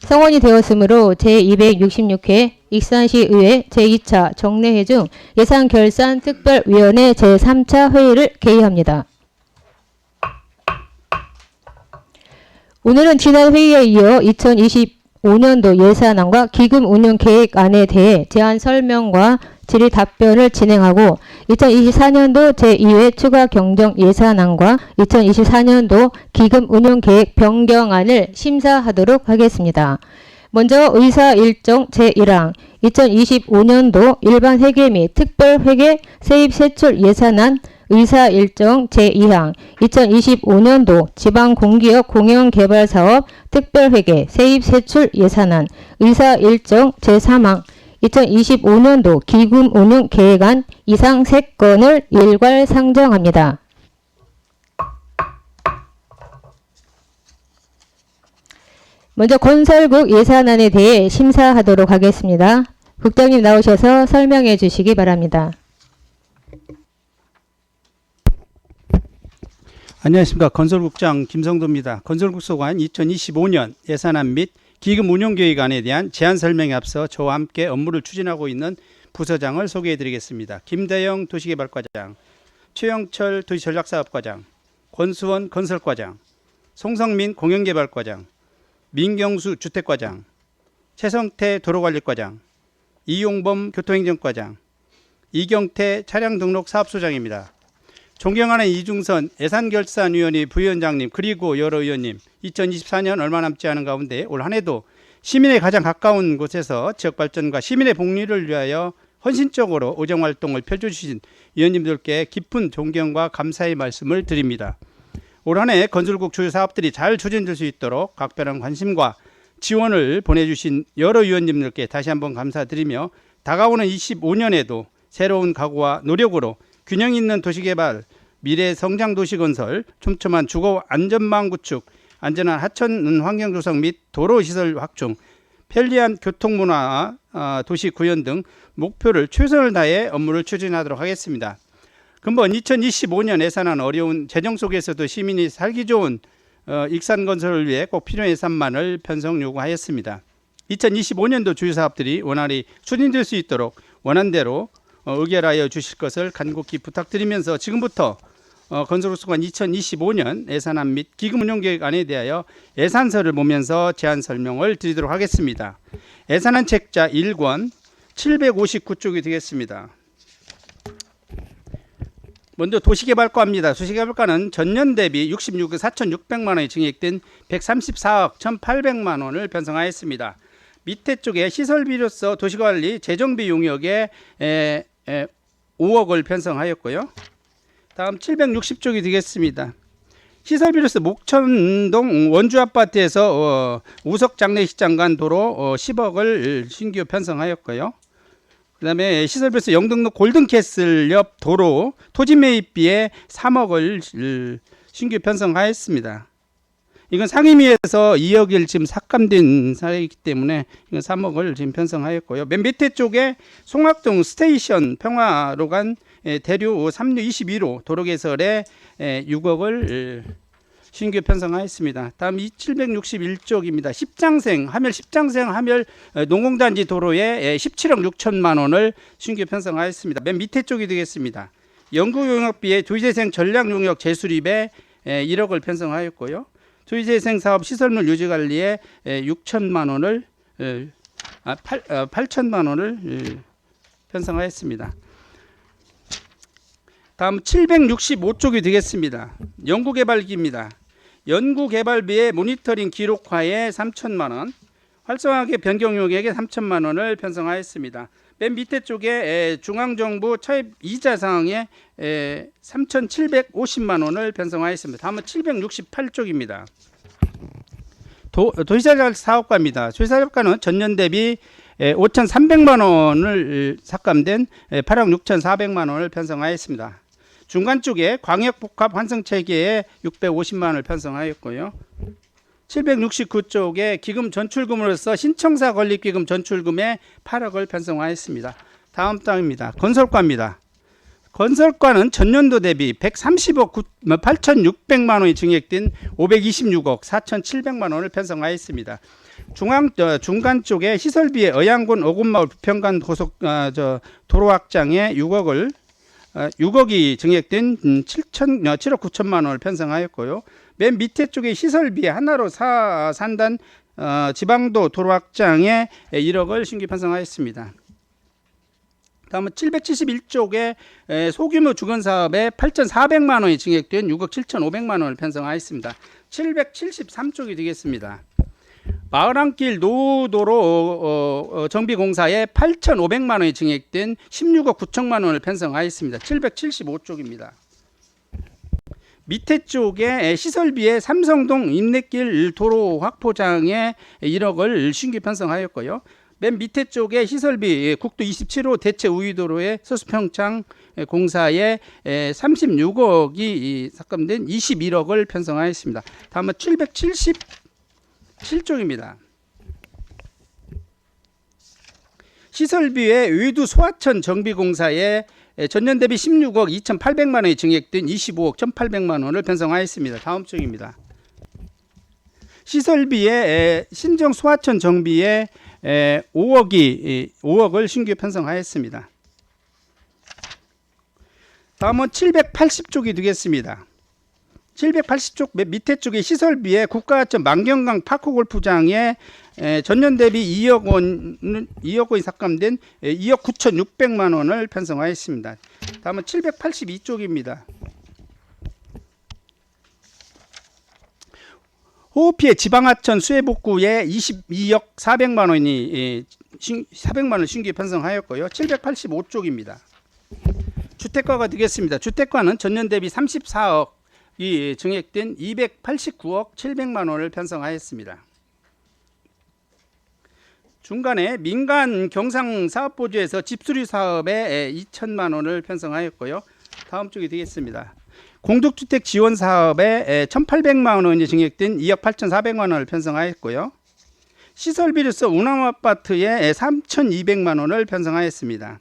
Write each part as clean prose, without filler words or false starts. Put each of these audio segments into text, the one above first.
성원이 되었으므로 제266회 익산시의회 제2차 정례회 중 예산결산특별위원회 제3차 회의를 개의합니다. 오늘은 지난 회의에 이어 2025년도 예산안과 기금 운용 계획안에 대해 제안 설명과 질의 답변을 진행하고 2024년도 제2회 추가 경정 예산안과 2024년도 기금 운용 계획 변경안을 심사하도록 하겠습니다. 먼저 의사 일정 제1항 2025년도 일반 회계 및 특별 회계 세입 세출 예산안 의사 일정 제2항 2025년도 지방공기업 공영개발사업 특별회계 세입 세출 예산안 의사 일정 제3항 2025년도 기금 운용 계획안 이상 3건을 일괄 상정합니다. 먼저 건설국 예산안에 대해 심사하도록 하겠습니다. 국장님 나오셔서 설명해 주시기 바랍니다. 안녕하십니까. 건설국장 김성도입니다. 건설국소관 2025년 예산안 및 기금 운용계획안에 대한 제안 설명에 앞서 저와 함께 업무를 추진하고 있는 부서장을 소개해 드리겠습니다. 김대영 도시개발과장, 최영철 도시전략사업과장, 권수원 건설과장, 송성민 공영개발과장, 민경수 주택과장, 최성태 도로관리과장, 이용범 교통행정과장, 이경태 차량등록사업소장입니다. 존경하는 이중선 예산결산위원회 부위원장님 그리고 여러 의원님, 2024년 얼마 남지 않은 가운데 올 한 해도 시민에 가장 가까운 곳에서 지역발전과 시민의 복리를 위하여 헌신적으로 의정활동을 펼쳐주신 의원님들께 깊은 존경과 감사의 말씀을 드립니다. 올 한 해 건설국 주요 사업들이 잘 추진될 수 있도록 각별한 관심과 지원을 보내주신 여러 의원님들께 다시 한번 감사드리며 다가오는 25년에도 새로운 각오와 노력으로 균형 있는 도시개발, 미래 성장 도시 건설, 촘촘한 주거 안전망 구축, 안전한 하천 환경 조성 및 도로 시설 확충, 편리한 교통문화 도시 구현 등 목표를 최선을 다해 업무를 추진하도록 하겠습니다. 근본 2025년 예산안 어려운 재정 속에서도 시민이 살기 좋은 익산 건설을 위해 꼭 필요한 예산만을 편성 요구하였습니다. 2025년도 주요 사업들이 원활히 추진될 수 있도록 원안대로 의결하여 주실 것을 간곡히 부탁드리면서 지금부터 건설국소관 2025년 예산안 및 기금 운용계획안에 대하여 예산서를 보면서 제안 설명을 드리도록 하겠습니다. 예산안 책자 1권 759쪽이 되겠습니다. 먼저 도시개발과입니다. 도시개발과는 전년 대비 66억 4,600만 원이 증액된 134억 1,800만 원을 편성하였습니다. 밑에 쪽에 시설비로서 도시관리 재정비 용역에 5억을 편성하였고요. 다음 760쪽이 되겠습니다. 시설비로서 목천동 원주아파트에서 우석장례식장 간 도로 10억을 신규 편성하였고요. 그 다음에 시설비로서 영등로 골든캐슬 옆 도로 토지 매입비에 3억을 신규 편성하였습니다. 이건 상임위에서 2억을 지금 삭감된 사례이기 때문에 이건 3억을 지금 편성하였고요. 맨 밑에 쪽에 송악동 스테이션 평화로 간 대류 3류 22호 도로 개설에 6억을 신규 편성하였습니다. 다음 761쪽입니다. 하멸 10장생 하멸 농공단지 도로에 17억 6천만 원을 신규 편성하였습니다. 맨 밑에 쪽이 되겠습니다. 연구용역비에 도시재생 전략용역 재수립에 1억을 편성하였고요. 도시재생 사업 시설물 유지관리에 6천만 원을 8천만 원을 편성하였습니다. 다음 765쪽이 되겠습니다. 연구개발비입니다. 연구개발비의 모니터링 기록화에 3천만 원, 활성화계 변경용역에 3천만 원을 편성하였습니다. 맨 밑에 쪽에 중앙정부 차입 이자 사항에 3,750만 원을 편성하였습니다. 다음은 768쪽입니다. 도시자력 사업과입니다. 도시자력과는 전년 대비 5,300만 원을 삭감된 8억 6,400만 원을 편성하였습니다. 중간 쪽에 광역복합 환승체계에 650만 원을 편성하였고요. 769쪽에 기금 전출금으로서 신청사 건립기금 전출금에 8억을 편성하였습니다. 다음 땅입니다. 건설과입니다. 건설과는 전년도 대비 130억 8,600만 원이 증액된 526억 4,700만 원을 편성하였습니다. 중간 쪽에 시설비에 의양군 어군마을 부평간 도로 확장에 6억이 증액된 7억 9천만 원을 편성하였고요. 맨 밑에 쪽에 시설비에 하나로 산단 지방도 도로 확장에 1억을 신규 편성하였습니다. 다음은 771쪽에 소규모 주건사업에 8,400만 원이 증액된 6억 7,500만 원을 편성하였습니다. 773쪽이 되겠습니다. 마을안길 노도로 정비공사에 8,500만 원이 증액된 16억 9천만 원을 편성하였습니다. 775쪽입니다. 밑에 쪽에 시설비에 삼성동 인내길 도로 확포장에 1억을 신규 편성하였고요. 맨 밑에 쪽에 시설비 국도 27호 대체 우회도로의 서수평창 공사에 36억이 삭감된 21억을 편성하였습니다. 다음은 777쪽입니다. 시설비에 의두 소하천 정비공사에 전년 대비 16억 2,800만 원이 증액된 25억 1,800만 원을 편성하였습니다. 다음 쪽입니다. 시설비에 신정 소하천 정비에 5억을 신규 편성하였습니다. 다음은 780쪽이 되겠습니다. 780쪽 밑에 쪽에 시설비에 국가하천 만경강 파크골프장에 전년 대비 2억 원이 삭감된 2억 9,600만 원을 편성하였습니다. 다음은 782쪽입니다. 호흡피해 지방하천 수해복구에 22억 400만 원이 400만 원 신규 편성하였고요. 785쪽입니다. 주택과가 되겠습니다. 주택과는 전년 대비 34억이 증액된 289억 700만 원을 편성하였습니다. 중간에 민간 경상 사업보조에서 집수리 사업에 2천만 원을 편성하였고요. 다음 쪽이 되겠습니다. 공동주택 지원 사업에 1,800만 원이 증액된 2억 8,400만 원을 편성하였고요. 시설비로서 운암아파트에 3,200만 원을 편성하였습니다.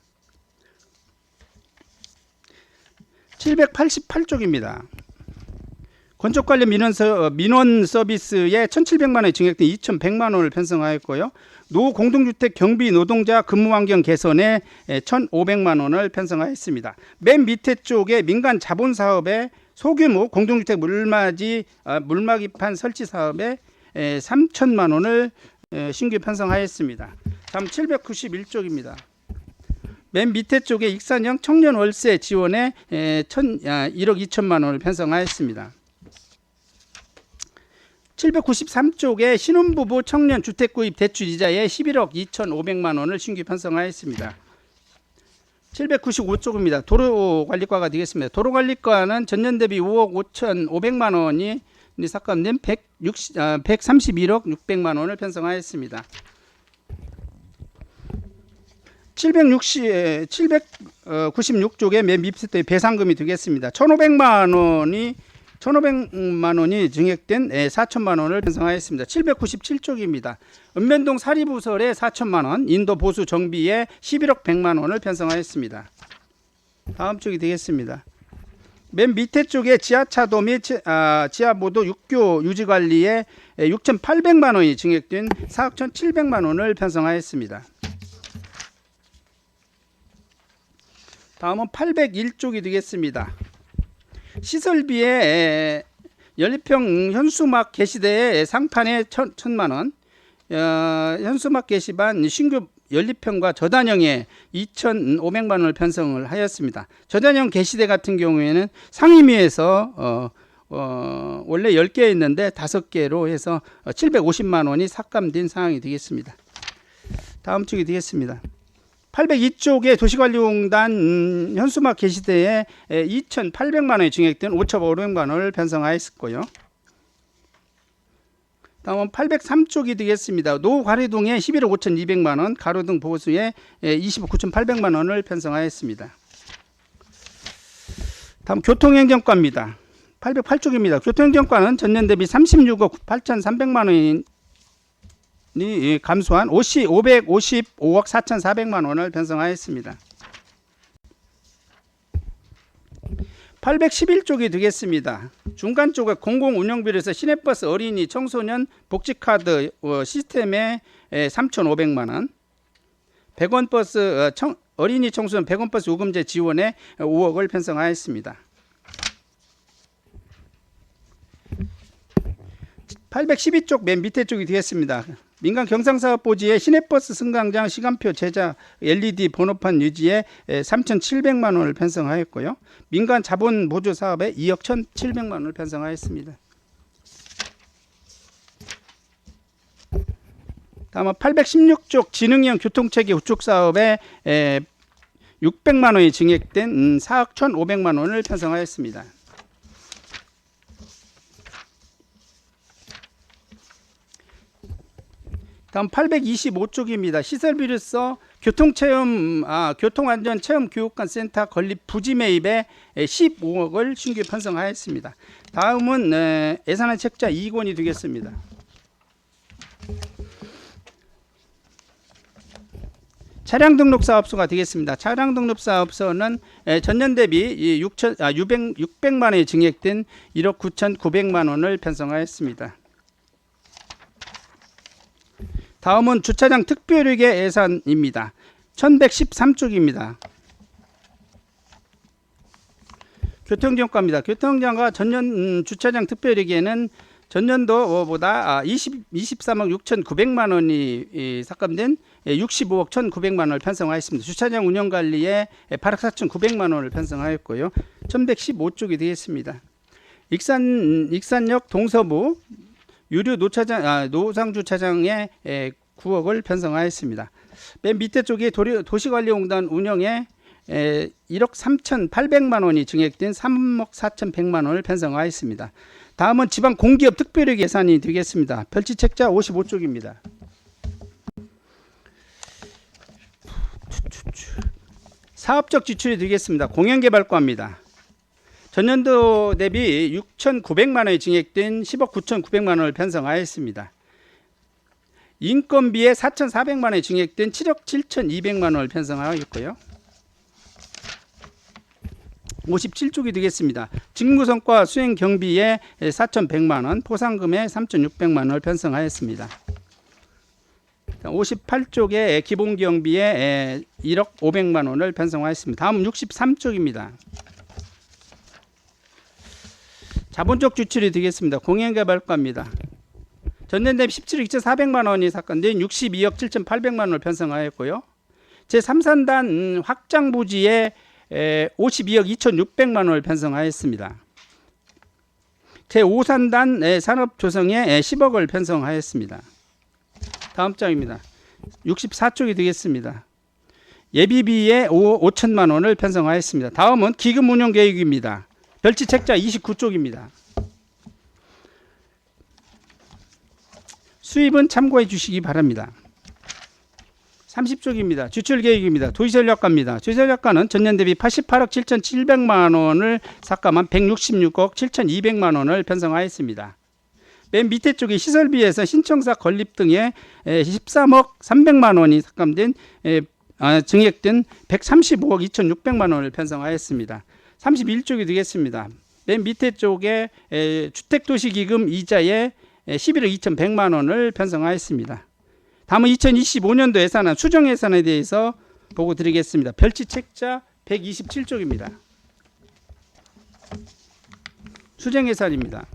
788쪽입니다. 건축 관련 민원 서비스에 1,700만 원이 증액된 2,100만 원을 편성하였고요. 노 공동주택 경비 노동자 근무 환경 개선에 1,500만 원을 편성하였습니다. 맨 밑에 쪽에 민간 자본 사업에 소규모 공동주택 물막이판 설치 사업에 3천만 원을 신규 편성하였습니다. 다음 791쪽입니다. 맨 밑에 쪽에 익산형 청년 월세 지원에 1억 2천만 원을 편성하였습니다. 793쪽에 신혼부부 청년 주택구입 대출 이자에 11억 2,500만 원을 신규 편성하였습니다. 795쪽입니다. 도로관리과가 되겠습니다. 도로관리과는 전년 대비 5억 5,500만 원이 삭감된 131억 600만 원을 편성하였습니다. 796쪽에 맨 밑에 배상금이 되겠습니다. 1,500만 원이 증액된 4천만 원을 편성하였습니다. 797쪽입니다. 읍면동 사리부설에 4천만 원, 인도 보수 정비에 11억 100만 원을 편성하였습니다. 다음 쪽이 되겠습니다. 맨 밑에 쪽에 지하차도 및 지하보도 6교 유지관리에 6,800만 원이 증액된 4억 1,700만 원을 편성하였습니다. 다음은 801쪽이 되겠습니다. 시설비에 연립형 현수막 게시대에 상판에 1,000만 원, 현수막 게시반 신규 연립형과 저단형에 2,500만 원을 편성을 하였습니다. 저단형 게시대 같은 경우에는 상임위에서 원래 10개 있는데 5개로 해서 750만 원이 삭감된 상황이 되겠습니다. 다음 쪽이 되겠습니다. 802쪽에 도시관리공단 현수막 게시대에 2,800만 원이 증액된 5,500만 원을 편성하였고요. 다음은 803쪽이 되겠습니다. 노가리동에 11억 5,200만 원, 가로등 보수에 20억 9,800만 원을 편성하였습니다. 다음 교통행정과입니다. 808쪽입니다. 교통행정과는 전년 대비 36억 8,300만 원이 감소한 555억 4,400만 원을 편성하였습니다. 811쪽이 되겠습니다. 중간 쪽에 공공운영비로서 시내버스 어린이 청소년 복지카드 시스템에 3,500만 원, 100원 버스 어린이 청소년 100원 버스 요금제 지원에 5억을 편성하였습니다. 812쪽 맨 밑에 쪽이 되겠습니다. 민간 경상사업 보지에 시내버스 승강장 시간표 제작 LED 번호판 유지에 3,700만 원을 편성하였고요. 민간 자본 보조 사업에 2억 1,700만 원을 편성하였습니다. 다음은 816쪽 지능형 교통체계 구축 사업에 600만 원이 증액된 4억 1,500만 원을 편성하였습니다. 다음 825쪽입니다. 시설비로서 교통안전체험교육관 센터 건립 부지 매입에 15억을 신규 편성하였습니다. 다음은 예산안 책자 2권이 되겠습니다. 차량 등록 사업소가 되겠습니다. 차량 등록 사업소는 전년 대비 600만 원이 증액된 1억 9,900만 원을 편성하였습니다. 다음은 주차장 특별회계 예산입니다. 1113쪽입니다. 교통정가입니다. 교통정가 전년 주차장 특별회계는 전년도보다 23억 6,900만 원이 삭감된 65억 1,900만 원을 편성하였습니다. 주차장 운영관리에 8억 4,900만 원을 편성하였고요. 1115쪽이 되겠습니다. 익산역 동서부 유료 노상주차장에 9억을 편성하였습니다. 맨 밑에 쪽에 도시관리공단 운영에 1억 3,800만 원이 증액된 3억 4,100만 원을 편성하였습니다. 다음은 지방공기업 특별회계 예산이 되겠습니다. 별지책자 55쪽입니다. 사업적 지출이 되겠습니다. 공연개발과입니다. 전년도 대비 6,900만 원이 증액된 10억 9,900만 원을 편성하였습니다. 인건비에 4,400만 원이 증액된 7억 7,200만 원을 편성하였고요. 57쪽이 되겠습니다. 직무성과 수행 경비에 4,100만 원, 포상금에 3,600만 원을 편성하였습니다. 58쪽에 기본 경비에 1억 500만 원을 편성하였습니다. 다음 63쪽입니다. 자본적 지출이 되겠습니다. 공연개발과입니다. 전년 대비 17억 2,400만 원이 삭감된 62억 7,800만 원을 편성하였고요. 제3산단 확장 부지에 52억 2,600만 원을 편성하였습니다. 제5산단 산업 조성에 10억을 편성하였습니다. 다음 장입니다. 64쪽이 되겠습니다. 예비비에 5천만 원을 편성하였습니다. 다음은 기금 운용 계획입니다. 별지책자 29쪽입니다. 수입은 참고해 주시기 바랍니다. 30쪽입니다. 지출 계획입니다. 도시전력과입니다. 도시전력과는 전년 대비 88억 7,700만 원을 삭감한 166억 7,200만 원을 편성하였습니다. 맨 밑에 쪽에 시설비에서 신청사 건립 등에 13억 300만 원이 삭감된 증액된 135억 2,600만 원을 편성하였습니다. 31쪽이 되겠습니다. 맨 밑에 쪽에 주택도시기금 이자에 11억 2,100만 원을 편성하였습니다. 다음은 2025년도 예산안 수정 예산에 대해서 보고 드리겠습니다. 별지책자 127쪽입니다. 수정 예산입니다.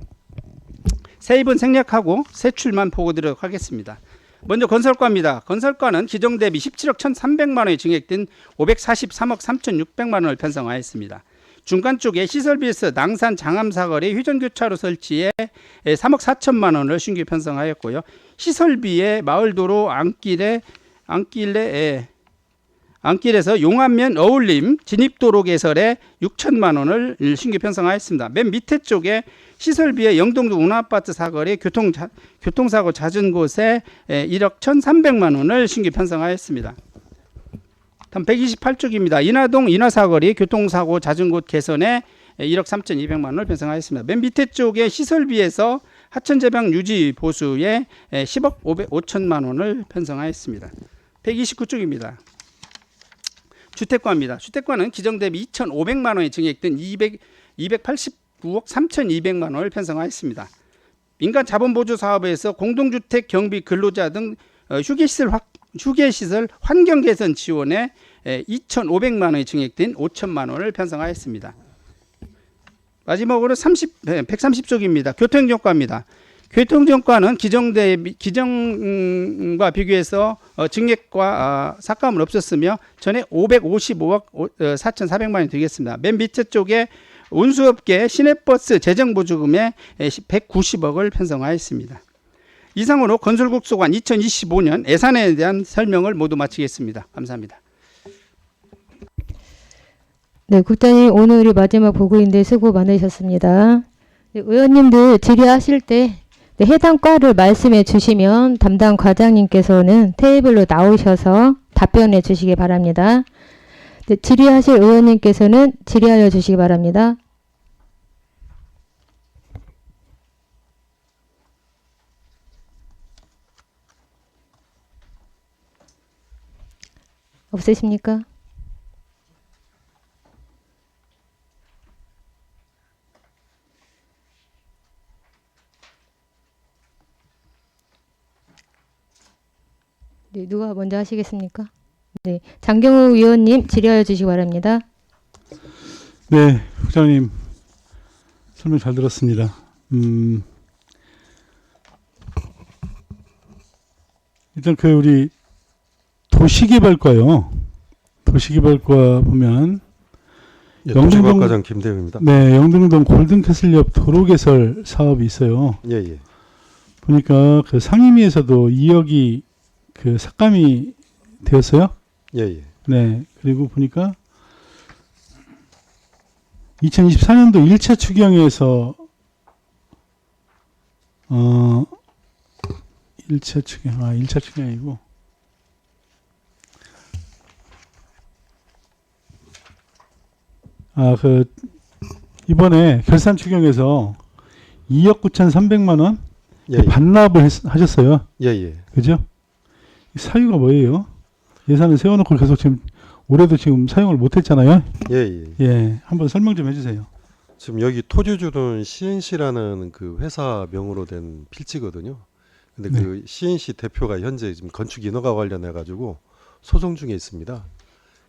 세입은 생략하고 세출만 보고 드리도록 하겠습니다. 먼저 건설과입니다. 건설과는 기정 대비 17억 1,300만 원이 증액된 543억 3,600만 원을 편성하였습니다. 중간 쪽에 시설비에서 낭산 장암사거리 휴전교차로 설치에 3억 4천만 원을 신규 편성하였고요. 시설비에 마을도로 안길에서 용암면 어울림 진입도로 개설에 6천만 원을 신규 편성하였습니다. 맨 밑에 쪽에 시설비에 영동도 운아파트 사거리 교통사고 잦은 곳에 1억 1,300만 원을 신규 편성하였습니다. 다음 128쪽입니다. 인하동 인하사거리 교통사고 잦은 곳 개선에 1억 3,200만 원을 편성하였습니다. 맨 밑에 쪽에 시설비에서 하천재방 유지 보수에 10억 5천만 원을 편성하였습니다. 129쪽입니다. 주택과입니다. 주택과는 기정 대비 2,500만 원이 증액된 289억 3,200만 원을 편성하였습니다. 민간 자본보조 사업에서 공동주택 경비 근로자 등 휴게시설 환경 개선 지원에 2,500만 원이 증액된 5천만 원을 편성하였습니다. 마지막으로 130쪽입니다. 교통정과입니다. 교통정과는 기정과 비교해서 증액과 삭감은 없었으며 전에 555억 4,400만 원이 되겠습니다. 맨 밑에 쪽에 운수업계 시내버스 재정보조금에 190억을 편성하였습니다. 이상으로 건설국소관 2025년 예산에 대한 설명을 모두 마치겠습니다. 감사합니다. 네, 국장님 오늘이 마지막 보고인데 수고 많으셨습니다. 네, 의원님들 질의하실 때 해당 과를 말씀해 주시면 담당 과장님께서는 테이블로 나오셔서 답변해 주시기 바랍니다. 네, 질의하실 의원님께서는 질의하여 주시기 바랍니다. 없으십니까? 네, 누가 먼저 하시겠습니까? 네, 장경우 위원님 질의하여 주시기 바랍니다. 네, 국장님 설명 잘 들었습니다. 일단 우리 도시개발과요. 도시개발과 보면 예, 도시과과장 김대우입니다. 네, 영등동 골든캐슬 옆 도로 개설 사업이 있어요. 예, 예. 보니까 상임위에서도 2억이 삭감이 되었어요. 예, 예. 네, 그리고 보니까 2024년도 1차 추경에서 1차 추경이고 이번에 결산 추경에서 2억 9,300만 원 예, 예. 반납을 하셨어요. 예, 예. 그죠? 사유가 뭐예요? 예산을 세워놓고 계속 지금 올해도 지금 사용을 못했잖아요. 예, 예. 예, 한번 설명 좀 해주세요. 지금 여기 토지주는 CNC라는 그 회사 명으로 된 필지거든요. 근데 네. 그 CNC 대표가 현재 지금 건축 인허가 관련해 가지고 소송 중에 있습니다.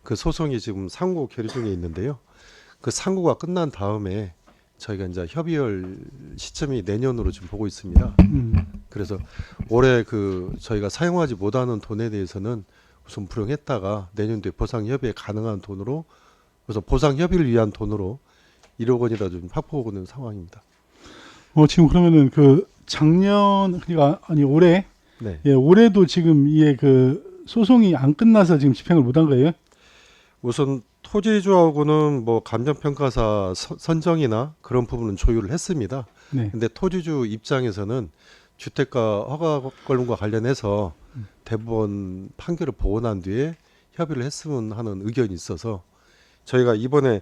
그 소송이 지금 상고 결의 중에 있는데요. 그 상고가 끝난 다음에 저희가 이제 협의할 시점이 내년으로 지금 보고 있습니다. 그래서 올해 저희가 사용하지 못하는 돈에 대해서는 우선 불용했다가 내년도에 보상 협의에 가능한 돈으로, 그래서 보상 협의를 위한 돈으로 1억 원이라 좀 확보하는 상황입니다. 지금 그러면은 작년 그러니까 아니 올해 네. 예, 올해도 지금 이게 소송이 안 끝나서 지금 집행을 못한 거예요? 우선 토지주하고는 뭐 감정평가사 선정이나 그런 부분은 조율을 했습니다. 네. 근데 토지주 입장에서는 주택가 허가권과 관련해서 대법원 판결을 보고 난 뒤에 협의를 했으면 하는 의견이 있어서 저희가 이번에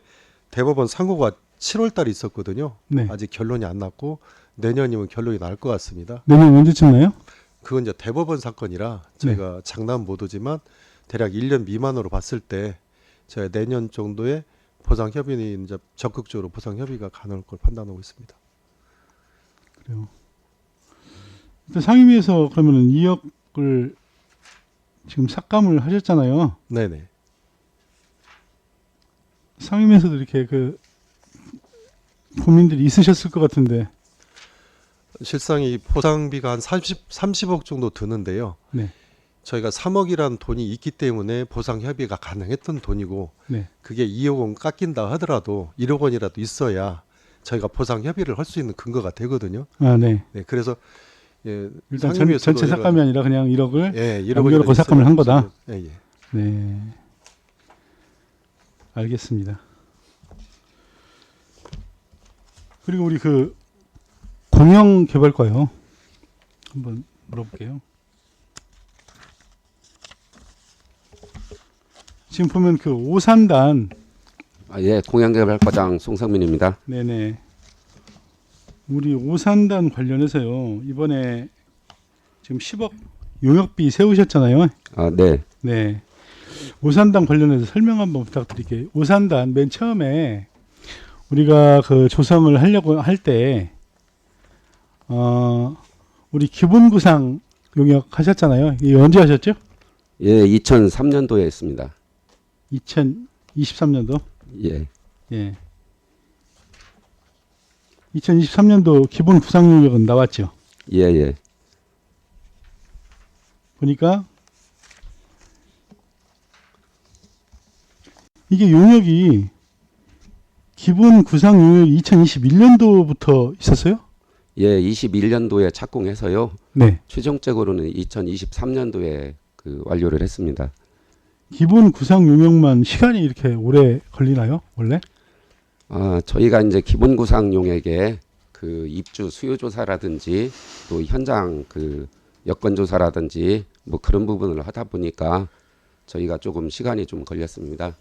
대법원 상고가 7월 달에 있었거든요. 네. 아직 결론이 안 났고 내년이면 결론이 날 것 같습니다. 내년 언제쯤 나요? 그건 이제 대법원 사건이라 저희가 장담 못 하지만 대략 1년 미만으로 봤을 때 저희 내년 정도에 보상 협의는 이제 적극적으로 보상 협의가 가능할 걸 판단하고 있습니다. 그래요. 일단 상임위에서 그러면은 2억을 지금 삭감을 하셨잖아요. 네네. 상임위에서도 이렇게 고민들이 있으셨을 것 같은데. 실상 이 보상비가 한 30억 정도 드는데요. 네. 저희가 3억이란 돈이 있기 때문에 보상 협의가 가능했던 돈이고 네. 그게 2억 원 깎인다 하더라도 1억 원이라도 있어야 저희가 보상 협의를 할 수 있는 근거가 되거든요. 아, 네. 네, 그래서 예, 일단 상임위에서도 전체 삭감이 아니라 그냥 1억을 예, 1억 남겨놓고 삭감을 한 거다. 예, 예. 네. 알겠습니다. 그리고 우리 공영개발과요. 한번 물어볼게요. 지금 보면 오산단. 예, 공영개발과장 송상민입니다. 네네. 우리 오산단 관련해서요. 이번에 지금 10억 용역비 세우셨잖아요. 아, 네. 네. 오산단 관련해서 설명 한번 부탁드릴게요. 오산단 맨 처음에 우리가 그 조성을 하려고 할 때 우리 기본 구상 용역 하셨잖아요. 이게 언제 하셨죠? 예, 2003년도에 했습니다. 2023년도. 예, 예. 2023년도 기본 구상 용역은 나왔죠. 예, 예. 보니까 이게 용역이 기본 구상 용역이 2021년도부터 있었어요? 예, 21년도에 착공해서요. 네. 최종적으로는 2023년도에 그 완료를 했습니다. 기본 구상 용역만 시간이 이렇게 오래 걸리나요? 원래? 저희가 이제 기본 구상 용역에 그 입주 수요 조사라든지 또 현장 그 여건 조사라든지 뭐 그런 부분을 하다 보니까 저희가 조금 시간이 좀 걸렸습니다.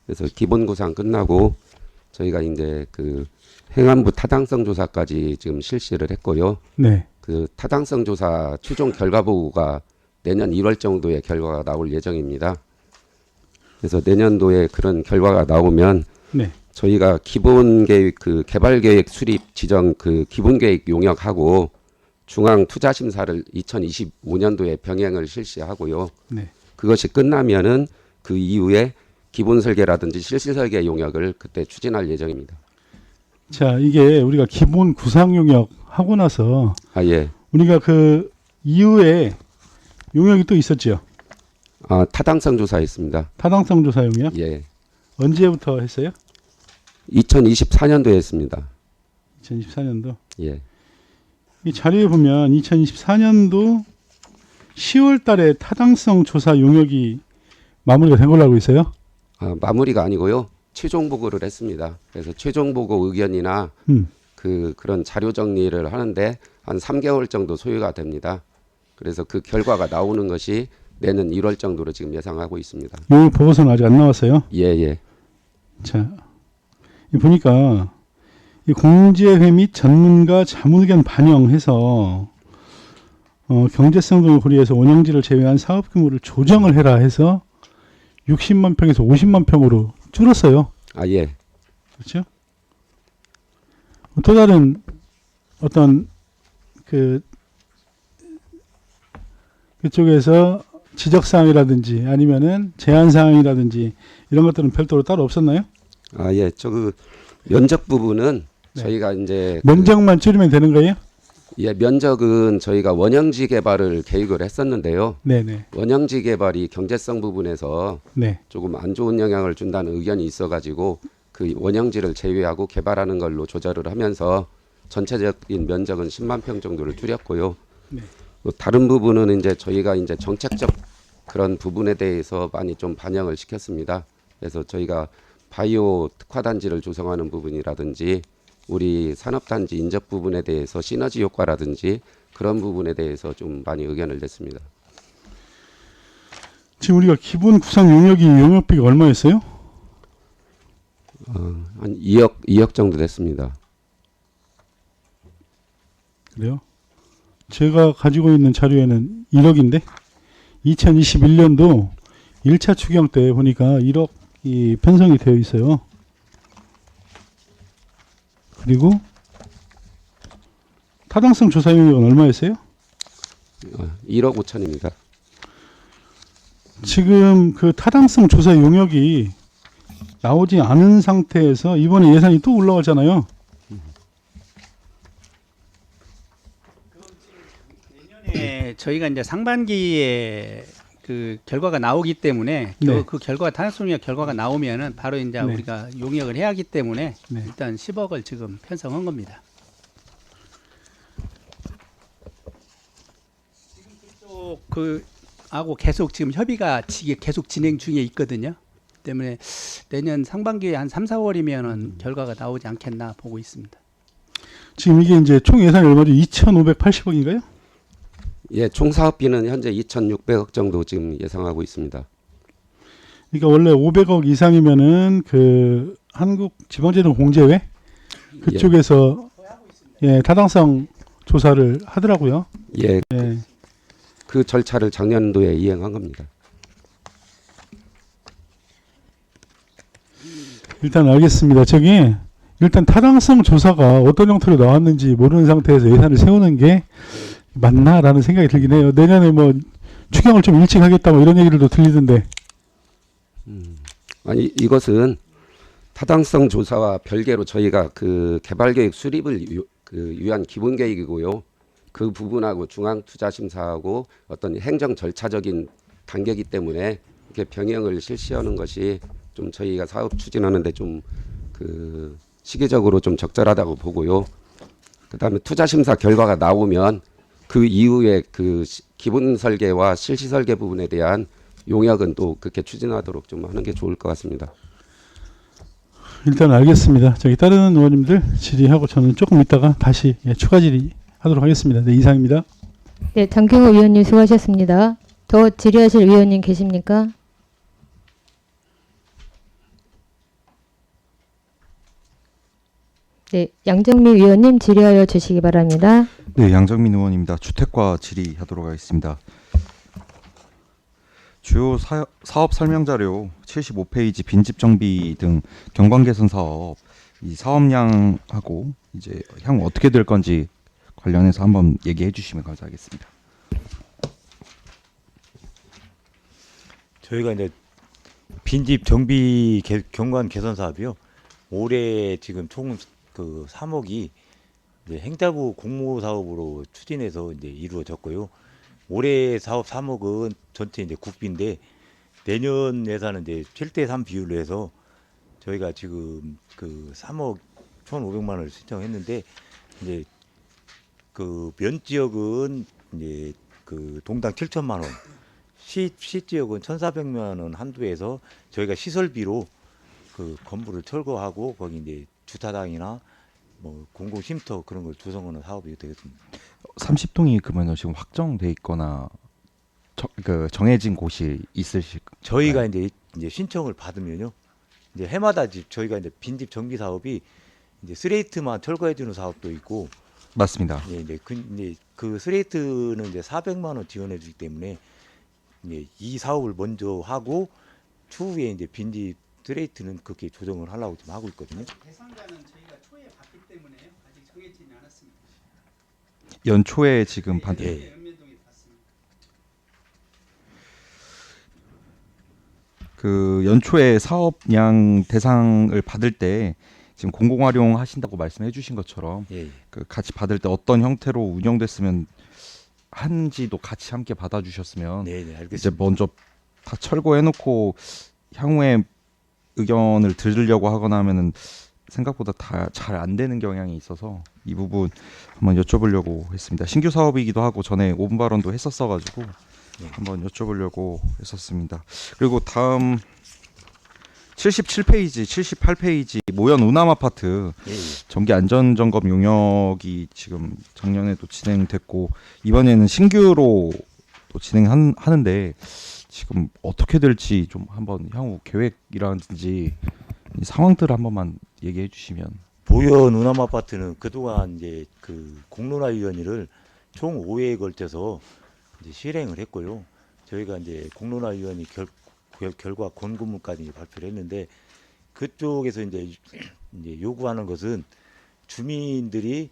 그래서 기본 구상 끝나고 저희가 이제 그 행안부 타당성 조사까지 지금 실시를 했고요. 네. 그 타당성 조사 최종 결과 보고가 내년 1월 정도에 결과가 나올 예정입니다. 그래서 내년도에 그런 결과가 나오면 네. 저희가 기본 계획 그 개발 계획 수립 지정 그 기본 계획 용역하고 중앙 투자 심사를 2025년도에 병행을 실시하고요. 네. 그것이 끝나면은 그 이후에 기본 설계라든지 실시 설계 용역을 그때 추진할 예정입니다. 자, 이게 우리가 기본 구상 용역 하고 나서 예. 우리가 그 이후에 용역이 또 있었죠. 타당성 조사했습니다. 타당성 조사 용역. 예. 언제부터 했어요? 2024년도에 했습니다. 2024년도. 예. 이 자료에 보면 2024년도 10월 달에 타당성 조사 용역이 마무리가 된 걸로 알고 있어요. 마무리가 아니고요. 최종 보고를 했습니다. 그래서 최종 보고 의견이나 그런 자료 정리를 하는데 한 3개월 정도 소요가 됩니다. 그래서 그 결과가 나오는 것이 내년 1월 정도로 지금 예상하고 있습니다. 이 보고서는 아직 안 나왔어요. 예, 예. 자, 이 보니까 이 공제회 및 전문가 자문 의견 반영해서 경제성 등을 고려해서 원형지를 제외한 사업 규모를 조정을 해라 해서 60만 평에서 50만 평으로 줄었어요. 예. 그렇죠? 또 다른 어떤 그쪽에서 지적사항이라든지 아니면은 제한사항이라든지 이런 것들은 별도로 따로 없었나요? 예. 그 면적 부분은 네. 저희가 이제 면적만 줄이면 되는 거예요? 면적은 저희가 원형지 개발을 계획을 했었는데요. 네네. 원형지 개발이 경제성 부분에서 네. 조금 안 좋은 영향을 준다는 의견이 있어가지고 그 원형지를 제외하고 개발하는 걸로 조절을 하면서 전체적인 면적은 10만 평 정도를 줄였고요. 네. 또 다른 부분은 이제 저희가 이제 정책적 그런 부분에 대해서 많이 좀 반영을 시켰습니다. 그래서 저희가 바이오 특화단지를 조성하는 부분이라든지 우리 산업단지 인접 부분에 대해서 시너지 효과라든지 그런 부분에 대해서 좀 많이 의견을 냈습니다. 지금 우리가 기본 구상 용역이 용역비가 얼마였어요? 한 2억 정도 됐습니다. 그래요? 제가 가지고 있는 자료에는 1억인데 2021년도 1차 추경 때 보니까 1억이 편성이 되어 있어요. 그리고 타당성 조사 용역은 얼마였어요? 1억 5천입니다. 지금 그 타당성 조사 용역이 나오지 않은 상태에서 이번에 예산이 또 올라가잖아요. 내년에 저희가 이제 상반기에 그 결과가 나오기 때문에 네. 그 결과가 타당성용역 결과가 나오면은 바로 이제 네. 우리가 용역을 해야 하기 때문에 네. 일단 10억을 지금 편성한 겁니다. 지금 그쪽 하고 계속 지금 협의가 계속 진행 중에 있거든요. 때문에 내년 상반기에 한 3, 4월이면은 결과가 나오지 않겠나 보고 있습니다. 지금 이게 이제 총 예산이 얼마죠? 2,580억인가요? 예, 총 사업비는 현재 2,600억 정도 지금 예상하고 있습니다. 그러니까 원래 500억 이상이면은 그 한국지방재능공제회 그쪽에서 예, 타당성 조사를 하더라고요. 예, 예. 그 절차를 작년도에 이행한 겁니다. 일단 알겠습니다. 저기 일단 타당성 조사가 어떤 형태로 나왔는지 모르는 상태에서 예산을 세우는 게 맞나라는 생각이 들긴 해요. 내년에 뭐 추경을 좀 일찍 하겠다 뭐 이런 얘기들도 들리던데. 아니 이것은 타당성 조사와 별개로 저희가 그 개발계획 수립을 위한 기본 계획이고요. 그 부분하고 중앙투자심사하고 어떤 행정 절차적인 단계이기 때문에 이렇게 병행을 실시하는 것이 좀 저희가 사업 추진하는데 좀 그 시기적으로 좀 적절하다고 보고요. 그다음에 투자심사 결과가 나오면 그 이후에 그 기본 설계와 실시 설계 부분에 대한 용역은 또 그렇게 추진하도록 좀 하는 게 좋을 것 같습니다. 일단 알겠습니다. 저기 다른 의원님들 질의하고 저는 조금 있다가 다시 추가 질의하도록 하겠습니다. 네, 이상입니다. 네, 장경호 위원님 수고하셨습니다. 더 질의하실 위원님 계십니까? 네, 양정미 위원님 질의하여 주시기 바랍니다. 네, 양정민 의원입니다. 주택과 질의하도록 하겠습니다. 주요 사업 설명 자료 75페이지 빈집 정비 등 경관 개선 사업 이 사업량하고 이제 향후 어떻게 될 건지 관련해서 한번 얘기해 주시면 감사하겠습니다. 저희가 이제 빈집 정비 경관 개선 사업이요. 올해 지금 총 그 3억이 이제 행자부 공모 사업으로 추진해서 이제 이루어졌고요. 올해 사업 3억은 전체 이제 국비인데 내년 예산은 이제 7대3 비율로 해서 저희가 지금 그 3억 1,500만 원을 신청했는데 이제 그 면 지역은 이제 그 동당 7천만 원, 시 지역은 1,400만 원 한도에서 저희가 시설비로 그 건물을 철거하고 거기 이제 주차장이나 뭐 공공 쉼터 그런 걸 조성하는 사업이 되겠습니다. 30동이 그러면 지금 확정돼 있거나 정해진 곳이 있으실 저희가 이제 신청을 받으면요. 이제 해마다 저희가 이제 빈집 정비 사업이 이제 스레이트만 철거해 주는 사업도 있고 맞습니다. 예, 이제 그 스레이트는 이제 400만 원 지원해 주기 때문에 이제 이 사업을 먼저 하고 추후에 이제 빈집 스레이트는 그렇게 조정을 하려고 지금 하고 있거든요. 대상자는 저희가 초에 받기 때문에 아직 정해지는 않았습니다. 연초에 지금 받은 예. 연면동에 받습니다. 그 연초에 사업량 대상을 받을 때 지금 공공활용 하신다고 말씀해 주신 것처럼 예, 예. 그 같이 받을 때 어떤 형태로 운영됐으면 한지도 같이 함께 받아주셨으면 네, 네, 알겠습니다. 이제 먼저 다 철거해놓고 향후에 의견을 들으려고 하거나 하면은 생각보다 다 잘 안 되는 경향이 있어서 이 부분 한번 여쭤보려고 했습니다. 신규 사업이기도 하고 전에 오분 발언도 했었어가지고 네. 한번 여쭤보려고 했었습니다. 그리고 다음 77페이지, 78페이지 모연 우남 아파트 예, 예. 정기 안전 점검 용역이 지금 작년에도 진행됐고 이번에는 신규로 또 진행하는데 지금 어떻게 될지 좀 한번 향후 계획이라든지 이 상황들 한 번만 얘기해 주시면. 보현 우남 아파트는 그동안 이제 그 공론화 위원회를 총 5회에 걸쳐서 이제 실행을 했고요. 저희가 이제 공론화 위원회 결과 권고문까지 이제 발표를 했는데 그쪽에서 이제 요구하는 것은 주민들이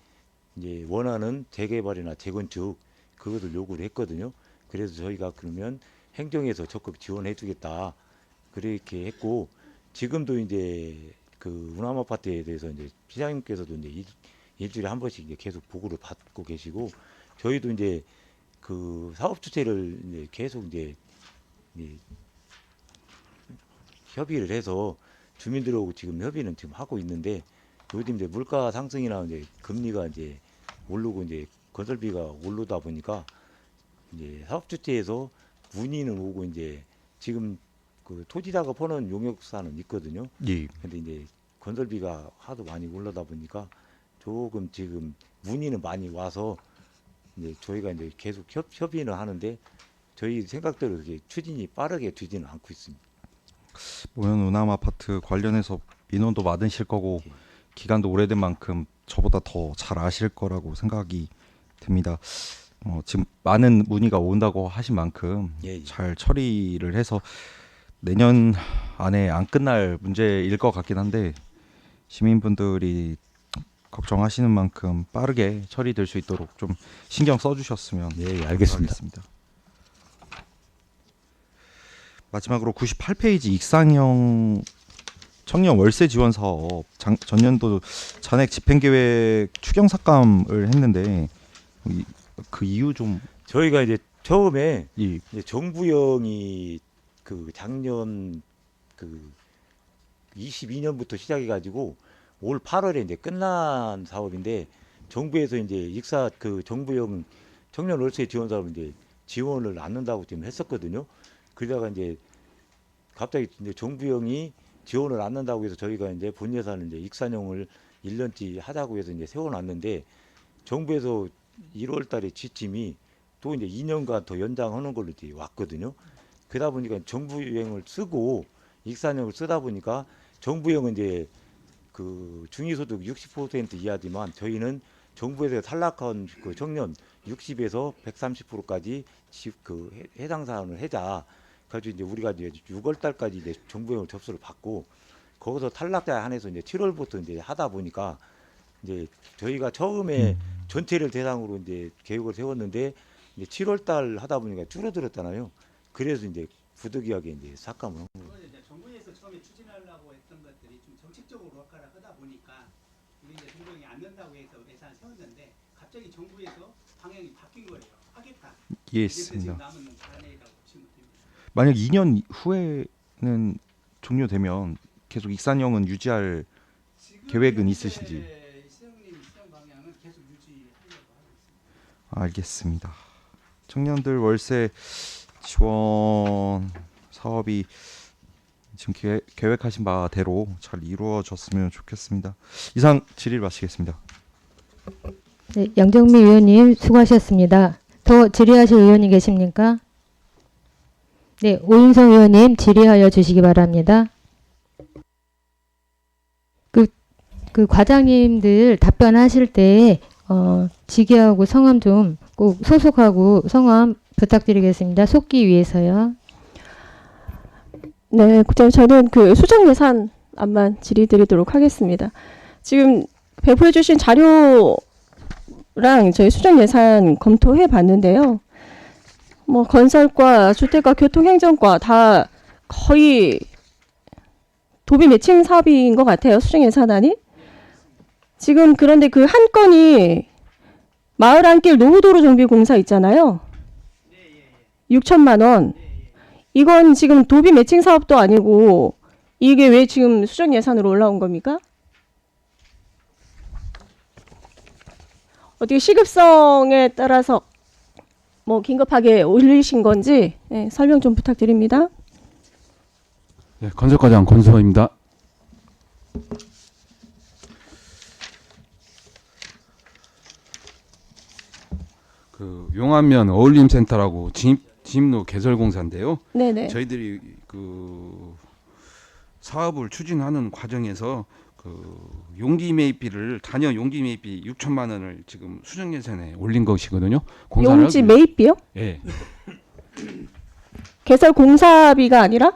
이제 원하는 재개발이나 재건축 그것을 요구를 했거든요. 그래서 저희가 그러면 행정에서 적극 지원해주겠다 그렇게 했고 지금도 이제 그 우남 아파트에 대해서 이제 시장님께서도 이제 일주일에 한 번씩 이제 계속 보고를 받고 계시고 저희도 이제 그 사업 주체를 이제 계속 이제 협의를 해서 주민들하고 지금 협의는 지금 하고 있는데 요즘 이제 물가 상승이나 이제 금리가 이제 오르고 이제 건설비가 오르다 보니까 이제 사업 주체에서 문의는 오고 이제 지금 그 토지 작업하는 용역사는 있거든요. 예. 근데 이제 건설비가 하도 많이 올라다 보니까 조금 지금 문의는 많이 와서 이제 저희가 이제 계속 협의는 하는데 저희 생각대로 이렇게 추진이 빠르게 되지는 않고 있습니다. 모연 우남 아파트 관련해서 민원도 많으실 거고 예. 기간도 오래된 만큼 저보다 더 잘 아실 거라고 생각이 됩니다. 지금 많은 문의가 온다고 하신 만큼 예, 예. 잘 처리를 해서 내년 안에 안 끝날 문제일 것 같긴 한데 시민분들이 걱정하시는 만큼 빠르게 처리될 수 있도록 좀 신경 써주셨으면 네, 알겠습니다. 하겠습니다. 마지막으로 98페이지 익산형 청년 월세 지원 사업 전년도 잔액 집행계획 추경 삭감을 했는데 그 이유 좀 저희가 이제 처음에 이 이제 정부형이 그 작년 그 22년부터 시작해가지고 올 8월에 이제 끝난 사업인데 정부에서 이제 익사 그 정부형 청년 월세 지원 사업을 이제 지원을 않는다고 지금 했었거든요. 그러다가 이제 갑자기 이제 정부형이 지원을 않는다고 해서 저희가 이제 본 예산을 이제 익산형을 1년치 하자고 해서 이제 세워놨는데 정부에서 1월달에 지침이 또 이제 2년간 더 연장하는 걸로 이제 왔거든요. 그러다 보니까 정부형을 쓰고 익산형을 쓰다 보니까 정부형은 이제 그 중위소득 60% 이하지만 저희는 정부에서 탈락한 그 청년 60에서 130%까지 그 해당 사안을 하자. 그래서 이제 우리가 이제 6월 달까지 이제 정부형을 접수를 받고 거기서 탈락자에 한해서 이제 7월부터 이제 하다 보니까 이제 저희가 처음에 전체를 대상으로 이제 계획을 세웠는데 이제 7월 달 하다 보니까 줄어들었잖아요. 그래서 이제 부득이하게 이제 삭감을 한 거예요. 정부에서 처음에 추진하려고 했던 것들이 좀 정책적으로 하다 보니까 우리 이제 정부형이 안 된다고 해서 예산 세웠는데 갑자기 정부에서 방향이 바뀐 거예요. 하겠다. 이해했습니다. 지금 남은 사안이라고 보시면 됩니다. 만약 2년 후에는 종료되면 계속 익산형은 유지할 계획은 있으신지? 시장님 시장 방향은 계속 유지하려고 하고 있습니다. 알겠습니다. 청년들 월세 지원 사업이 지금 계획하신 바대로 잘 이루어졌으면 좋겠습니다. 이상 질의를 마치겠습니다. 네, 양정미 의원님 수고하셨습니다. 더 질의하실 의원이 계십니까? 네, 오윤성 의원님 질의하여 주시기 바랍니다. 그 과장님들 답변하실 때 직위하고 성함 좀 꼭 소속하고 성함 부탁드리겠습니다. 속기 위해서요. 네, 국장님, 저는 그 수정 예산안만 질의드리도록 하겠습니다. 지금 배포해주신 자료랑 저희 수정 예산 검토해 봤는데요. 뭐 건설과 주택과 교통행정과 다 거의 도비 매칭 사업인 것 같아요. 수정 예산안이. 지금 그런데 그 한 건이 마을 안길 노후도로 정비 공사 있잖아요. 6천만 원. 이건 지금 도비 매칭 사업도 아니고 이게 왜 지금 수정 예산으로 올라온 겁니까? 어떻게 시급성에 따라서 뭐 긴급하게 올리신 건지 설명 좀 부탁드립니다. 네, 건설과장 권수호입니다. 그 용안면 어울림센터라고 진입로 개설 공사인데요. 네네. 저희들이 그 사업을 추진하는 과정에서 그 용기 매입비를 단연 용기 매입비 6천만 원을 지금 수정 예산에 올린 것이거든요. 공사를 용지 하기 매입비요? 예. 개설 공사비가 아니라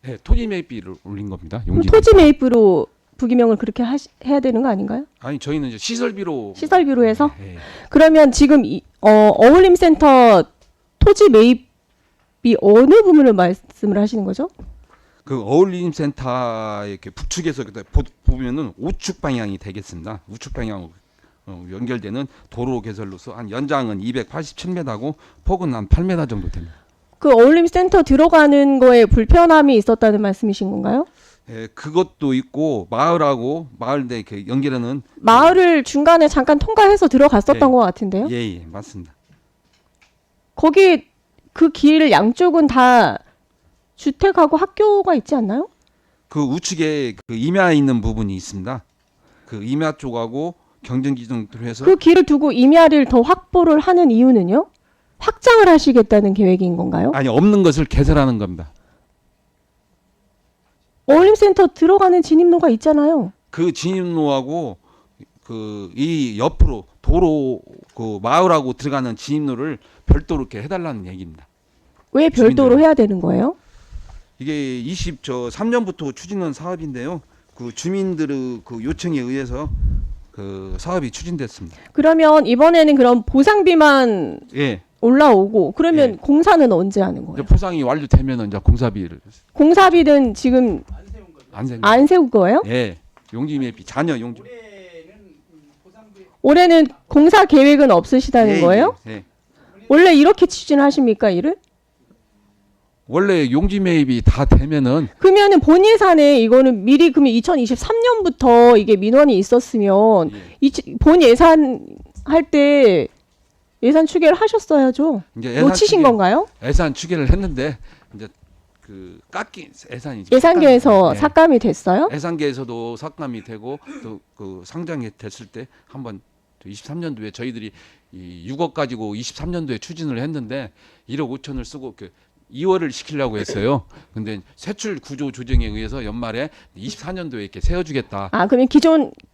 예, 토지 매입비를 올린 겁니다. 그럼 용지 토지 매입비로 부기명을 그렇게 해야 되는 거 아닌가요? 아니 저희는 이제 시설비로 시설비로 해서? 예. 그러면 지금 어울림센터 토지 매입비 어느 부분을 말씀을 하시는 거죠? 그 어울림센터 이렇게 북측에서 보면은 우측 방향이 되겠습니다. 우측 방향으로 연결되는 도로 개설로서 한 연장은 287m고 폭은 한 8m 정도 됩니다. 그 어울림센터 들어가는 거에 불편함이 있었다는 말씀이신 건가요? 예, 그것도 있고 마을하고 마을 내 이렇게 연결하는 마을을 중간에 잠깐 통과해서 들어갔었던 예. 것 같은데요? 예, 맞습니다. 거기 그 길 양쪽은 다 주택하고 학교가 있지 않나요? 그 우측에 그 임야 있는 부분이 있습니다. 그 임야 쪽하고 경정 기준으로 해서 그 길을 두고 임야를 더 확보를 하는 이유는요? 확장을 하시겠다는 계획인 건가요? 아니 없는 것을 개설하는 겁니다. 어울림센터 들어가는 진입로가 있잖아요. 그 진입로하고 그 이 옆으로 도로 그 마을하고 들어가는 진입로를 별도로 이렇게 해달라는 얘기입니다. 왜 별도로 주민들은. 해야 되는 거예요? 이게 3년부터 추진한 사업인데요. 그 주민들의 그 요청에 의해서 그 사업이 추진됐습니다. 그러면 이번에는 그럼 보상비만 예. 올라오고 그러면 예. 공사는 언제 하는 이제 거예요? 포상이 완료되면은 이제 공사비를 공사비는 지금 안 세운 안 세울 거예요? 예. 용지매비 잔여 용지. 올해는 공사 계획은 없으시다는 예, 거예요? 예, 예. 원래 이렇게 추진하십니까 일을? 원래 용지 매입이 다 되면은 그러면은 본 예산에 이거는 미리 그러면 2023년부터 이게 민원이 있었으면 본 예산 할 때 예산 추계를 하셨어야죠. 이제 놓치신 건가요? 예산 추계를 했는데 이제 그 깎인 예산이 예산계에서 예. 삭감이 됐어요? 예산계에서도 삭감이 되고 또 그 상장이 됐을 때 한번 23년도에 저희들이 이 6억 가지고 23년도에 추진을 했는데 1억 5천을 쓰고 2월을 시키려고 했어요. 근데 세출 구조 조정에 의해서 연말에 24년도에 이렇게 세워주겠다. 아 그러면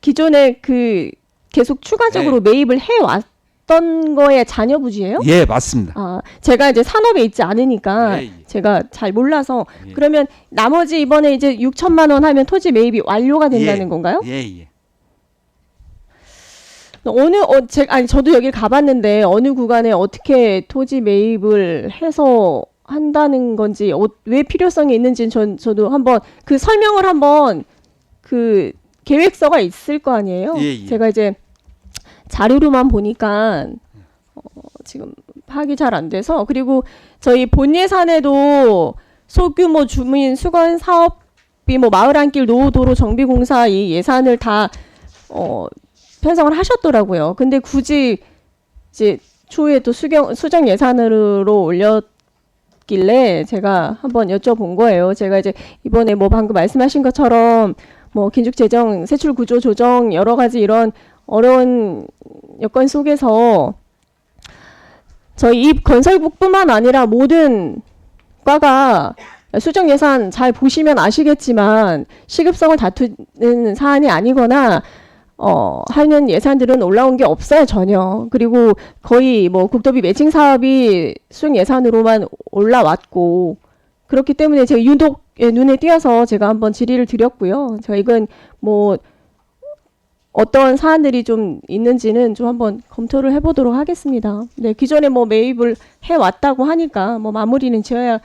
기존에 그 계속 추가적으로 매입을 해 왔던 거에 잔여 부지예요? 예, 맞습니다. 아 제가 이제 산업에 있지 않으니까 예, 예. 제가 잘 몰라서 예. 그러면 나머지 이번에 이제 6천만 원 하면 토지 매입이 완료가 된다는 예. 건가요? 예, 예. 아니 저도 여기 가봤는데 어느 구간에 어떻게 토지 매입을 해서 한다는 건지 왜 필요성이 있는지는 저도 한번 그 설명을 한번 그 계획서가 있을 거 아니에요. 예, 예. 제가 이제 자료로만 보니까 지금 파악이 잘 안 돼서 그리고 저희 본 예산에도 소규모 주민 수건 사업비 뭐 마을 안길 노후도로 정비 공사 이 예산을 다 편성을 하셨더라고요. 근데 굳이 이제 추후에 또 수정 예산으로 올렸길래 제가 한번 여쭤본 거예요. 제가 이제 이번에 뭐 방금 말씀하신 것처럼 뭐 긴축 재정, 세출 구조 조정 여러 가지 이런 어려운 여건 속에서 저희 이 건설국뿐만 아니라 모든 과가 수정 예산 잘 보시면 아시겠지만 시급성을 다투는 사안이 아니거나 하는 예산들은 올라온 게 없어요 전혀. 그리고 거의 뭐 국도비 매칭 사업이 수정 예산으로만 올라왔고 그렇기 때문에 제가 유독 눈에 띄어서 제가 한번 질의를 드렸고요. 제가 이건 뭐 어떤 사안들이 좀 있는지는 좀 한번 검토를 해보도록 하겠습니다. 네, 기존에 뭐 매입을 해왔다고 하니까 뭐 마무리는 지어야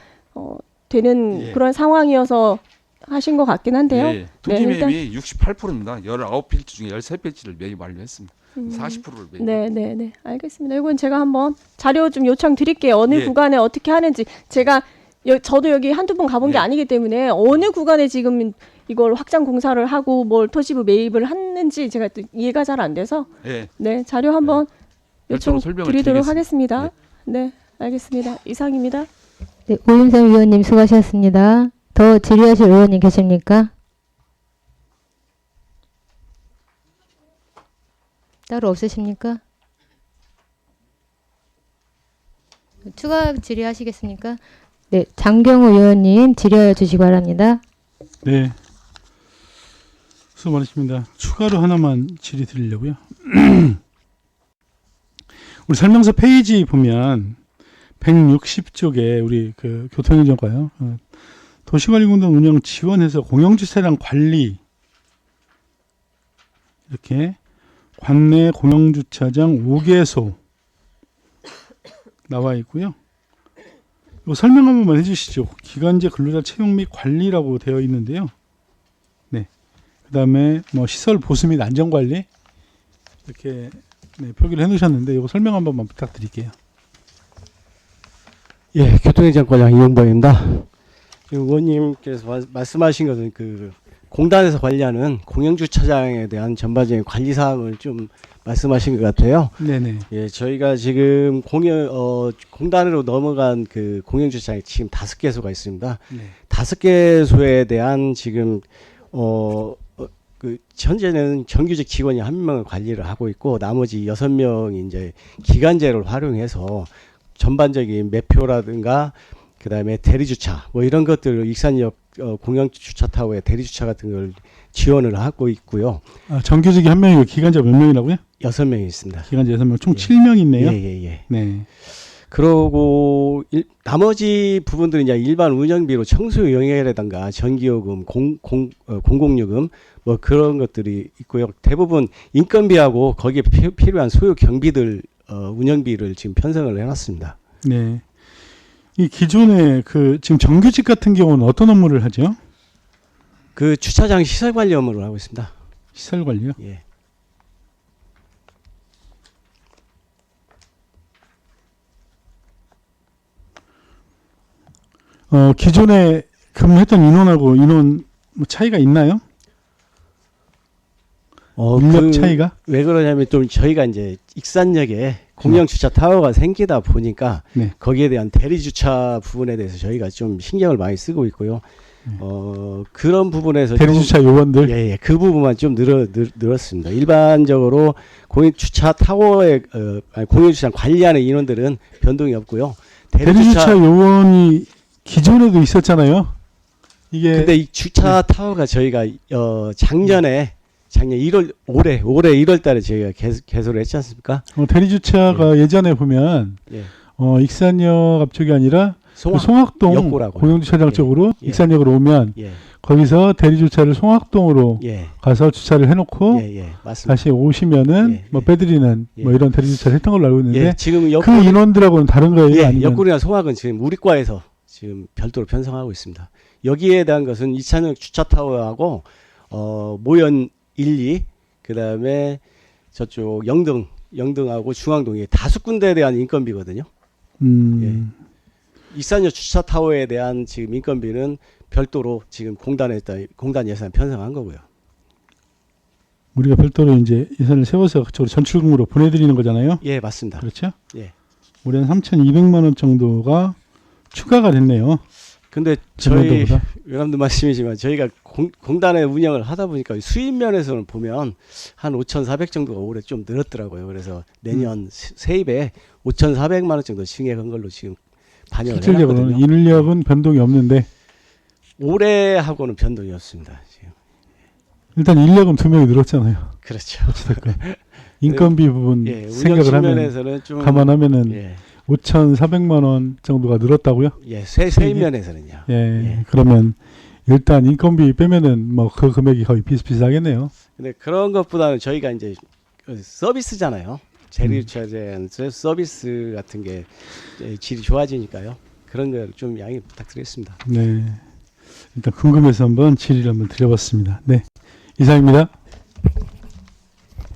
되는 예. 그런 상황이어서 하신 것 같긴 한데요. 예. 토지 네, 일단- 매입이 68%입니다. 19필지 중에 13필지를 매입 완료했습니다. 40%를 매입. 네. 알겠습니다. 이건 제가 한번 자료 좀 요청 드릴게요. 어느 예. 구간에 어떻게 하는지. 제가 저도 여기 한두 번 가본 게 예. 아니기 때문에 어느 구간에 지금 이걸 확장 공사를 하고 뭘 토지부 매입을 했는지 제가 또 이해가 잘 안 돼서 예. 네, 자료 한번 요청 별도로 설명을 드리도록 드리겠습니다. 하겠습니다. 네, 알겠습니다. 이상입니다. 네, 오윤성 위원님 수고하셨습니다. 더 질의하실 의원님 계십니까? 따로 없으십니까? 추가 질의하시겠습니까? 네, 장경우 의원님 질의하여 주시기 바랍니다. 네. 수고 많으십니다. 추가로 하나만 질의 드리려고요. 우리 설명서 페이지 보면 160쪽에 우리 그 교통행정과요. 도시관리공단 운영 지원해서 공영주차장 관리 이렇게 관내 공영주차장 5개소 나와 있고요. 이거 설명 한 번만 해주시죠. 기간제 근로자 채용 및 관리라고 되어 있는데요. 네. 그다음에 뭐 시설 보수 및 안전 관리 이렇게 네, 표기를 해놓으셨는데 이거 설명 한 번만 부탁드릴게요. 예, 교통행정과장 이용범입니다. 의원님께서 말씀하신 것은 그 공단에서 관리하는 공영주차장에 대한 전반적인 관리 사항을 좀 말씀하신 것 같아요. 네네. 예, 저희가 지금 공단으로 넘어간 그 공영주차장이 지금 5개소가 있습니다. 네. 5개소에 대한 지금 그 현재는 정규직 직원이 1명을 관리를 하고 있고 나머지 6명이 이제 기간제를 활용해서 전반적인 매표라든가 그다음에 대리주차 뭐 이런 것들을 익산역 공영주차타워의 대리주차 같은 걸 지원을 하고 있고요. 아, 정규직이 1명이고 기간제 몇 명이라고요? 6명이 있습니다. 기간제 6명, 총 예. 7명 있네요. 예. 네. 그러고 나머지 부분들은 이제 일반 운영비로 청소 영역이라든가 전기요금, 공공요금 뭐 그런 것들이 있고요. 대부분 인건비하고 거기에 필요한 소요 경비들 운영비를 지금 편성을 해놨습니다. 네. 이 기존에 그 지금 정규직 같은 경우는 어떤 업무를 하죠? 그 주차장 시설 관리 업무를 하고 있습니다. 시설 관리요? 예. 기존에 근무했던 인원하고 인원 뭐 차이가 있나요? 인력 차이가? 왜 그러냐면 또 저희가 이제 익산역에 공영 주차 타워가 생기다 보니까 네. 거기에 대한 대리 주차 부분에 대해서 저희가 좀 신경을 많이 쓰고 있고요. 그런 부분에서 대리 주차 요원들. 예, 그 부분만 좀 늘었습니다. 일반적으로 공영 주차 타워의 공영 주차 관리하는 인원들은 변동이 없고요. 대리 주차 요원이 기존에도 있었잖아요. 이게 근데 이 주차 타워가 저희가 작년 1월 올해 1월 달에 저희가 개소를 했지 않습니까? 대리 주차가 예전에 보면 예. 익산역 앞쪽이 아니라 그 송악동 역구라고요. 공영주차장 예. 쪽으로 예. 익산역으로 오면 예. 거기서 대리 주차를 송악동으로 예. 가서 주차를 해놓고 예, 맞습니다. 다시 오시면은 예, 뭐 예. 빼드리는 예. 뭐 이런 대리 주차를 했던 걸로 알고 있는데 예, 지금 그 인원들하고는 다른 거예요? 예, 아니면 옆구리나 송악은 지금 우리과에서 지금 별도로 편성하고 있습니다. 여기에 대한 것은 이찬역 주차 타워하고 모연 1, 2 그다음에 저쪽 영등하고 중앙동이 5군데에 대한 인건비거든요. 익산역 주차 타워에 대한 지금 인건비는 별도로 지금 공단 예산 편성한 거고요. 우리가 별도로 이제 예산을 세워서 그쪽으로 전출금으로 보내드리는 거잖아요. 예, 맞습니다. 그렇죠? 예. 올해는 3,200만 원 정도가 추가가 됐네요. 근데 저희 지난해보다. 외람도 말씀이지만 저희가 공단의 운영을 하다 보니까 수입 면에서는 보면 한 5,400 정도가 올해 좀 늘었더라고요. 그래서 내년 세입에 5,400만 원 정도 증액한 걸로 지금 반영을 실질적으로는 해놨거든요. 인력은 변동이 없는데 올해하고는 변동이 없습니다. 지금. 일단 인력은 2명이 늘었잖아요. 그렇죠. 어찌됐건 인건비 부분 예, 운영 생각을 하면 측면에서는 좀 감안하면은 예, 5,400만 원 정도가 늘었다고요? 예, 세입 면에서는요. 예, 예. 그러면 일단 인건비 빼면은 뭐 그 금액이 거의 비슷비슷하겠네요. 근데 그런 것보다는 저희가 이제 서비스잖아요. 재료주차제 서비스 같은 게 질이 좋아지니까요. 그런 걸 좀 양해 부탁드리겠습니다. 네, 일단 궁금해서 한번 질의를 한번 드려봤습니다. 네, 이상입니다.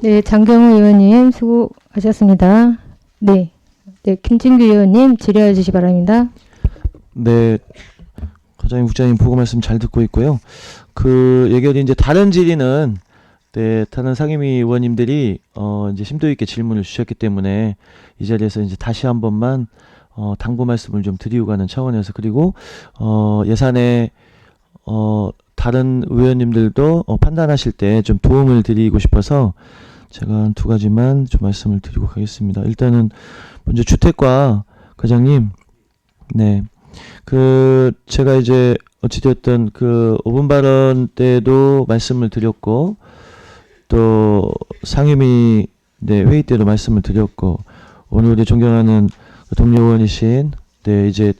네, 장경우 의원님 수고하셨습니다. 네, 김진규 의원님 질의해 주시기 바랍니다. 네, 과장님, 국장님 보고 말씀 잘 듣고 있고요. 그 예결위 이제 다른 질의는 다른 상임위 의원님들이 이제 심도 있게 질문을 주셨기 때문에 이 자리에서 이제 다시 한 번만 당부 말씀을 좀 드리고 가는 차원에서, 그리고 예산에 다른 의원님들도 판단하실 때 좀 도움을 드리고 싶어서 제가 한 2가지만 좀 말씀을 드리고 가겠습니다. 일단은 먼저 주택과 과장님, 네, 제가 이제 어찌되었든 5분 발언 때도 말씀을 드렸고, 또 상임위 회의 때도 말씀을 드렸고, 오늘 우리 존경하는 동료 의원이신, 이제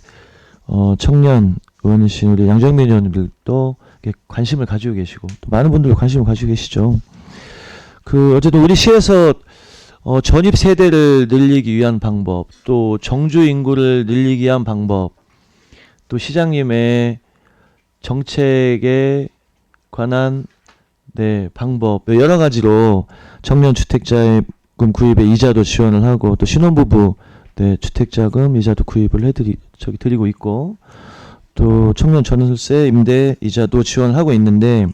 청년 의원이신 우리 양정민 의원님들도 관심을 가지고 계시고, 또 많은 분들 관심을 가지고 계시죠. 어쨌든 우리 시에서 전입 세대를 늘리기 위한 방법, 또 정주 인구를 늘리기 위한 방법, 또 시장님의 정책에 관한 방법, 여러 가지로 청년 주택자금 구입에 이자도 지원을 하고, 또 신혼부부 주택자금 이자도 구입을 드리고 있고, 또 청년 전월세 임대 이자도 지원을 하고 있는데,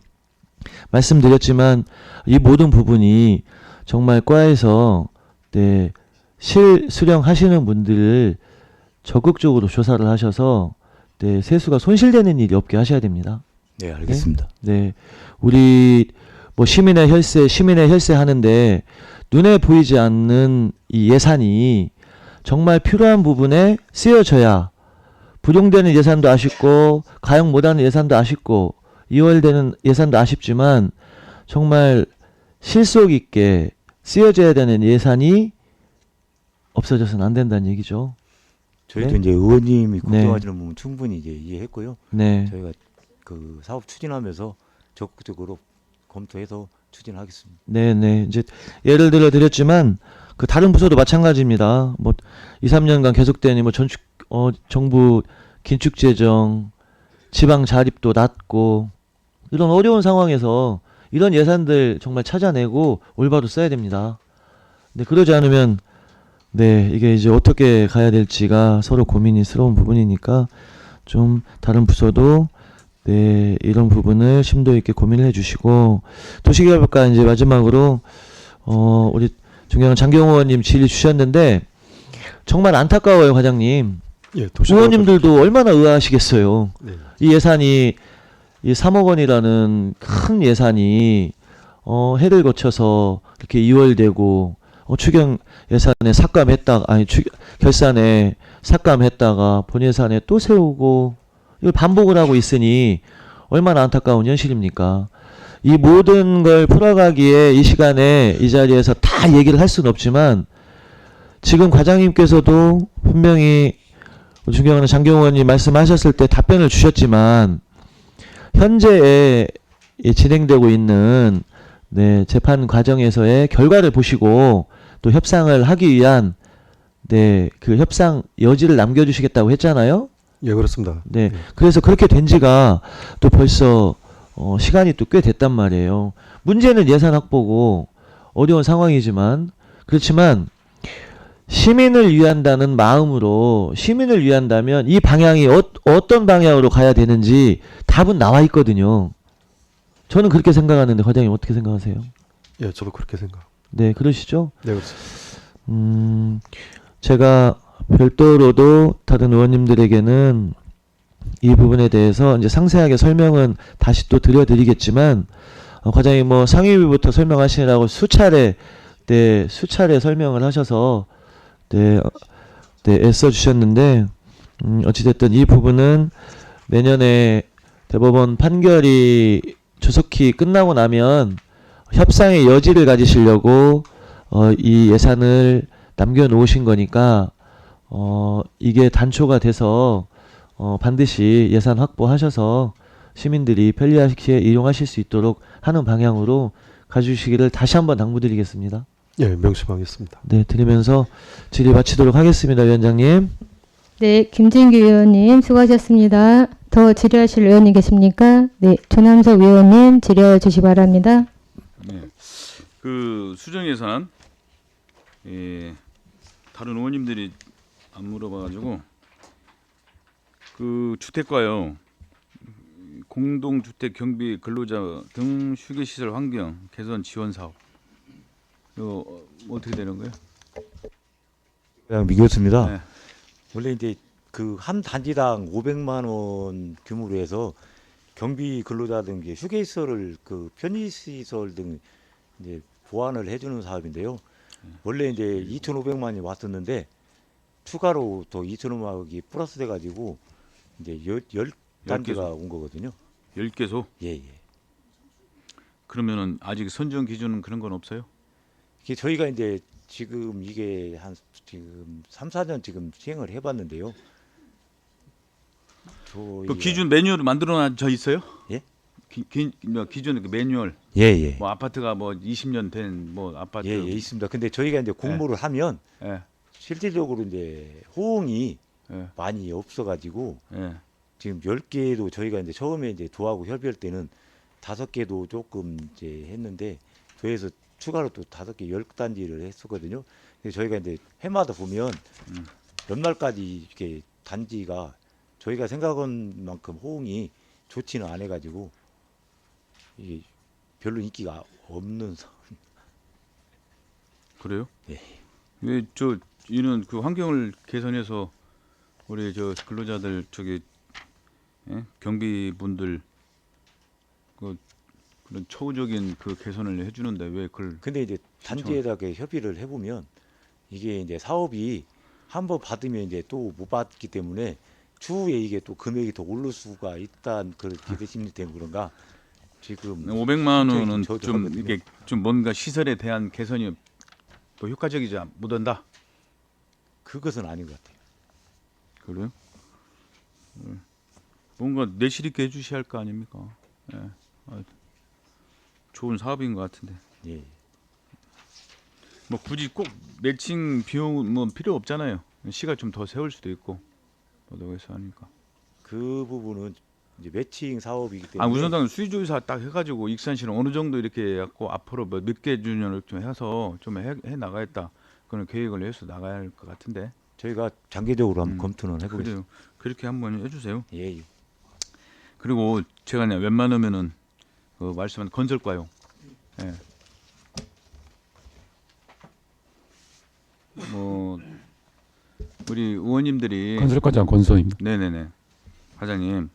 말씀드렸지만 이 모든 부분이 정말 과에서 실수령하시는 분들을 적극적으로 조사를 하셔서 세수가 손실되는 일이 없게 하셔야 됩니다. 네, 알겠습니다. 네, 우리 뭐 시민의 혈세 하는데 눈에 보이지 않는 이 예산이 정말 필요한 부분에 쓰여져야, 부족되는 예산도 아쉽고 가용 못하는 예산도 아쉽고 이월되는 예산도 아쉽지만 정말 실속 있게 쓰여져야 되는 예산이 없어져서는 안 된다는 얘기죠. 저희도 네. 이제 의원님이 네. 걱정하시는 부분 충분히 이제 이해했고요. 네. 저희가 그 사업 추진하면서 적극적으로 검토해서 추진하겠습니다. 네, 네. 이제 예를 들어 드렸지만 그 다른 부서도 마찬가지입니다. 뭐 2, 3년간 계속된 뭐 전축 정부 긴축 재정, 지방 자립도 낮고 이런 어려운 상황에서 이런 예산들 정말 찾아내고 올바로 써야 됩니다. 네, 그러지 않으면 네, 이게 이제 어떻게 가야 될지가 서로 고민이스러운 부분이니까 좀 다른 부서도 네, 이런 부분을 심도 있게 고민을 해주시고 도시개발과 이제 마지막으로 우리 존경하는 장경호 의원님 질의 주셨는데 정말 안타까워요, 과장님. 예, 의원님들도 얼마나 의아하시겠어요. 네. 이 예산이 이 3억 원이라는 큰 예산이 해를 거쳐서 이렇게 이월되고 추경 예산에 삭감했다가 결산에 삭감했다가 본 예산에 또 세우고 이걸 반복을 하고 있으니 얼마나 안타까운 현실입니까? 이 모든 걸 풀어가기에 이 시간에 이 자리에서 다 얘기를 할 수는 없지만 지금 과장님께서도 분명히 존경하는 장경호 의원님 말씀하셨을 때 답변을 주셨지만 현재에 진행되고 있는 네, 재판 과정에서의 결과를 보시고 또 협상을 하기 위한 네, 그 협상 여지를 남겨주시겠다고 했잖아요. 예, 그렇습니다. 네, 그래서 그렇게 된 지가 또 벌써 시간이 또 꽤 됐단 말이에요. 문제는 예산 확보고 어려운 상황이지만 그렇지만 시민을 위한다는 마음으로 시민을 위한다면 이 방향이 어떤 방향으로 가야 되는지 답은 나와 있거든요. 저는 그렇게 생각하는데 과장님 어떻게 생각하세요? 예, 저도 그렇게 생각. 네, 그러시죠? 네, 그렇습니다. 제가 별도로도 다른 의원님들에게는 이 부분에 대해서 이제 상세하게 설명은 다시 또 드려드리겠지만 과장님 뭐 상임위부터 설명하시느라고 수차례 설명을 하셔서 네, 애써 주셨는데 어찌됐든 이 부분은 내년에 대법원 판결이 조속히 끝나고 나면 협상의 여지를 가지시려고 이 예산을 남겨놓으신 거니까 이게 단초가 돼서 반드시 예산 확보하셔서 시민들이 편리하게 이용하실 수 있도록 하는 방향으로 가주시기를 다시 한번 당부드리겠습니다. 예, 명심하겠습니다. 네, 드리면서 질의 마치도록 하겠습니다, 위원장님. 네, 김진규 의원님 수고하셨습니다. 더 질의하실 의원님 계십니까? 네, 조남석 의원님 질의해 주시 바랍니다. 네, 그 수정 예산 다른 의원님들이 안 물어봐가지고 그 주택가요 공동주택 경비 근로자 등 휴게시설 환경 개선 지원 사업 이거 어떻게 되는 거예요? 그냥 미겼습니다. 네. 원래 이제 그 한 단지당 500만 원 규모로 해서 경비 근로자 등 휴게시설을 그 편의시설 등 이제 보완을 해주는 사업인데요. 원래 이제 2,500만이 왔었는데 추가로 더 2,500만이 플러스 돼가지고 이제 10단지가 온 거거든요. 10개소? 예. 그러면은 아직 선정 기준은 그런 건 없어요? 이게 저희가 이제 지금 이게 한 지금 3, 4년 지금 시행을 해봤는데요. 그 기준 매뉴얼 만들어져 있어요? 예? 기준 그 매뉴얼. 예. 뭐 아파트가 뭐 20년 된 뭐 아파트. 예, 있습니다. 근데 저희가 이제 공모를 하면 실질적으로 이제 호응이 많이 없어가지고 지금 10개도 저희가 이제 처음에 이제 도하고 협의할 때는 5개도 조금 이제 했는데 도에서 추가로 또 5개 10단지를 했었거든요. 그래서 저희가 이제 해마다 보면 연말까지 이렇게 단지가 저희가 생각한 만큼 호응이 좋지는 않아 가지고 이게 별로 인기가 없는 상황. 그래요? 예. 왜 이는 그 환경을 개선해서 우리 저 근로자들 경비분들 그런 초우적인 그 개선을 해주는데 왜 그걸? 근데 이제 단지에다 협의를 해보면 이게 이제 사업이 한번 받으면 이제 또 못 받기 때문에 추후에 이게 또 금액이 더 오를 수가 있다는 그렇게 심리 때문에 그런가 지금 500만 원은 좀 이게 좀 뭔가 시설에 대한 개선이 또 효과적이지 못한다. 그것은 아닌 것 같아요. 그래요? 뭔가 내실 있게 해주셔야 할 거 아닙니까? 예. 좋은 사업인 것 같은데. 예. 뭐 굳이 꼭 매칭 비용은 뭐 필요 없잖아요. 시간 좀 더 세울 수도 있고. 그래서 하니까. 그 부분은 이제 매칭 사업이기 때문에. 우선당 수의조사 딱 해가지고 익산시는 어느 정도 이렇게 해갖고 앞으로 뭐 몇 개 주년을 좀 해서 좀 해 나가겠다. 그런 계획을 해서 나가야 할 것 같은데. 저희가 장기적으로 한번 검토는 해보겠습니다. 그래요. 그렇게 한번 해주세요. 예. 그리고 제가 그냥 웬만하면은 그 말씀한 건설과요. 예. 뭐 우리 의원님들이 건설과장 권소입니다. 네네네. 과장님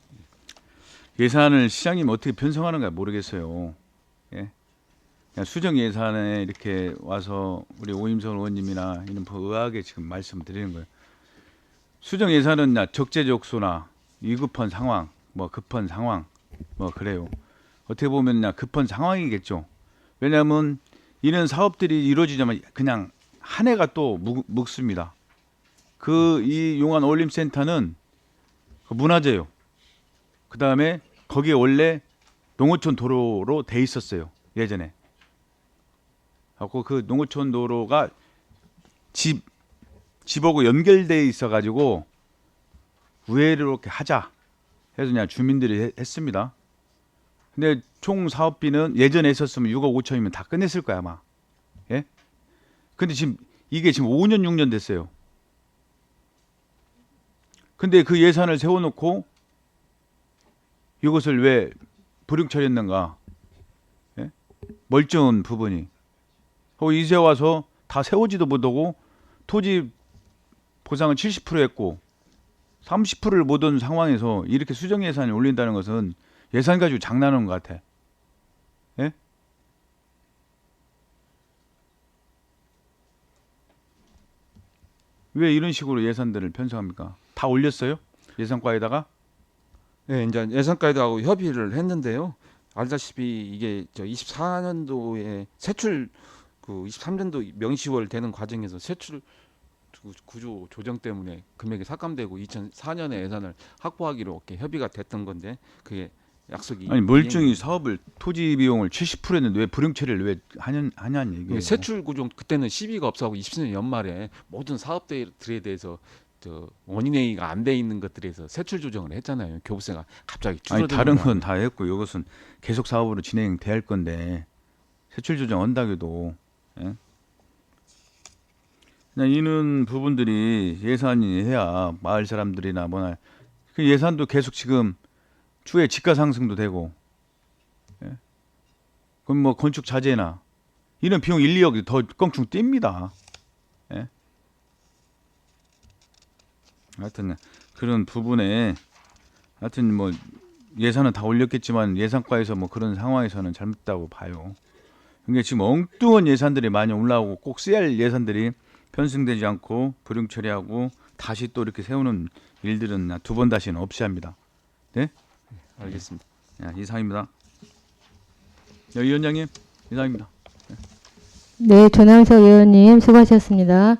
예산을 시장님 어떻게 편성하는가 모르겠어요. 예. 그냥 수정 예산에 이렇게 와서 우리 오임선 의원님이나 이런 의아하게 지금 말씀드리는 거예요. 수정 예산은 적재적소나 위급한 상황, 뭐 급한 상황, 뭐 그래요. 어떻게 보면 급한 상황이겠죠. 왜냐하면 이런 사업들이 이루어지자면 그냥 한 해가 또 묵습니다. 이 용안 어울림센터는 문화재요. 그 다음에 거기에 원래 농어촌 도로로 돼 있었어요. 예전에. 그 농어촌 도로가 집하고 연결돼 있어가지고 우회로 이렇게 하자 해서 그냥 주민들이 했습니다. 근데 총 사업비는 예전에 했었으면 6억 5천이면 다 끝냈을 거야 아마. 예? 근데 이게 지금 5년 6년 됐어요. 근데 그 예산을 세워놓고 이것을 왜 불용처리했는가? 예? 멀쩡한 부분이. 이제 와서 다 세우지도 못하고 토지 보상은 70% 했고 30%를 못 얻은 상황에서 이렇게 수정 예산을 올린다는 것은 예산 가지고 장난하는 것 같아. 예? 왜 이런 식으로 예산들을 편성합니까? 다 올렸어요? 예산과에다가? 네, 이제 예산과에다가 협의를 했는데요. 알다시피 이게 24년도에 세출 23년도 명시월 되는 과정에서 세출 구조 조정 때문에 금액이 삭감되고 2004년에 예산을 확보하기로 이렇게 협의가 됐던 건데 그게 약속이 멀쩡히 사업을 토지 비용을 70% 했는데 왜 불용처리를 왜 하냐는 얘기예요. 세출 구조 그때는 시비가 없어하고 20년 연말에 모든 사업들에 대해서 원인회의가 안 돼 있는 것들에서 세출 조정을 했잖아요. 교부세가 갑자기 줄어드는 다른 건 다 했고 이것은 계속 사업으로 진행될 건데 세출 조정 한다고도 예? 그냥 이런 부분들이 예산이 해야 마을 사람들이나 뭐나 그 예산도 계속 지금 추후에 집가 상승도 되고 예? 그럼 뭐 건축 자재나 이런 비용 1, 2억이 더 껑충 뜁니다. 예? 하여튼 그런 부분에 하여튼 뭐 예산은 다 올렸겠지만 예산과에서 뭐 그런 상황에서는 잘못됐다고 봐요. 그게 지금 엉뚱한 예산들이 많이 올라오고 꼭 써야 할 예산들이 편성되지 않고 불용 처리하고 다시 또 이렇게 세우는 일들은 두 번 다시는 없이 합니다. 네? 알겠습니다. 이상입니다. 위원장님 이상입니다. 네, 조남석 의원님 수고하셨습니다.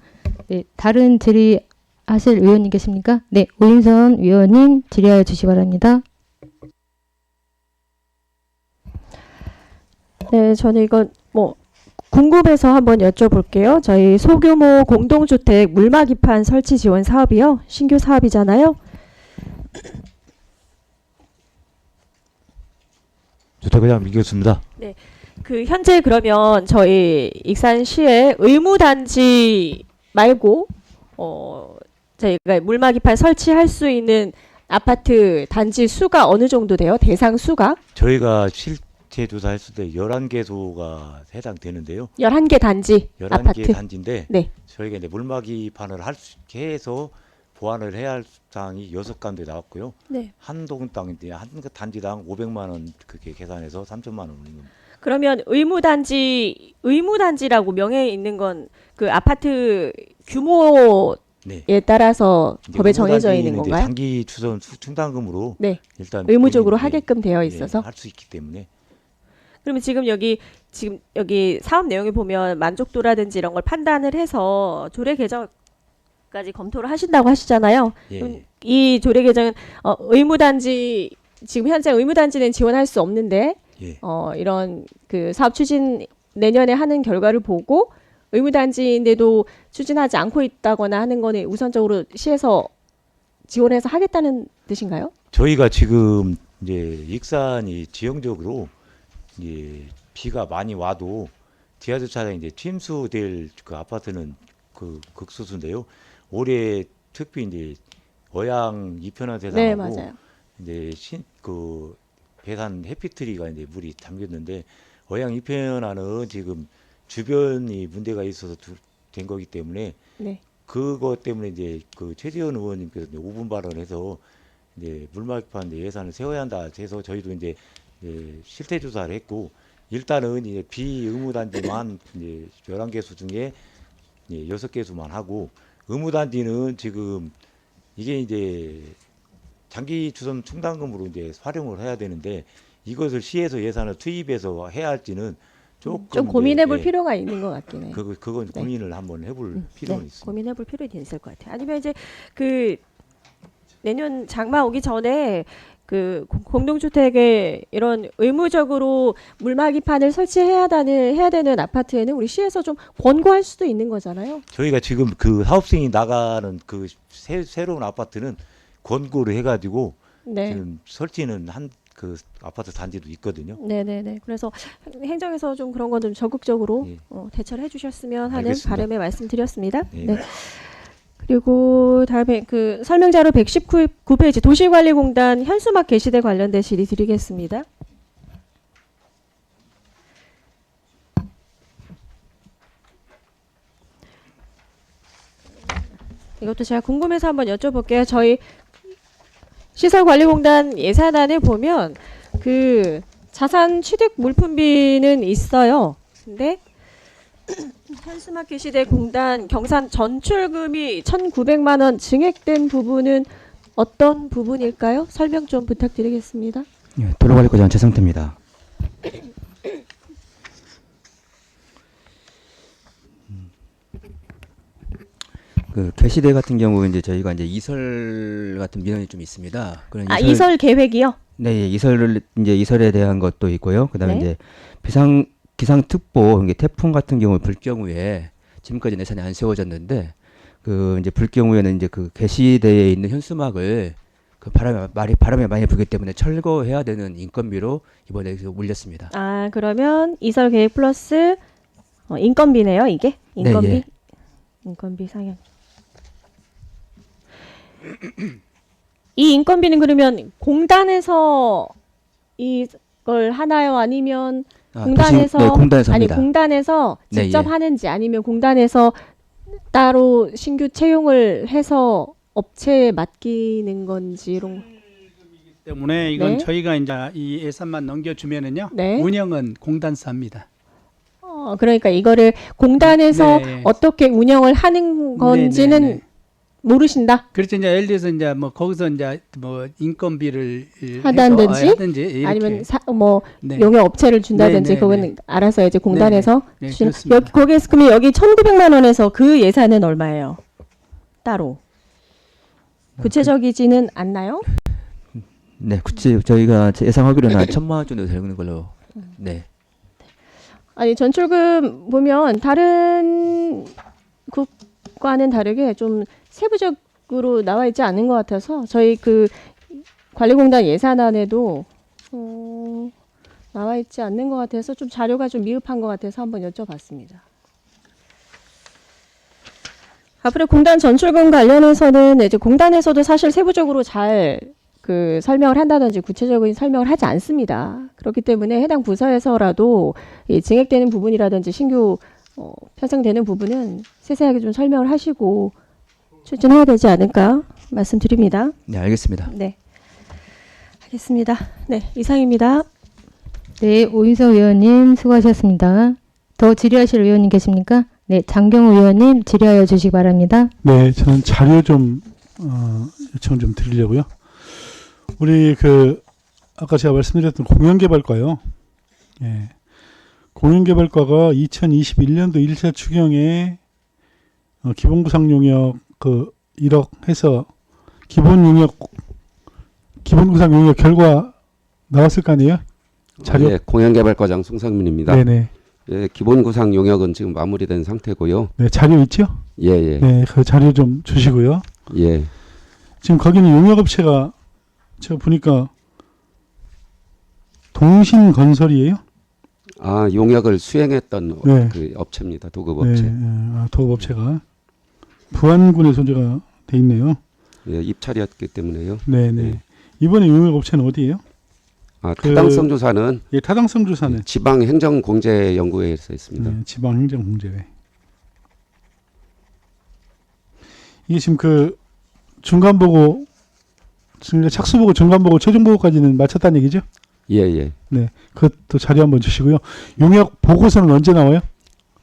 네, 다른 질의하실 의원님 계십니까? 네, 오인선 위원님 질의하여 주시기 바랍니다. 네, 저는 이건 궁금해서 한번 여쭤볼게요. 저희 소규모 공동주택 물막이판 설치 지원 사업이요. 신규 사업이잖아요. 주택회장 민규였습니다. 네, 현재 그러면 저희 익산시에 의무단지 말고 저희가 물막이판 설치할 수 있는 아파트 단지 수가 어느 정도 돼요? 대상 수가? 저희가 실제 조사했을 때 11개소가 해당되는데요. 11개 단지 11개 아파트. 단지인데 네. 저희가 이제 물막이판을 해서 보완을 해야 할 사항이 6건도 나왔고요. 네. 한 동땅인데 한 단지당 500만 원 그렇게 계산해서 3천만 원 올린 겁니다. 그러면 의무단지라고 명예에 있는 건 그 아파트 규모에 네. 따라서 법에 정해져 있는 이제 건가요? 장기 추선 충당금으로 네. 일단 의무적으로 본인이, 하게끔 되어 있어서 할 수 있기 때문에 그러면 지금 여기 사업 내용에 보면 만족도라든지 이런 걸 판단을 해서 조례 개정 계획까지 검토를 하신다고 하시잖아요. 예. 이 조례 개정은 의무단지 지금 현재 의무단지는 지원할 수 없는데 예. 이런 그 사업 추진 내년에 하는 결과를 보고 의무단지인데도 추진하지 않고 있다거나 하는 거는 우선적으로 시에서 지원해서 하겠다는 뜻인가요? 저희가 지금 이제 익산이 지형적으로 이제 비가 많이 와도 지하주차장에 이제 침수될 그 아파트는 그 극소수인데요. 올해 특히 이제 어양 이편화 네, 대상하고 맞아요. 이제 그 배산 해피트리가 이제 물이 잠겼는데 어양 이편화는 지금 주변이 문제가 있어서 된 거기 때문에 네. 그것 때문에 이제 그 최재원 의원님께서 이제 5분 발언해서 이제 물막판 예산을 세워야 한다 해서 저희도 이제 실태 조사를 했고 일단은 이제 비의무단지만 이제 11개수 중에 이제 6개수만 하고 의무단지는 지금 이게 이제 장기 주점 충당금으로 이제 활용을 해야 되는데 이것을 시에서 예산을 투입해서 해야 할지는 조금 좀 고민해 볼 이제, 필요가 있는 것 같긴 해요. 그건 네. 고민을 한번 해볼 필요는 있습니다. 고민해 볼 필요는 있을 것 같아요. 아니면 이제 그 내년 장마 오기 전에 그 공동주택에 이런 의무적으로 물막이판을 설치해야 되는 아파트에는 우리 시에서 좀 권고할 수도 있는 거잖아요. 저희가 지금 그 사업생이 나가는 그 새로운 아파트는 권고를 해가지고 네. 지금 설치는 한 그 아파트 단지도 있거든요. 네네네. 그래서 행정에서 좀 그런 건 좀 적극적으로 예. 대처를 해주셨으면 하는 알겠습니다. 바람에 말씀드렸습니다. 예. 네. 그리고 다음에 그 설명자료 119페이지 도시관리공단 현수막 게시대 관련된 질의 드리겠습니다. 이것도 제가 궁금해서 한번 여쭤볼게요. 저희 시설관리공단 예산안에 보면 그 자산 취득 물품비는 있어요. 근데 현수막 게시대 공단 경산 전출금이 1,900만 원 증액된 부분은 어떤 부분일까요? 설명 좀 부탁드리겠습니다. 예, 도로관리과장 최성태입니다. 그 게시대 같은 경우 이제 저희가 이제 이설 같은 민원이 좀 있습니다. 그런 이설 계획이요? 네, 예, 이설에 대한 것도 있고요. 그다음에 네. 이제 기상특보, 이게 태풍 같은 경우 불 경우에 지금까지 예산이 안 세워졌는데 그 이제 불 경우에는 이제 그 게시대에 있는 현수막을 그 바람이 많이 불기 때문에 철거해야 되는 인건비로 이번에 올렸습니다. 아, 그러면 이설 계획 플러스 인건비네요, 이게? 인건비? 네, 예. 인건비 상향. 이 인건비는 그러면 공단에서 이걸 하나요? 아니면 공단에서 공단에서 아니 합니다. 공단에서 네, 직접 예. 하는지 아니면 공단에서 따로 신규 채용을 해서 업체에 맡기는 건지 이런 때문에 이건 네. 저희가 이제 이 예산만 넘겨주면은요. 네. 운영은 공단사 합니다. 그러니까 이거를 공단에서 네. 어떻게 운영을 하는 건지는 네, 네, 네. 모르신다. 그렇죠. 이제 예를 들어서 이제 뭐 거기서 이제 뭐 인건비를 하든지, 이렇게. 아니면 네. 용역 업체를 준다든지 네, 네, 그거는 네. 알아서 이제 공단에서 네, 주시는. 그렇습니다. 거기에서 그러면 여기 1,900만 원에서 그 예산은 얼마예요? 따로. 구체적이지는 않나요? 네, 저희가 예상하기로는 한 1,000만 원 정도 되는 걸로. 네. 아니 전출금 보면 다른 국과는 다르게 좀 세부적으로 나와 있지 않은 것 같아서 저희 그 관리공단 예산안에도 나와 있지 않는 것 같아서 좀 자료가 좀 미흡한 것 같아서 한번 여쭤봤습니다. 앞으로 공단 전출금 관련해서는 이제 공단에서도 사실 세부적으로 잘 그 설명을 한다든지 구체적인 설명을 하지 않습니다. 그렇기 때문에 해당 부서에서라도 이 증액되는 부분이라든지 신규 편성되는 부분은 세세하게 좀 설명을 하시고 추진해야 되지 않을까 말씀드립니다. 네, 알겠습니다. 네, 알겠습니다. 네, 이상입니다. 네, 오인석 의원님 수고하셨습니다. 더 질의하실 의원님 계십니까? 네, 장경우 의원님 질의하여 주시기 바랍니다. 네, 저는 자료 좀 요청 좀 드리려고요. 우리 아까 제가 말씀드렸던 공영개발과요. 예. 공영개발과가 2021년도 1차 추경에 기본구상 용역 그 1억 해서 기본 구상 용역 결과 나왔을 거 아니에요? 자료? 예, 공연개발과장 송상민입니다. 네네. 예, 기본 구상 용역은 지금 마무리된 상태고요. 네, 자료 있죠? 예, 예. 네, 그 자료 좀 주시고요. 예. 지금 거기는 용역업체가 제가 보니까 동신건설이에요? 아, 용역을 수행했던 네. 그 업체입니다. 도급업체. 도급업체가 부안군에 소재가 돼 있네요. 예, 입찰이었기 때문에요. 네네. 네. 이번에 용역업체는 어디예요? 아, 타당성 조사는 예, 타당성 조사는 지방행정공제연구회에서 했습니다. 네, 지방행정공제회. 이게 지금 그 중간보고, 지금 착수보고, 중간보고, 최종보고까지는 마쳤다는 얘기죠? 예, 예. 네, 그것도 자료 한번 주시고요. 용역 보고서는 언제 나와요?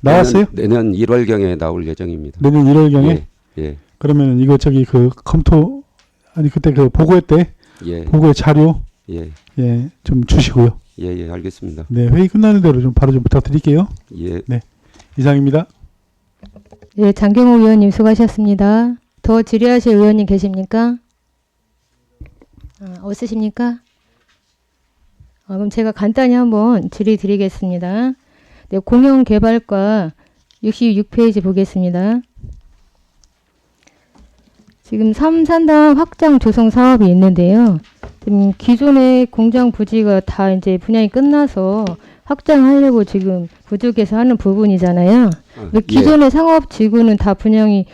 나왔어요? 내년 1월경에 나올 예정입니다. 내년 1월경에? 예, 예. 그러면 이거 저기 그 검토, 아니 그때 그 보고회 때 예. 보고의 자료 예. 예, 좀 주시고요. 예, 예, 알겠습니다. 네, 회의 끝나는 대로 좀 바로 좀 부탁드릴게요. 예. 네, 이상입니다. 네, 장경호 의원님 수고하셨습니다. 더 질의하실 의원님 계십니까? 없으십니까? 그럼 제가 간단히 한번 질의 드리겠습니다. 네, 공영개발과 66페이지 보겠습니다. 지금 3산단 확장 조성 사업이 있는데요. 지금 기존의 공장 부지가 다 이제 분양이 끝나서 확장하려고 지금 부족해서 하는 부분이잖아요. 기존의 상업지구는 다 분양이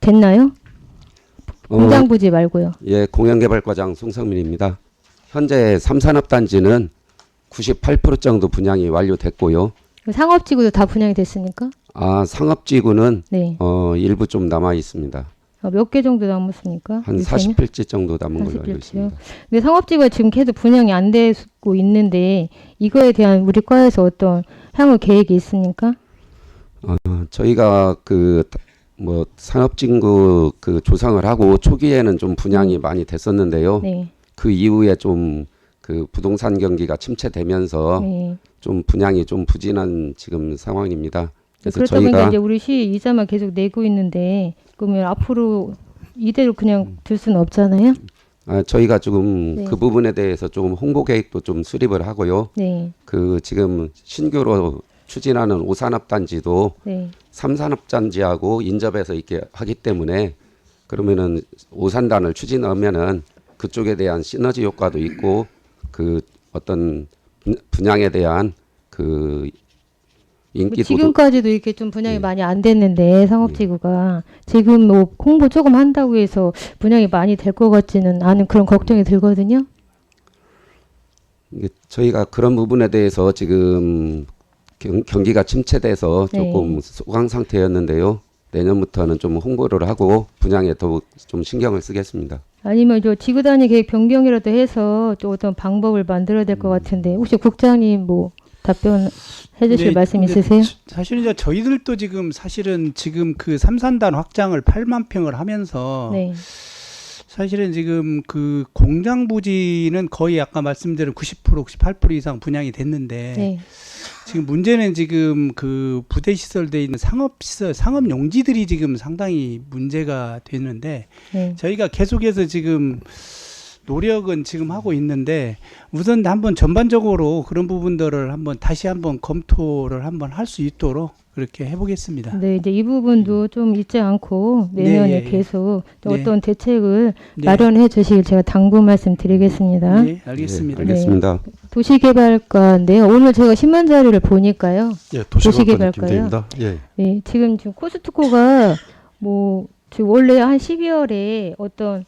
됐나요? 공장 부지 말고요. 예, 공연개발과장 송성민입니다. 현재 3산업단지는 98% 정도 분양이 완료됐고요. 상업지구도 다 분양이 됐습니까? 아, 상업지구는 네. 일부 좀 남아 있습니다. 몇 개 정도 남았습니까? 한 40필지 정도 남은 걸로 알고 있습니다. 근데 상업지구가 지금 계속 분양이 안 되고 있는데 이거에 대한 우리 과에서 어떤 향후 계획이 있습니까? 저희가 그 뭐 산업진구 그 조성을 하고 초기에는 좀 분양이 많이 됐었는데요. 네. 그 이후에 좀 그 부동산 경기가 침체되면서 네. 좀 분양이 좀 부진한 지금 상황입니다. 그래서 그렇다 보니까 저희가 이제 우리 시 이자만 계속 내고 있는데 그러면 앞으로 이대로 그냥 둘 수는 없잖아요. 저희가 지금 네. 그 부분에 대해서 좀 홍보 계획도 좀 수립을 하고요. 네. 그 지금 신규로 추진하는 5산업 단지도 네. 3산업 단지하고 인접해서 이렇게 하기 때문에 그러면은 5산단을 추진하면은 그쪽에 대한 시너지 효과도 있고 그 어떤 분양에 대한 그 인기도 지금까지도 이렇게 좀 분양이 많이 안 됐는데 상업지구가 지금 뭐 홍보 조금 한다고 해서 분양이 많이 될 것 같지는 않은 그런 걱정이 들거든요. 이게 저희가 그런 부분에 대해서 지금 경기가 침체돼서 조금 소강 상태였는데요. 내년부터는 좀 홍보를 하고 분양에 더욱 좀 신경을 쓰겠습니다. 아니면 저 지구 단위 계획 변경이라도 해서 또 어떤 방법을 만들어야 될 것 같은데 혹시 국장님 뭐 답변 해주실 네, 말씀 근데 있으세요? 사실은 이제 저희들도 사실은 지금 그 3산단 확장을 8만 평을 하면서 네. 사실은 지금 그 공장 부지는 거의 아까 말씀드린 90% 98% 이상 분양이 됐는데 네. 지금 문제는 지금 그 부대 시설돼 있는 상업시설, 상업 용지들이 지금 상당히 문제가 되는데 네. 저희가 계속해서 지금 노력은 지금 하고 있는데 우선 한번 전반적으로 그런 부분들을 한번 다시 한번 검토를 한번 할 수 있도록 그렇게 해보겠습니다. 네, 이제 이 부분도 좀 잊지 않고 내년에 네, 계속 또 네. 어떤 대책을 네. 마련해 주시길 제가 당부 말씀드리겠습니다. 네, 알겠습니다. 네, 알겠습니다. 도시개발과인데요. 오늘 제가 신문 자료를 보니까요. 예, 도시개발과 김대입니다. 예. 네, 지금 코스트코가 뭐 지금 원래 한 12월에 어떤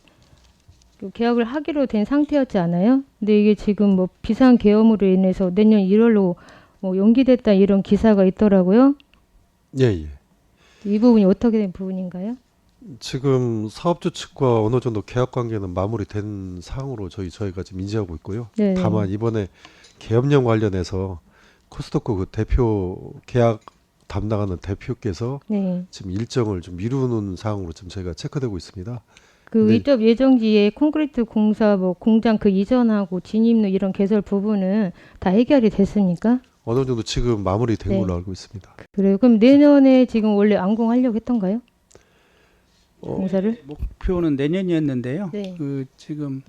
그 계약을 하기로 된 상태였지 않아요? 근데 이게 지금 뭐 비상 계엄으로 인해서 내년 1월로 뭐 연기됐다 이런 기사가 있더라고요. 예, 예. 이 부분이 어떻게 된 부분인가요? 지금 사업주 측과 어느 정도 계약 관계는 마무리된 사항으로 저희가 지금 인지하고 있고요. 네. 다만 이번에 계엄령 관련해서 코스트코 그 대표 계약 담당하는 대표께서 네. 지금 일정을 좀 미루는 사항으로 지금 저희가 체크되고 있습니다. 그 네. 위법 예정지에 콘크리트 공사 뭐 공장 그 이전하고 진입로 이런 개설 부분은 다 해결이 됐습니까? 어느 정도 지금 마무리된 네. 걸로 알고 있습니다. 그래요. 그럼 내년에 지금 원래 완공하려고 했던가요? 공사를? 목표는 내년이었는데요. 네. 그 지금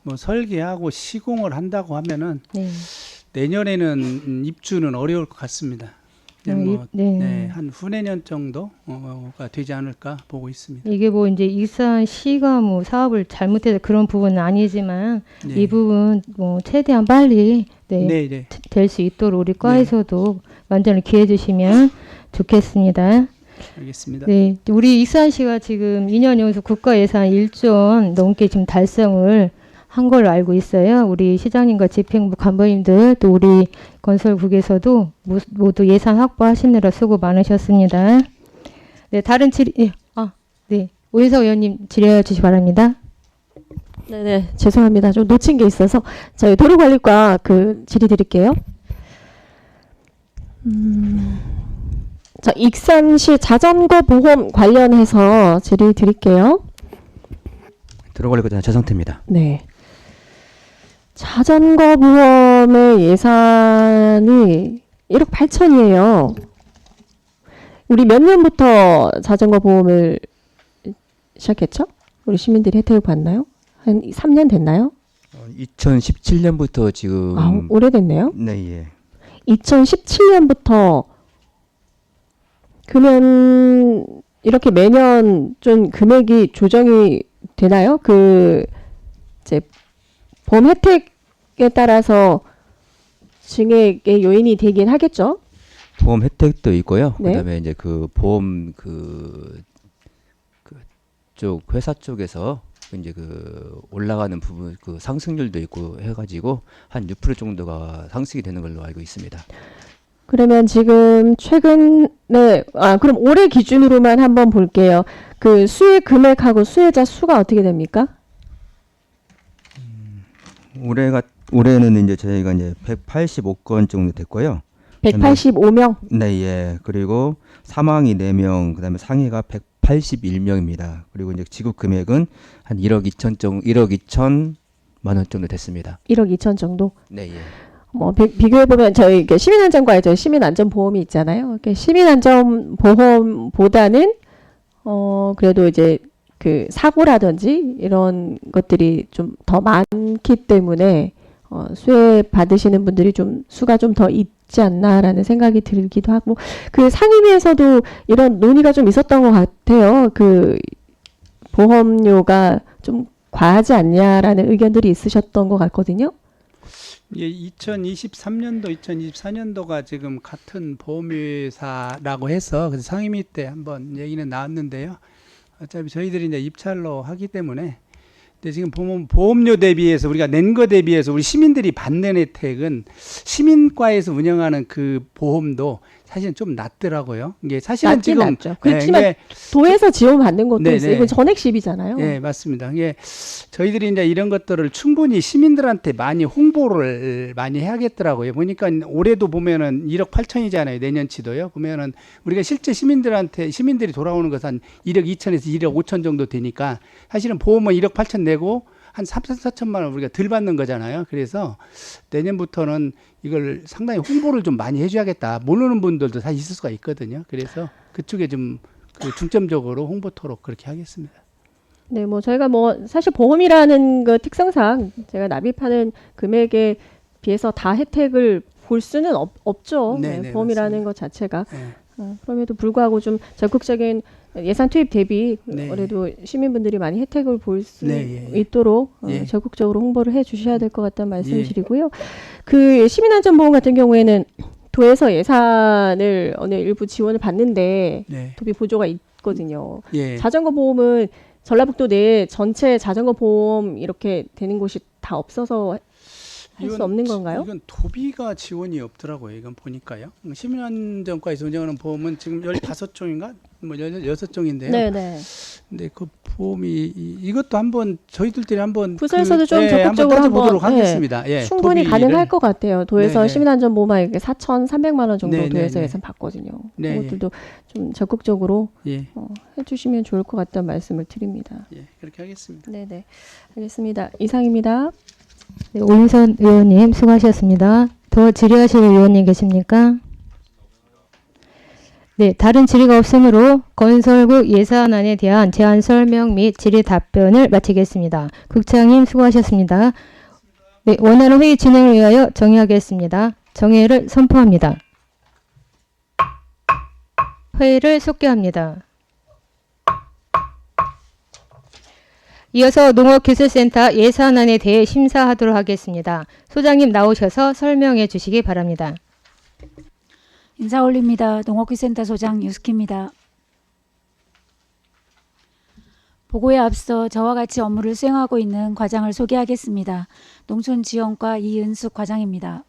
뭐 설계하고 시공을 한다고 하면은 네. 내년에는 입주는 어려울 것 같습니다. 뭐, 네. 한 후내년 정도가 되지 않을까 보고 있습니다. 이게 뭐 이제 익산시가 뭐 사업을 잘못해서 그런 부분은 아니지만 네. 이 부분 뭐 최대한 빨리 네, 네. 될 수 있도록 우리 과에서도 완전히 기해 주시면 좋겠습니다. 알겠습니다. 네, 우리 익산시가 지금 2년 연속 국가 예산 1조 원 넘게 지금 달성을 한 걸로 알고 있어요. 우리 시장님과 집행부 간부님들 또 우리 건설국에서도 모두 예산 확보하시느라 수고 많으셨습니다. 네, 다른 질의, 네, 오인석 의원님 질의해 주시기 바랍니다. 네네, 죄송합니다. 좀 놓친 게 있어서 저희 도로관리과 그 질의 드릴게요. 자, 익산시 자전거 보험 관련해서 질의 드릴게요. 들어갈리고 최성태입니다. 네. 자전거 보험의 예산이 1억 8천이에요. 우리 몇 년부터 자전거 보험을 시작했죠? 우리 시민들이 혜택을 받나요? 한 3년 됐나요? 2017년부터 지금 오래됐네요. 네, 예. 2017년부터 그러면 이렇게 매년 좀 금액이 조정이 되나요? 그 이제 보험 혜택에 따라서 증액의 요인이 되긴 하겠죠. 보험 혜택도 있고요. 네. 그다음에 이제 그 보험 쪽 회사 쪽에서 이제 그 올라가는 부분 그 상승률도 있고 해가지고 한 6% 정도가 상승이 되는 걸로 알고 있습니다. 그러면 지금 최근에 그럼 올해 기준으로만 한번 볼게요. 그 수혜 금액하고 수혜자 수가 어떻게 됩니까? 올해는 이제 저희가 이제 185건 정도 됐고요. 185명. 네, 예. 그리고 사망이 4명, 그다음에 상해가 181명입니다. 그리고 이제 지급 금액은 한 1억 2천만 원 정도 됐습니다. 1억 2천 정도. 네, 예. 뭐 비교해 보면 저희 시민안전과에 저희 시민안전보험이 있잖아요. 시민안전보험보다는 그래도 이제 그 사고라든지 이런 것들이 좀 더 많기 때문에 수혜 받으시는 분들이 좀 수가 좀 더 있지 않나라는 생각이 들기도 하고, 그 상임위에서도 이런 논의가 좀 있었던 것 같아요. 그 보험료가 좀 과하지 않냐라는 의견들이 있으셨던 것 같거든요. 예, 2023년도, 2024년도가 지금 같은 보험회사라고 해서 그래서 상임위 때 한번 얘기는 나왔는데요. 어차피 저희들이 이제 입찰로 하기 때문에 근데 지금 보험료 대비해서 우리가 낸 거 대비해서 우리 시민들이 받는 혜택은 시민과에서 운영하는 그 보험도 사실은 좀 낮더라고요. 이게 사실은 낮긴 지금 낮죠. 그렇지만 도에서 지원받는 것도 네, 있어요. 네. 이건 전액10이잖아요. 네, 맞습니다. 이게 저희들이 이제 이런 것들을 충분히 시민들한테 많이 홍보를 많이 해야겠더라고요. 보니까 올해도 보면은 1억 8천이잖아요. 내년치도요. 보면은 우리가 실제 시민들이 돌아오는 것은 한 1억 2천에서 1억 5천 정도 되니까 사실은 보험은 1억 8천 내고 한 3천 4천만 원 우리가 덜 받는 거잖아요. 그래서 내년부터는 이걸 상당히 홍보를 좀 많이 해줘야겠다. 모르는 분들도 사실 있을 수가 있거든요. 그래서 그쪽에 좀 중점적으로 홍보토록 그렇게 하겠습니다. 네, 뭐 저희가 뭐 사실 보험이라는 그 특성상 제가 납입하는 금액에 비해서 다 혜택을 볼 수는 없죠. 네, 네, 네, 보험이라는 맞습니다. 것 자체가. 네. 그럼에도 불구하고 좀 적극적인 예산 투입 대비 네. 그래도 시민분들이 많이 혜택을 볼 수 네, 예. 있도록 예. 적극적으로 홍보를 해 주셔야 될 것 같다는 말씀을 예. 드리고요. 그 시민안전보험 같은 경우에는 도에서 예산을 어느 일부 지원을 받는데 네. 도비 보조가 있거든요. 예. 자전거 보험은 전라북도 내에 전체 자전거 보험 이렇게 되는 곳이 다 없어서 할 수 없는 건가요? 이건 도비가 지원이 없더라고요. 이건 보니까요. 시민안전과에서 운영하는 보험은 지금 15종인가? 뭐 16종인데요. 네네. 근데 그 보험이 이것도 한번 저희들끼리 한번 부서에서도 좀 한번 적극적으로 따져보도록 한번, 하겠습니다. 예, 충분히 도비를. 가능할 것 같아요. 도에서 네네. 시민안전보험에 4,300만 원 정도 네네네. 도에서 예산 받거든요. 네, 그것들도 좀 적극적으로 예, 해주시면 좋을 것 같다는 말씀을 드립니다. 예, 그렇게 하겠습니다. 네네. 알겠습니다. 이상입니다. 네, 오인선 의원님 수고하셨습니다. 더 질의하실 의원님 계십니까? 네, 다른 질의가 없으므로 건설국 예산안에 대한 제안 설명 및 질의 답변을 마치겠습니다. 국장님 수고하셨습니다. 네, 원활한 회의 진행을 위하여 정의하겠습니다. 정의를 선포합니다. 회의를 속개합니다. 이어서 농업기술센터 예산안에 대해 심사하도록 하겠습니다. 소장님 나오셔서 설명해 주시기 바랍니다. 인사 올립니다. 농업기술센터 소장 유스키입니다. 보고에 앞서 저와 같이 업무를 수행하고 있는 과장을 소개하겠습니다. 농촌지원과 이은숙 과장입니다.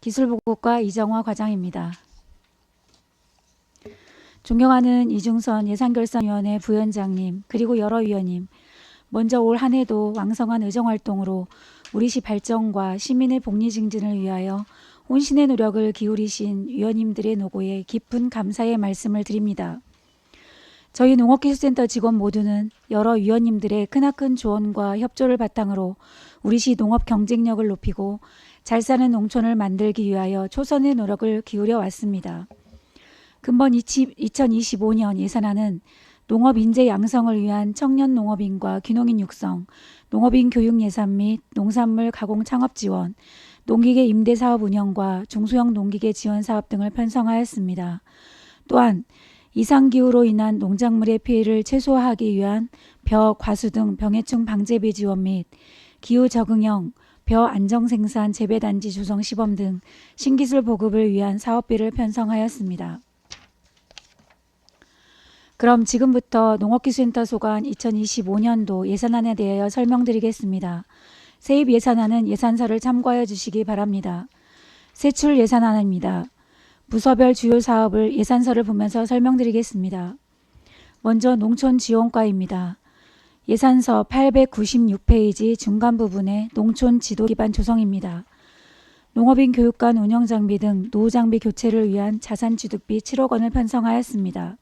기술보고과 이정화 과장입니다. 존경하는 이중선 예산결산위원회 부위원장님 그리고 여러 위원님, 먼저 올 한 해도 왕성한 의정활동으로 우리시 발전과 시민의 복리 증진을 위하여 혼신의 노력을 기울이신 위원님들의 노고에 깊은 감사의 말씀을 드립니다. 저희 농업기술센터 직원 모두는 여러 위원님들의 크나큰 조언과 협조를 바탕으로 우리시 농업 경쟁력을 높이고 잘 사는 농촌을 만들기 위하여 초선의 노력을 기울여 왔습니다. 금번 2025년 예산안은 농업 인재 양성을 위한 청년 농업인과 귀농인 육성, 농업인 교육 예산 및 농산물 가공 창업 지원, 농기계 임대 사업 운영과 중소형 농기계 지원 사업 등을 편성하였습니다. 또한 이상기후로 인한 농작물의 피해를 최소화하기 위한 벼, 과수 등 병해충 방제비 지원 및 기후 적응형 벼 안정생산 재배단지 조성 시범 등 신기술 보급을 위한 사업비를 편성하였습니다. 그럼 지금부터 농업기술센터 소관 2025년도 예산안에 대하여 설명드리겠습니다. 세입 예산안은 예산서를 참고하여 주시기 바랍니다. 세출 예산안입니다. 부서별 주요 사업을 예산서를 보면서 설명드리겠습니다. 먼저 농촌지원과입니다. 예산서 896페이지 중간 부분에 농촌 지도 기반 조성입니다. 농업인 교육관 운영장비 등 노후장비 교체를 위한 자산취득비 7억 원을 편성하였습니다.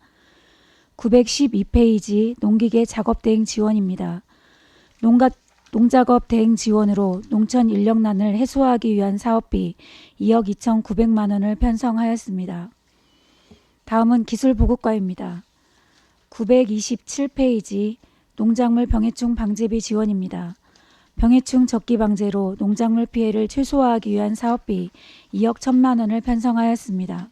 912페이지 농기계 작업 대행 지원입니다. 농작업 대행 지원으로 농촌 인력난을 해소하기 위한 사업비 2억 2,900만 원을 편성하였습니다. 다음은 기술보급과입니다. 927페이지 농작물 병해충 방제비 지원입니다. 병해충 적기 방제로 농작물 피해를 최소화하기 위한 사업비 2억 1,000만 원을 편성하였습니다.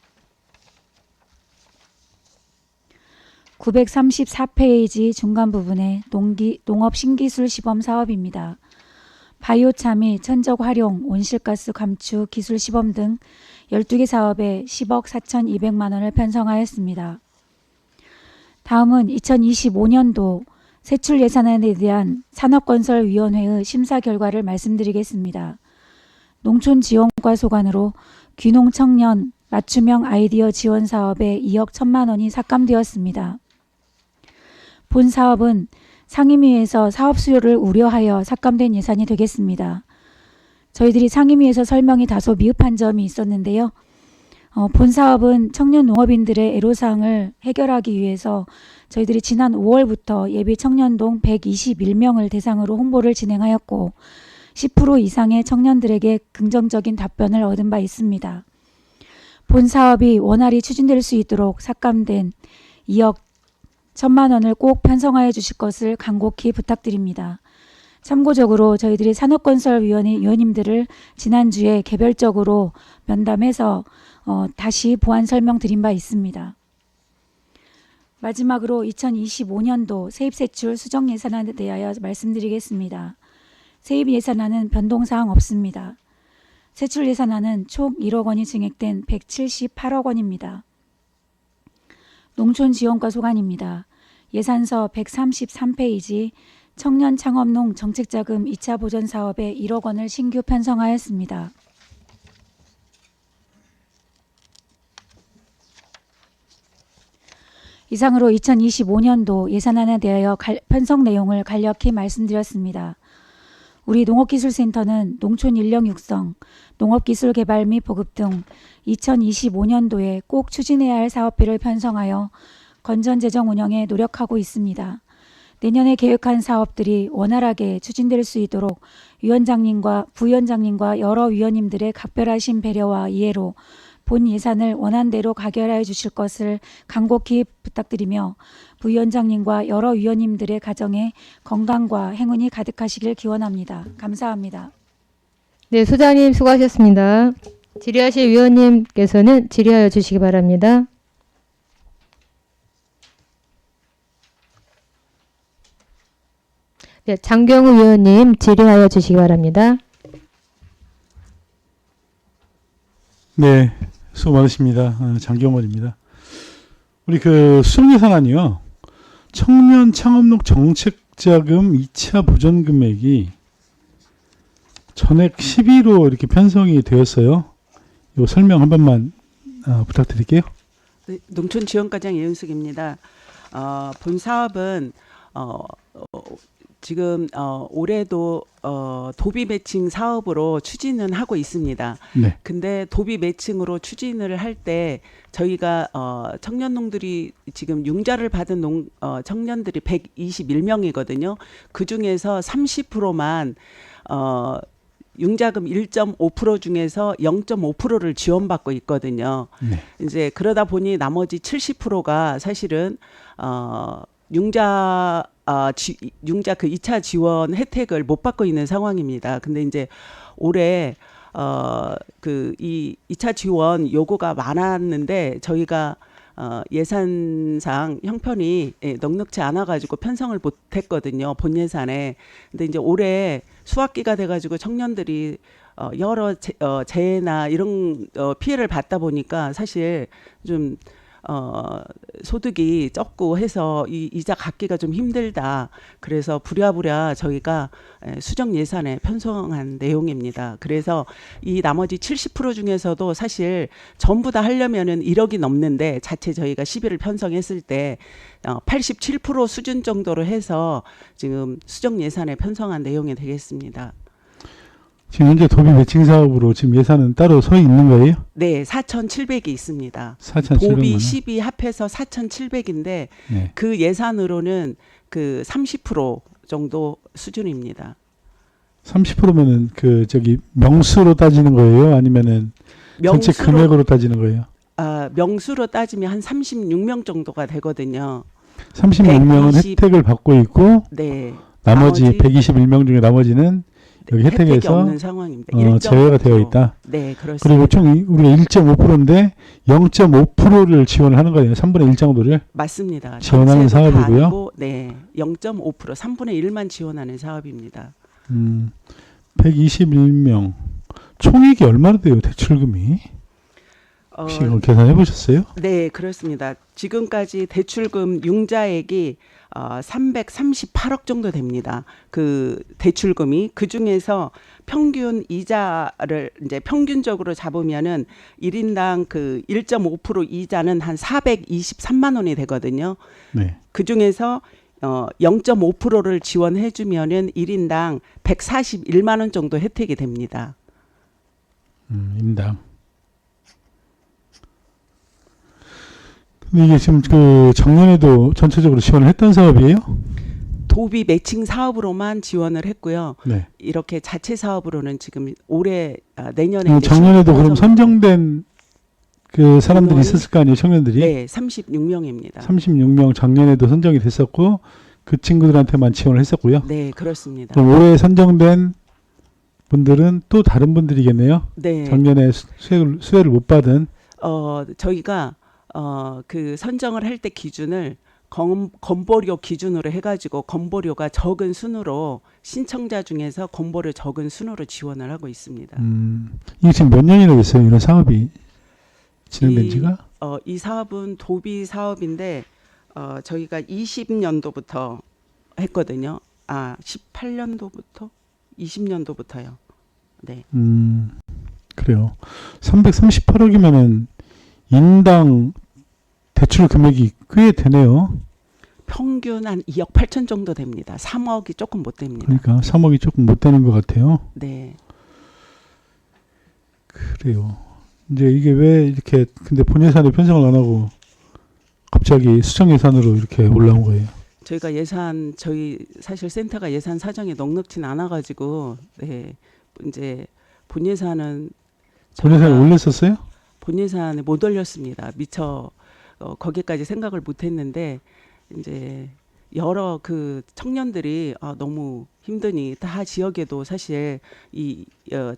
934페이지 중간 부분에 농업 신기술 시범 사업입니다. 바이오차 및 천적 활용, 온실가스 감축 기술 시범 등 12개 사업에 10억 4,200만 원을 편성하였습니다. 다음은 2025년도 세출 예산안에 대한 산업건설위원회의 심사 결과를 말씀드리겠습니다. 농촌지원과 소관으로 귀농청년 맞춤형 아이디어 지원 사업에 2억 1,000만 원이 삭감되었습니다. 본 사업은 상임위에서 사업 수요를 우려하여 삭감된 예산이 되겠습니다. 저희들이 상임위에서 설명이 다소 미흡한 점이 있었는데요. 본 사업은 청년 농업인들의 애로사항을 해결하기 위해서 저희들이 지난 5월부터 예비 청년동 121명을 대상으로 홍보를 진행하였고 10% 이상의 청년들에게 긍정적인 답변을 얻은 바 있습니다. 본 사업이 원활히 추진될 수 있도록 삭감된 2억 1,000만 원을 꼭 편성하여 주실 것을 간곡히 부탁드립니다. 참고적으로 저희들이 산업건설위원회 위원님들을 지난주에 개별적으로 면담해서 다시 보완 설명드린 바 있습니다. 마지막으로 2025년도 세입세출 수정예산안에 대하여 말씀드리겠습니다. 세입예산안은 변동사항 없습니다. 세출예산안은 총 1억 원이 증액된 178억 원입니다. 농촌지원과 소관입니다. 예산서 133페이지 청년창업농 정책자금 2차 보전사업에 1억 원을 신규 편성하였습니다. 이상으로 2025년도 예산안에 대하여 편성 내용을 간략히 말씀드렸습니다. 우리 농업기술센터는 농촌 인력 육성, 농업기술 개발 및 보급 등 2025년도에 꼭 추진해야 할 사업비를 편성하여 건전재정 운영에 노력하고 있습니다. 내년에 계획한 사업들이 원활하게 추진될 수 있도록 위원장님과 부위원장님과 여러 위원님들의 각별하신 배려와 이해로 본 예산을 원안대로 가결하여 주실 것을 간곡히 부탁드리며 부위원장님과 여러 위원님들의 가정에 건강과 행운이 가득하시길 기원합니다. 감사합니다. 네, 소장님 수고하셨습니다. 질의하실 위원님께서는 질의하여 주시기 바랍니다. 네, 장경우 위원님 질의하여 주시기 바랍니다. 네, 수고 많으십니다. 장경원입니다. 우리 그 수정예산안이요. 청년 창업농 정책자금 2차 보전 금액이 전액 12로 이렇게 편성이 되었어요. 이 설명 한 번만 부탁드릴게요. 네, 농촌지원과장 이은숙입니다. 본 사업은 지금 올해도 도비 매칭 사업으로 추진은 하고 있습니다. 네. 근데 도비 매칭으로 추진을 할 때 저희가 청년농들이 지금 융자를 받은 청년들이 121명이거든요. 그 중에서 30%만 융자금 1.5% 중에서 0.5%를 지원받고 있거든요. 네. 이제 그러다 보니 나머지 70%가 사실은 융자 그 2차 지원 혜택을 못 받고 있는 상황입니다. 근데 이제 올해 그 이 2차 지원 요구가 많았는데 저희가 예산상 형편이 넉넉지 않아 가지고 편성을 못 했거든요. 본 예산에. 근데 이제 올해 수학기가 돼 가지고 청년들이 여러 재해나 이런 피해를 받다 보니까 사실 좀 소득이 적고 해서 이 이자 갚기가 좀 힘들다. 그래서 부랴부랴 저희가 수정 예산에 편성한 내용입니다. 그래서 이 나머지 70% 중에서도 사실 전부 다 하려면은 1억이 넘는데 자체 저희가 시비를 편성했을 때 87% 수준 정도로 해서 지금 수정 예산에 편성한 내용이 되겠습니다. 지금 현재 도비 매칭 사업으로 지금 예산은 따로 서 있는 거예요? 네, 4,700이 있습니다. 4,700만 도비 원. 12 합해서 4,700인데 네. 그 예산으로는 그 30% 정도 수준입니다. 30%면은 그 저기 명수로 따지는 거예요? 아니면은 전체 금액으로 따지는 거예요? 명수로 따지면 한 36명 정도가 되거든요. 36명은 120 혜택을 받고 있고 네. 나머지 121명 중에 나머지는 여기 혜택이 혜택에서 없는 상황입니다. 제외가 되어 있다. 네, 그렇습니다. 그리고 총 우리가 1.5%인데 0.5%를 지원을 하는 거예요. 3분의 1 정도를 맞습니다. 지원하는 전체도 다 사업이고요. 아니고, 네, 0.5% 3분의 1만 지원하는 사업입니다. 121명 총액이 얼마나 돼요? 대출금이 혹시 이거 계산해 보셨어요? 네, 그렇습니다. 지금까지 대출금 융자액이 338억 정도 됩니다. 그 대출금이 그 중에서 평균 이자를 이제 평균적으로 잡으면은 1인당 그 1.5% 이자는 한 423만 원이 되거든요. 네. 그 중에서 0.5%를 지원해 주면은 1인당 141만 원 정도 혜택이 됩니다. 인당. 근데 이게 지금 그 작년에도 전체적으로 지원을 했던 사업이에요? 도비 매칭 사업으로만 지원을 했고요. 네. 이렇게 자체 사업으로는 지금 올해 내년에 이제 작년에도 그럼 시험 선정된 그 사람들이 인원이- 있었을 거 아니에요, 청년들이? 네, 36명입니다. 36명 작년에도 선정이 됐었고 그 친구들한테만 지원을 했었고요. 네, 그렇습니다. 그럼 올해 선정된 분들은 또 다른 분들이겠네요. 네. 작년에 수혜를 못 받은. 저희가 그 선정을 할 때 기준을 건보료 기준으로 해가지고 건보료가 적은 순으로 신청자 중에서 건보료 적은 순으로 지원을 하고 있습니다. 이게 지금 몇 년이나 됐어요? 이런 사업이 진행된 지가? 이 사업은 도비 사업인데 저희가 20년도부터 했거든요. 18년도부터 20년도부터요. 네. 그래요. 338억이면은 인당 대출 금액이 꽤 되네요. 평균 한 2억 8천 정도 됩니다. 3억이 조금 못 됩니다. 그러니까 3억이 조금 못 되는 것 같아요. 네. 그래요. 이제 이게 왜 이렇게 근데 본 예산에 편성을 안 하고 갑자기 수정 예산으로 이렇게 올라온 거예요? 저희가 저희 사실 센터가 예산 사정이 넉넉진 않아가지고 네 이제 본 예산은 본 예산을 올렸었어요? 본 예산에 못 올렸습니다. 미처 거기까지 생각을 못했는데 이제 여러 그 청년들이 너무 힘드니 다 지역에도 사실 이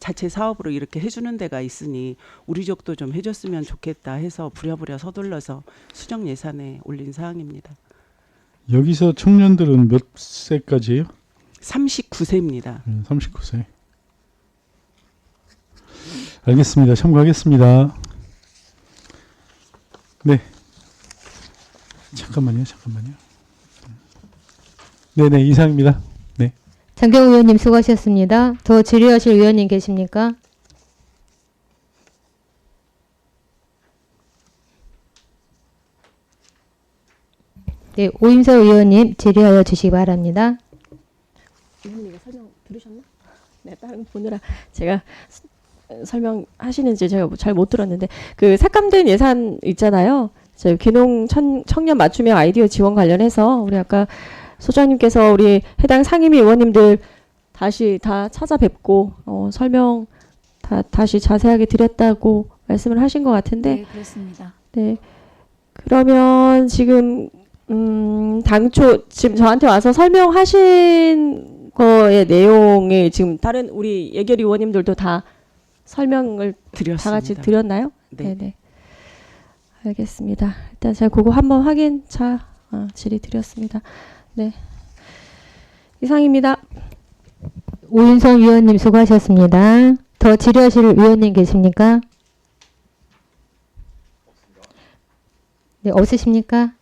자체 사업으로 이렇게 해주는 데가 있으니 우리 지역도 좀 해줬으면 좋겠다 해서 부랴부랴 서둘러서 수정 예산에 올린 사항입니다. 여기서 청년들은 몇 세까지예요? 39세입니다. 39세. 알겠습니다. 참고하겠습니다. 네. 잠깐만요. 네네, 이상입니다. 네. 장경 의원님 수고하셨습니다. 더 질의하실 의원님 계십니까? 네, 오임서 의원님 질의하여 주시기 바랍니다. 의원님이 설명 들으셨나? 네, 다른 거 보느라 제가 설명하시는지 제가 잘 못 들었는데 그 삭감된 예산 있잖아요. 저희 귀농 청년 맞춤형 아이디어 지원 관련해서 우리 아까 소장님께서 우리 해당 상임위 의원님들 다시 다 찾아뵙고 설명 다시 자세하게 드렸다고 말씀을 하신 것 같은데. 네, 그렇습니다. 네. 그러면 지금 당초 지금 저한테 와서 설명하신 거의 내용이 지금 다른 우리 예결위 의원님들도 다 설명을 드렸습니다. 다 같이 드렸나요? 네. 네. 알겠습니다. 일단 제가 그거 한번 확인차 질의 드렸습니다. 네. 이상입니다. 오윤성 위원님 수고하셨습니다. 더 질의하실 위원님 계십니까? 네, 없으십니까?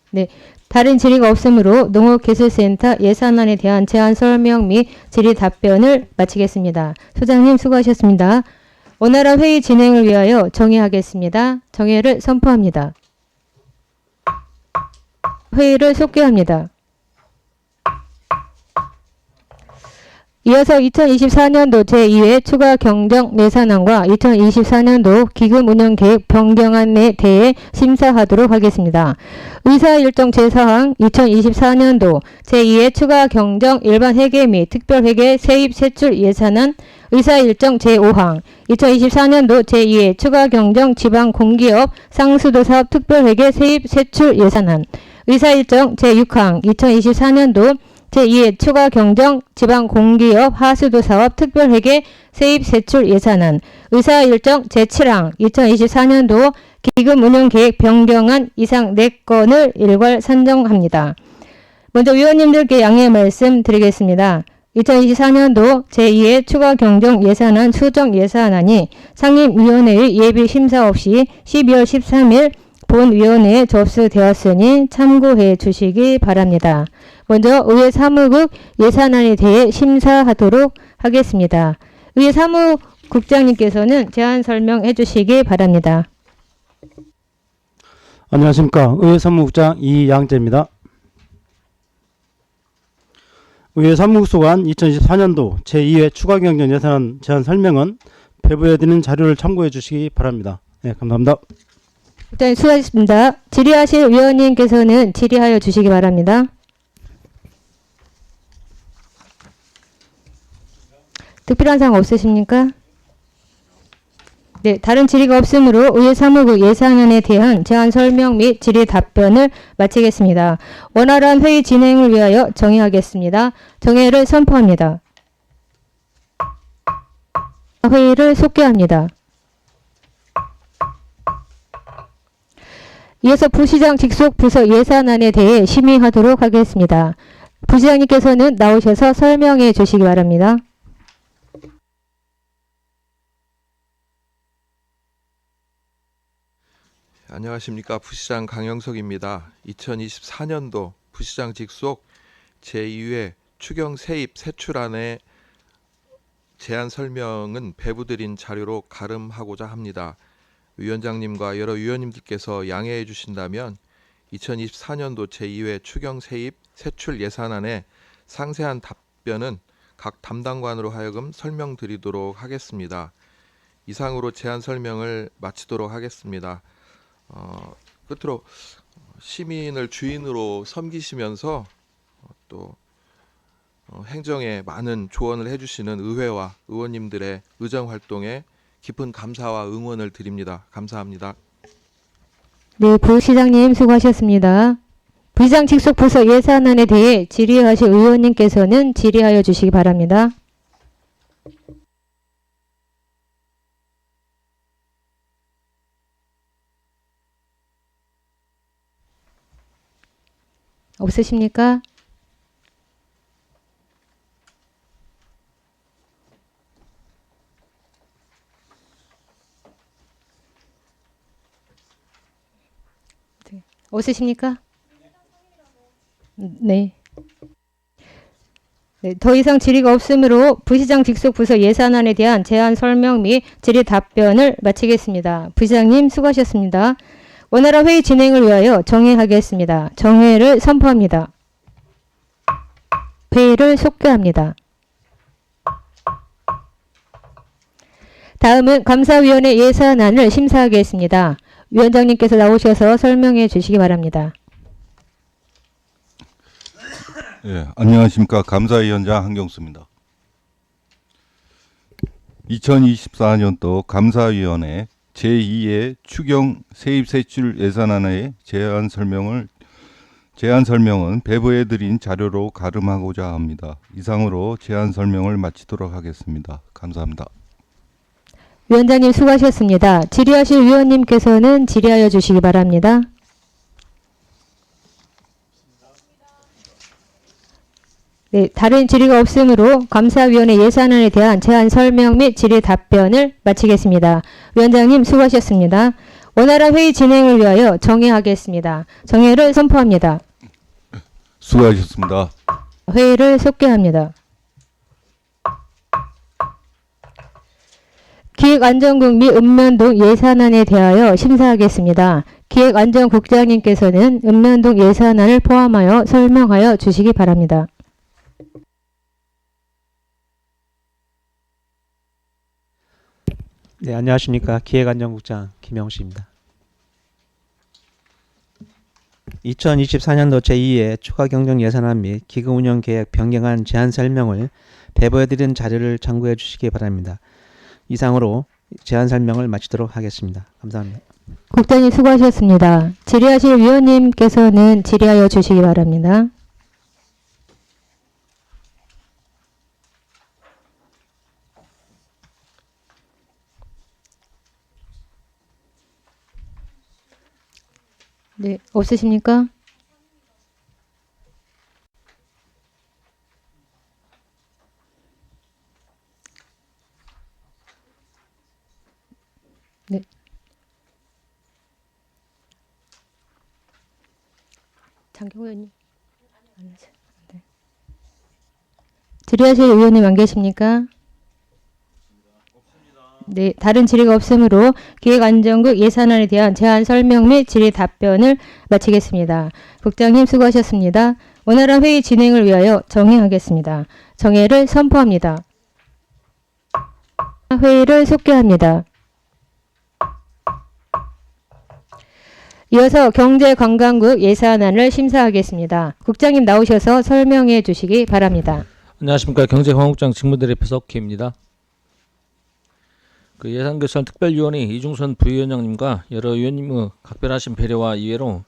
네. 다른 질의가 없으므로 농업기술센터 예산안에 대한 제안 설명 및 질의 답변을 마치겠습니다. 소장님 수고하셨습니다. 원활한 회의 진행을 위하여 정회하겠습니다. 정회를 선포합니다. 회의를 속개합니다. 이어서 2024년도 제2회 추가 경정 예산안과 2024년도 기금 운영 계획 변경안에 대해 심사하도록 하겠습니다. 의사일정 제4항 2024년도 제2회 추가 경정 일반 회계 및 특별 회계 세입 세출 예산안 의사일정 제5항 2024년도 제2회 추가 경정 지방 공기업 상수도 사업 특별 회계 세입 세출 예산안 의사일정 제6항 2024년도 제2회 추가 경정 지방 공기업 하수도 사업 특별회계 세입 세출 예산안 의사일정 제7항 2024년도 기금 운영 계획 변경안 이상 4건을 일괄 산정합니다. 먼저 위원님들께 양해 말씀 드리겠습니다. 2024년도 제2회 추가 경정 예산안 수정 예산안이 상임위원회의 예비 심사 없이 12월 13일 본위원회에 접수되었으니 참고해 주시기 바랍니다. 먼저 의회 사무국 예산안에 대해 심사하도록 하겠습니다. 의회 사무국장님께서는 제안 설명해 주시기 바랍니다. 안녕하십니까. 의회 사무국장 이양재입니다. 의회 사무국소관 2024년도 제2회 추가경정 예산안 제안 설명은 배부해드리는 자료를 참고해 주시기 바랍니다. 네, 감사합니다. 일단 수고하셨습니다. 질의하실 위원님께서는 질의하여 주시기 바랍니다. 특별한 사항 없으십니까? 네, 다른 질의가 없으므로 의회 사무국 예산안에 대한 제안 설명 및 질의 답변을 마치겠습니다. 원활한 회의 진행을 위하여 정회하겠습니다. 정회를 선포합니다. 회의를 속개합니다. 이어서 부시장 직속 부서 예산안에 대해 심의하도록 하겠습니다. 부시장님께서는 나오셔서 설명해 주시기 바랍니다. 안녕하십니까. 부시장 강영석입니다. 2024년도 부시장 직속 제2회 추경 세입 세출안의 제안 설명은 배부드린 자료로 가름하고자 합니다. 위원장님과 여러 위원님들께서 양해해 주신다면 2024년도 제2회 추경 세입 세출 예산안의 상세한 답변은 각 담당관으로 하여금 설명드리도록 하겠습니다. 이상으로 제안 설명을 마치도록 하겠습니다. 끝으로 시민을 주인으로 섬기시면서 또 행정에 많은 조언을 해주시는 의회와 의원님들의 의정 활동에 깊은 감사와 응원을 드립니다. 감사합니다. 네, 부시장님 수고하셨습니다. 부시장 직속 부서 예산안에 대해 질의하실 의원님께서는 질의하여 주시기 바랍니다. 없으십니까? 없으십니까? 네. 네, 더 이상 질의가 없으므로 부시장 직속 부서 예산안에 대한 제안 설명 및 질의 답변을 마치겠습니다. 부시장님 수고하셨습니다. 원활한 회의 진행을 위하여 정회하겠습니다. 정회를 선포합니다. 회의를 속개합니다. 다음은 감사위원회 예산안을 심사하겠습니다. 위원장님께서 나오셔서 설명해 주시기 바랍니다. 예, 안녕하십니까. 감사위원장 한경수입니다. 2024년도 감사위원회 제2회 추경 세입세출 예산안의 제안 설명은 배부해 드린 자료로 가름하고자 합니다. 이상으로 제안 설명을 마치도록 하겠습니다. 감사합니다. 위원장님 수고하셨습니다. 질의하실 위원님께서는 질의하여 주시기 바랍니다. 네, 다른 질의가 없으므로 감사위원회 예산안에 대한 제안 설명 및 질의 답변을 마치겠습니다. 위원장님 수고하셨습니다. 원활한 회의 진행을 위하여 정회하겠습니다. 정회를 선포합니다. 수고하셨습니다. 회의를 속개합니다. 기획안전국 및 읍면동 예산안에 대하여 심사하겠습니다. 기획안전국장님께서는 읍면동 예산안을 포함하여 설명하여 주시기 바랍니다. 네, 안녕하십니까. 기획안전국장 김영수입니다. 2024년도 제2회 추가경정 예산안 및 기금운영계획 변경안 제안 설명을 배부해드린 자료를 참고해 주시기 바랍니다. 이상으로 제안 설명을 마치도록 하겠습니다. 감사합니다. 국장님 수고하셨습니다. 질의하실 위원님께서는 질의하여 주시기 바랍니다. 네, 없으십니까? 네. 장경 의원님. 네. 질의하실 의원님 안 계십니까? 네, 다른 질의가 없으므로 기획안전국 예산안에 대한 제안 설명 및 질의 답변을 마치겠습니다. 국장님 수고하셨습니다. 원활한 회의 진행을 위하여 정회하겠습니다. 정회를 선포합니다. 회의를 속개합니다. 이어서 경제관광국 예산안을 심사하겠습니다. 국장님 나오셔서 설명해 주시기 바랍니다. 안녕하십니까. 경제관광국장 직무대리표 석희입니다. 그 예산결산 특별위원회 이중선 부위원장님과 여러 위원님의 각별하신 배려와 이해로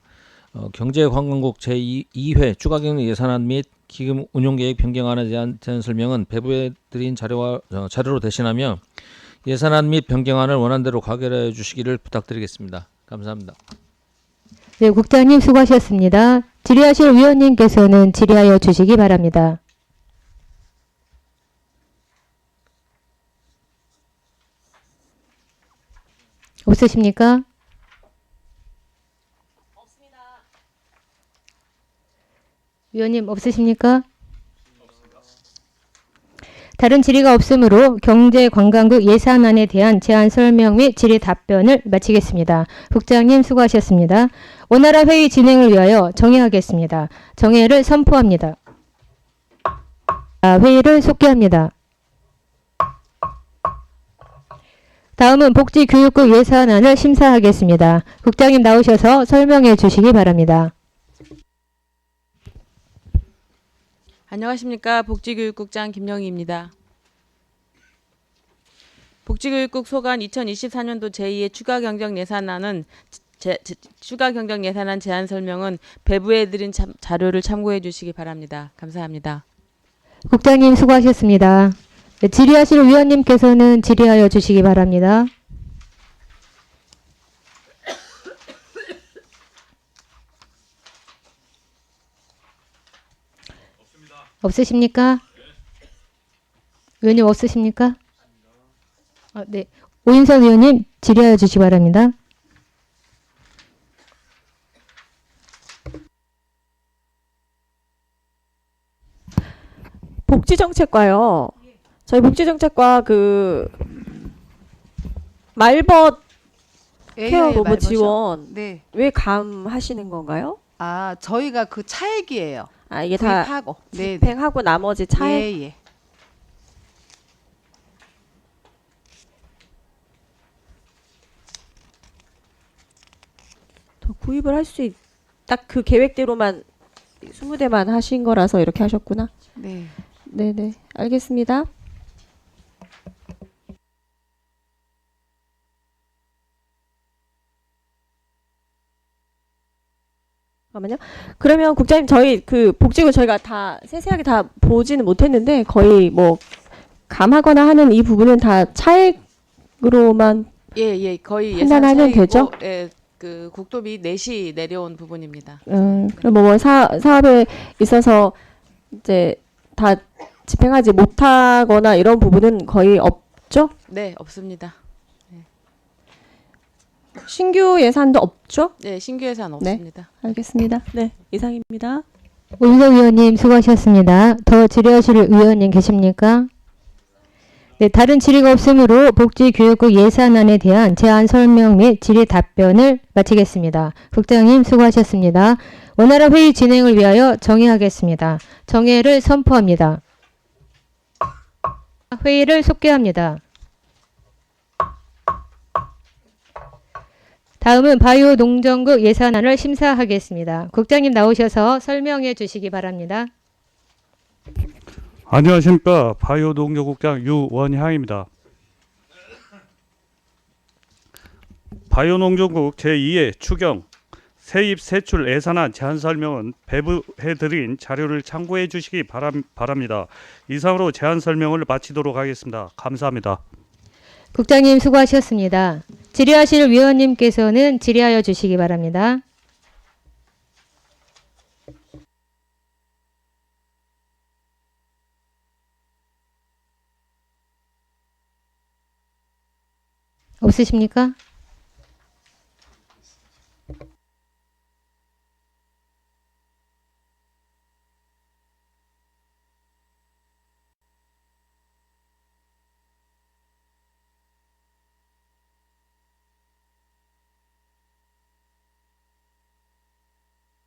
경제관광국 제2회 추가경정 예산안 및 기금 운용계획 변경안에 대한 제안 설명은 배부해드린 자료로 대신하며 예산안 및 변경안을 원안대로 가결해 주시기를 부탁드리겠습니다. 감사합니다. 네, 국장님 수고하셨습니다. 질의하실 위원님께서는 질의하여 주시기 바랍니다. 없으십니까? 없습니다. 위원님 없으십니까? 다른 질의가 없으므로 경제관광국 예산안에 대한 제안 설명 및 질의 답변을 마치겠습니다. 국장님 수고하셨습니다. 원활한 회의 진행을 위하여 정회하겠습니다. 정회를 선포합니다. 회의를 속개합니다. 다음은 복지교육국 예산안을 심사하겠습니다. 국장님 나오셔서 설명해 주시기 바랍니다. 안녕하십니까. 복지교육국장 김영희입니다. 복지 복지교육국 소관 2024년도 제2의 추가 경정 예산안은 추가 경정 예산안 제안 설명은 배부해 드린 자료를 참고해 주시기 바랍니다. 감사합니다. 국장님 수고하셨습니다. 네, 질의하실 위원님께서는 질의하여 주시기 바랍니다. 없으십니까? 의원님 없으십니까? 네. 오인선 의원님 질의하여 주시기 바랍니다. 복지정책과요. 저희 복지정책과 그 말벗 케어 AI 로봇 말벗이요? 지원 네. 왜 감하시는 건가요? 아, 저희가 그 차액이에요. 아, 이게 다 구입하고. 네. 집행하고 나머지 차액. 예. 더 구입을 할 수 딱 그 계획대로만 20대만 하신 거라서 이렇게 하셨구나. 네. 네네, 알겠습니다. 잠깐만요. 그러면 국장님 저희 그 복지고 저희가 다 세세하게 다 보지는 못했는데 거의 뭐 감하거나 하는 이 부분은 다 차액으로만 예, 거의 판단하면 예산 차익이고, 되죠? 예, 그 국토비 넷이 내려온 부분입니다. 그럼 뭐 사업에 있어서 이제 다 집행하지 못하거나 이런 부분은 거의 없죠? 네, 없습니다. 신규 예산도 없죠? 네, 신규 예산 네, 없습니다. 알겠습니다. 네, 이상입니다. 오인선 의원님 수고하셨습니다. 더 질의하실 의원님 계십니까? 네, 다른 질의가 없으므로 복지교육국 예산안에 대한 제안 설명 및 질의 답변을 마치겠습니다. 국장님 수고하셨습니다. 원활한 회의 진행을 위하여 정회하겠습니다. 정회를 선포합니다. 회의를 속개합니다. 다음은 바이오 농정국 예산안을 심사하겠습니다. 국장님 나오셔서 설명해 주시기 바랍니다. 안녕하십니까. 바이오농정국장 유원향입니다. 바이오농정국 제2의 추경 세입 세출 예산안 제안 설명은 배부해드린 자료를 참고해 주시기 바랍니다. 이상으로 제안 설명을 마치도록 하겠습니다. 감사합니다. 국장님 수고하셨습니다. 질의하실 위원님께서는 질의하여 주시기 바랍니다. 없으십니까?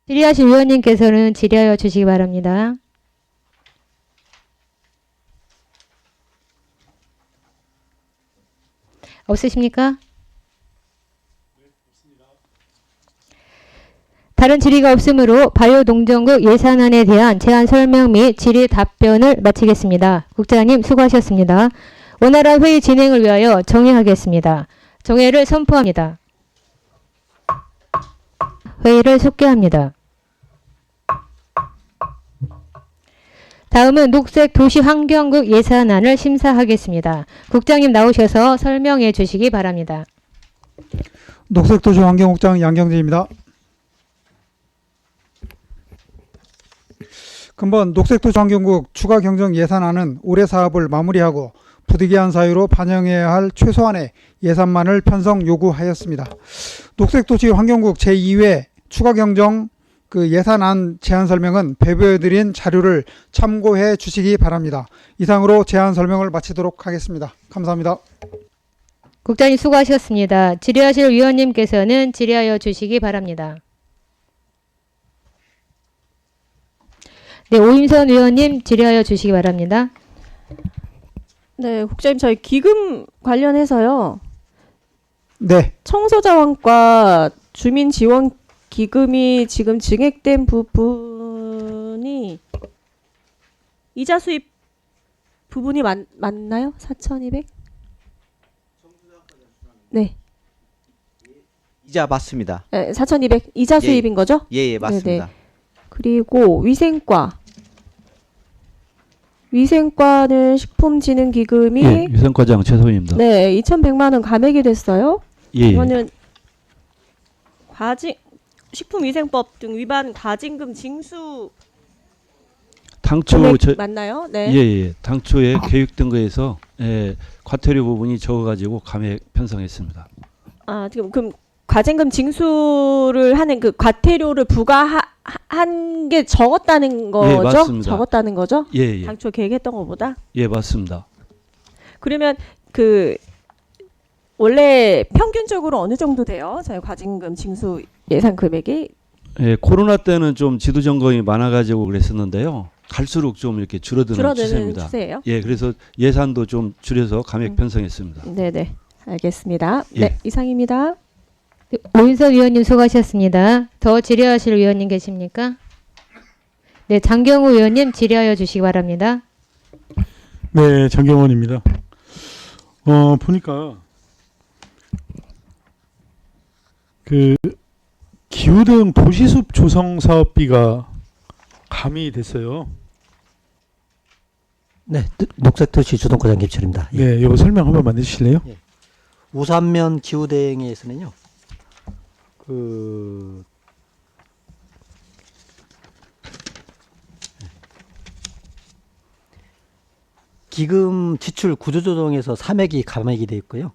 질의하실 위원님께서는 질의하여 주시기 바랍니다. 없으십니까? 다른 질의가 없으므로 바이오농정국 예산안에 대한 제안 설명 및 질의 답변을 마치겠습니다. 국장님 수고하셨습니다. 원활한 회의 진행을 위하여 정회하겠습니다. 정회를 선포합니다. 회의를 속개합니다. 다음은 녹색도시환경국 예산안을 심사하겠습니다. 국장님 나오셔서 설명해 주시기 바랍니다. 녹색도시환경국장 양경재입니다. 근본 녹색도시환경국 추가 경정 예산안은 올해 사업을 마무리하고 부득이한 사유로 반영해야 할 최소한의 예산만을 편성 요구하였습니다. 녹색도시환경국 제2회 추가 경정 예산안 제안 설명은 배부해드린 자료를 참고해 주시기 바랍니다. 이상으로 제안 설명을 마치도록 하겠습니다. 감사합니다. 국장님 수고하셨습니다. 질의하실 위원님께서는 질의하여 주시기 바랍니다. 네, 오인선 의원님 질의하여 주시기 바랍니다. 네, 국장님 저희 기금 관련해서요. 네. 청소자원과 주민지원 기금이 지금 증액된 부분이 이자 수입 부분이 맞나요? 4,200? 네. 이자 맞습니다. 4,200 이자 수입인 거죠? 예, 맞습니다. 네네. 그리고 위생과는 식품진흥기금이 예, 위생과장 최소입니다. 네, 2,100만 원 감액이 됐어요. 예. 이거는 식품위생법 등 위반 과징금 징수 당초 금액 맞나요? 네. 예. 당초에 계획된 거에서 과태료 부분이 적어가지고 감액 편성했습니다. 아, 지금 그럼 과징금 징수를 하는 그 과태료를 부과한 게 적었다는 거죠? 맞습니다. 적었다는 거죠? 예. 당초 계획했던 것보다? 예, 맞습니다. 그러면 원래 평균적으로 어느 정도 돼요? 저희 과징금 징수 예산 금액이? 예, 코로나 때는 좀 지도 점검이 많아가지고 그랬었는데요. 갈수록 좀 이렇게 줄어드는 추세입니다. 추세예요? 예, 그래서 예산도 좀 줄여서 감액 편성했습니다. 네네, 알겠습니다. 예. 네, 이상입니다. 오인섭 위원님 수고하셨습니다. 더 질의하실 위원님 계십니까? 네, 장경우 위원님 질의하여 주시기 바랍니다. 네, 장경원입니다. 보니까 기후대응 도시숲 조성 사업비가 가미됐어요. 네, 녹색도시 주동과장 김철입니다. 예. 네, 이거 설명 한 번만 해주실래요? 예. 우산면 기후대응에서는요, 기금 지출 구조조정에서 3액이 감액이 되어 있고요.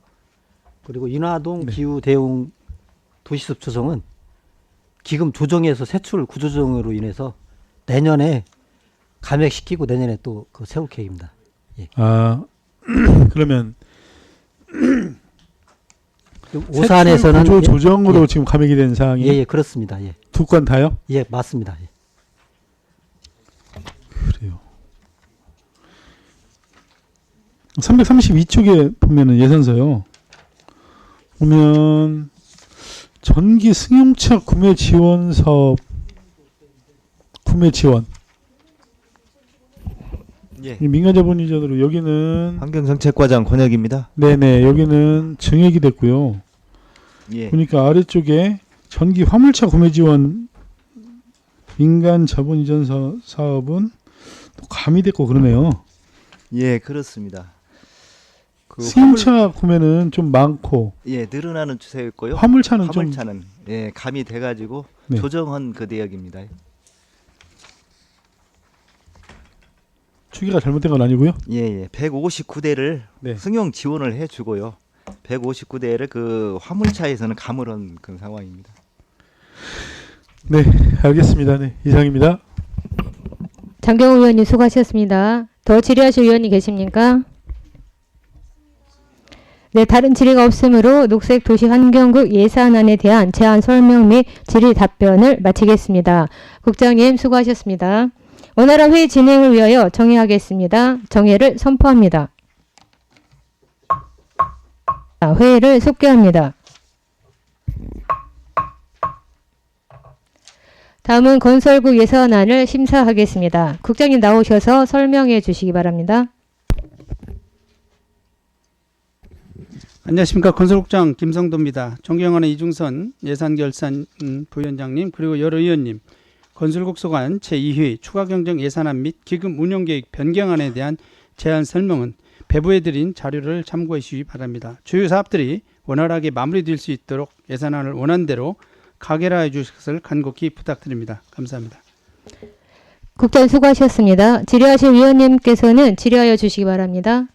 그리고 인화동 기후대응 도시숲 조성은 기금 조정에서 세출 구조조정으로 인해서 내년에 감액시키고 내년에 또 세울 계획입니다. 예. 아, 그러면 오산에서는 구조 조정으로 지금 감액이 된 사항이 예, 그렇습니다. 예. 두 건 다요? 예, 맞습니다. 예. 그래요. 332쪽에 보면은 예산서요. 보면 전기 승용차 구매 지원 사업 구매 지원. 예. 민간 자본주의자로 여기는 환경정책과장 권혁입니다. 네네, 여기는 증액이 됐고요. 예. 보니까 아래쪽에 전기 화물차 구매 지원 민간 자본 이전 사업은 또 가미됐고 그러네요. 예, 그렇습니다. 승용차 구매는 좀 많고, 예, 늘어나는 추세였고요. 화물차는 예, 가미돼 가지고 네. 조정한 그 내역입니다. 추계가 잘못된 건 아니고요. 예, 159대를 승용 지원을 해주고요. 159대를 그 화물차에서는 감으론 그 상황입니다. 네, 알겠습니다. 네, 이상입니다. 장경우 위원님 수고하셨습니다. 더 질의하실 위원님 계십니까? 네, 다른 질의가 없으므로 녹색도시환경국 예산안에 대한 제안 설명 및 질의 답변을 마치겠습니다. 국장님 수고하셨습니다. 원활한 회의 진행을 위하여 정회하겠습니다. 정회를 선포합니다. 회의를 속개합니다. 다음은 건설국 예산안을 심사하겠습니다. 국장님 나오셔서 설명해 주시기 바랍니다. 안녕하십니까. 건설국장 김성도입니다. 존경하는 이중선 예산결산 부위원장님, 그리고 여러 의원님, 건설국 소관 제2회 추가경정 예산안 및 기금 운용계획 변경안에 대한 제안 설명은 배부해드린 자료를 참고해 주시기 바랍니다. 주요 사업들이 원활하게 마무리될 수 있도록 예산안을 원안대로 가결하여 주실 것을 간곡히 부탁드립니다. 감사합니다. 국장 수고하셨습니다. 질의하실 위원님께서는 질의하여 주시기 바랍니다.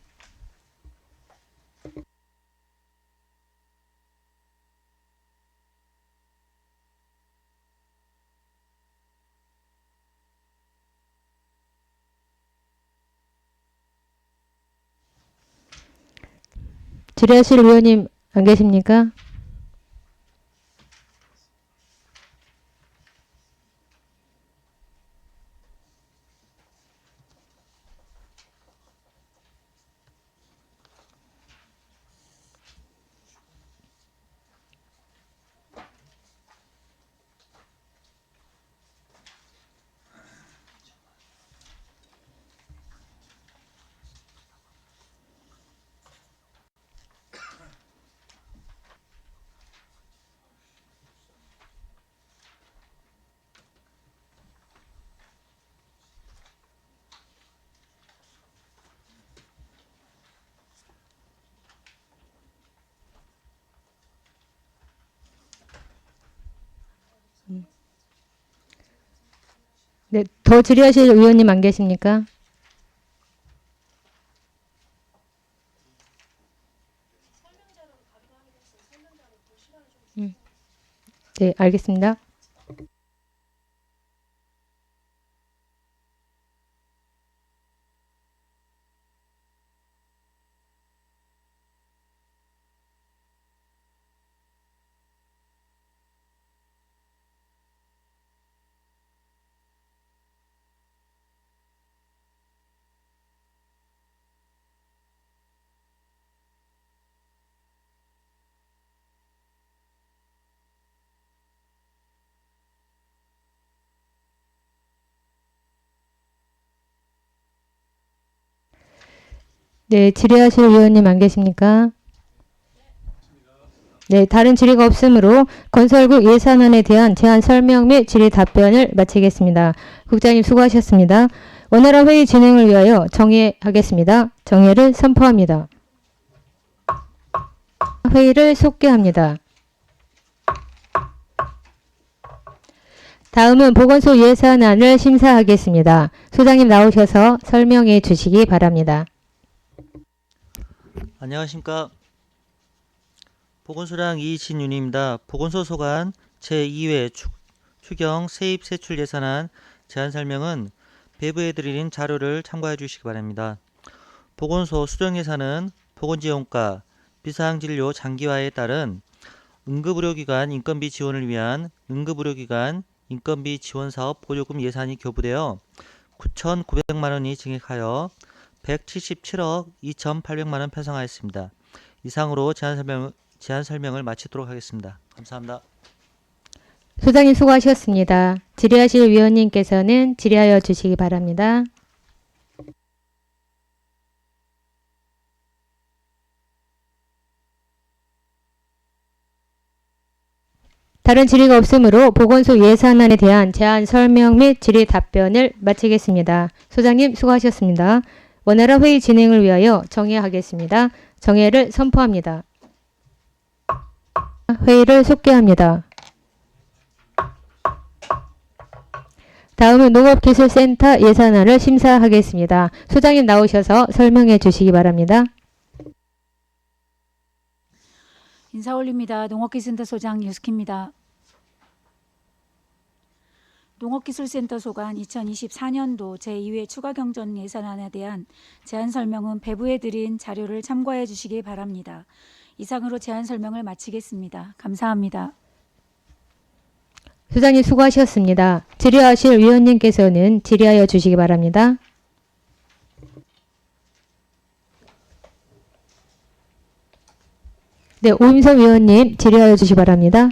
질의하실 위원님 안 계십니까? 네, 더 질의하실 의원님 안 계십니까? 네, 알겠습니다. 네, 질의하실 의원님 안 계십니까? 네, 다른 질의가 없으므로 건설국 예산안에 대한 제안 설명 및 질의 답변을 마치겠습니다. 국장님 수고하셨습니다. 원활한 회의 진행을 위하여 정회하겠습니다. 정회를 선포합니다. 회의를 속개합니다. 다음은 보건소 예산안을 심사하겠습니다. 소장님 나오셔서 설명해 주시기 바랍니다. 안녕하십니까. 보건소장 이진윤입니다. 보건소 소관 제2회 추경 세입 세출 예산안 제안 설명은 배부해 드린 자료를 참고해 주시기 바랍니다. 보건소 수정 예산은 보건지원과 비상진료 장기화에 따른 응급의료기관 인건비 지원을 위한 응급의료기관 인건비 지원사업 보조금 예산이 교부되어 9,900만 원이 증액하여 177억 2,800만 원 편성하였습니다. 이상으로 제안 설명을 마치도록 하겠습니다. 감사합니다. 소장님 수고하셨습니다. 질의하실 위원님께서는 질의하여 주시기 바랍니다. 다른 질의가 없으므로 보건소 예산안에 대한 제안 설명 및 질의 답변을 마치겠습니다. 소장님 수고하셨습니다. 원활한 회의 진행을 위하여 정회하겠습니다. 정회를 선포합니다. 회의를 속개합니다. 다음은 농업기술센터 예산안을 심사하겠습니다. 소장님 나오셔서 설명해 주시기 바랍니다. 인사 올립니다. 농업기술센터 소장 유스키입니다. 농업기술센터 소관 2024년도 제2회 추가경정 예산안에 대한 제안 설명은 배부해 드린 자료를 참고해 주시기 바랍니다. 이상으로 제안 설명을 마치겠습니다. 감사합니다. 소장님 수고하셨습니다. 질의하실 위원님께서는 질의하여 주시기 바랍니다. 네, 오임선 위원님 질의하여 주시기 바랍니다.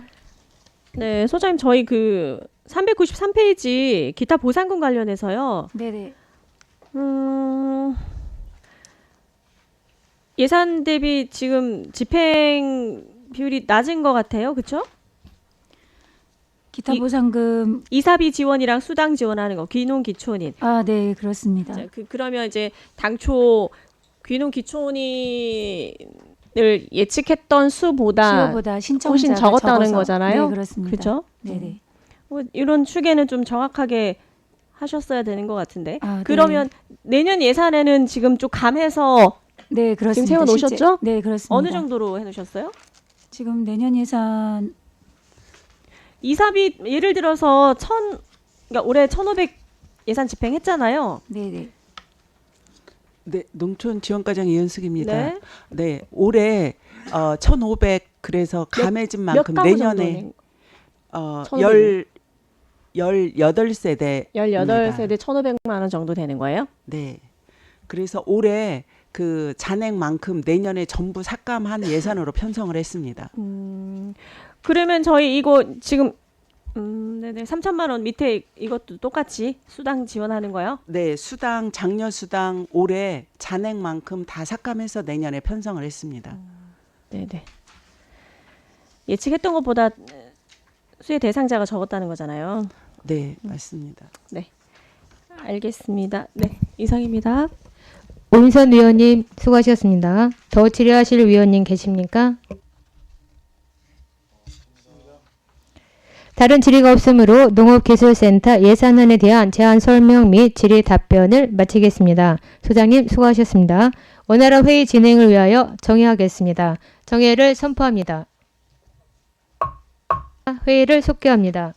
네, 소장님 저희 그 393페이지 기타 보상금 관련해서요. 네네. 예산 대비 지금 집행 비율이 낮은 것 같아요. 그렇죠? 기타 보상금 이사비 지원이랑 수당 지원하는 거 귀농 기촌인. 아, 네, 그렇습니다. 자, 그러면 이제 당초 귀농 기촌인을 예측했던 수보다 신청자가 훨씬 적었다는 적어서. 거잖아요. 네, 그렇습니다. 그렇죠? 네네. 이런 추계는 좀 정확하게 하셨어야 되는 것 같은데. 아, 그러면 내년 예산에는 지금 좀 감해서 네, 그렇습니다. 지금 세워 놓으셨죠? 네, 그렇습니다. 어느 정도로 해 놓으셨어요? 지금 내년 예산 이사비 예를 들어서 그러니까 올해 1,500 예산 집행했잖아요. 네네. 네, 농촌 지원과장 이현숙입니다. 네. 네, 올해 1,500 그래서 감해진 만큼 가구 내년에 정도는? 18세대 18세대 1,500만 원 정도 되는 거예요? 네. 그래서 올해 그 잔액만큼 내년에 전부 삭감한 예산으로 편성을 했습니다. 그러면 저희 이거 지금 네네 3천만 원 밑에 이것도 똑같이 수당 지원하는 거요? 네, 수당 장려 수당 올해 잔액만큼 다 삭감해서 내년에 편성을 했습니다. 네네. 예측했던 것보다 수혜 대상자가 적었다는 거잖아요. 네, 맞습니다. 네, 알겠습니다. 네, 이상입니다. 오인선 위원님 수고하셨습니다. 더 질의하실 위원님 계십니까? 다른 질의가 없으므로 농업기술센터 예산안에 대한 제안 설명 및 질의 답변을 마치겠습니다. 소장님 수고하셨습니다. 원활한 회의 진행을 위하여 정회하겠습니다. 정회를 선포합니다. 회의를 속개합니다.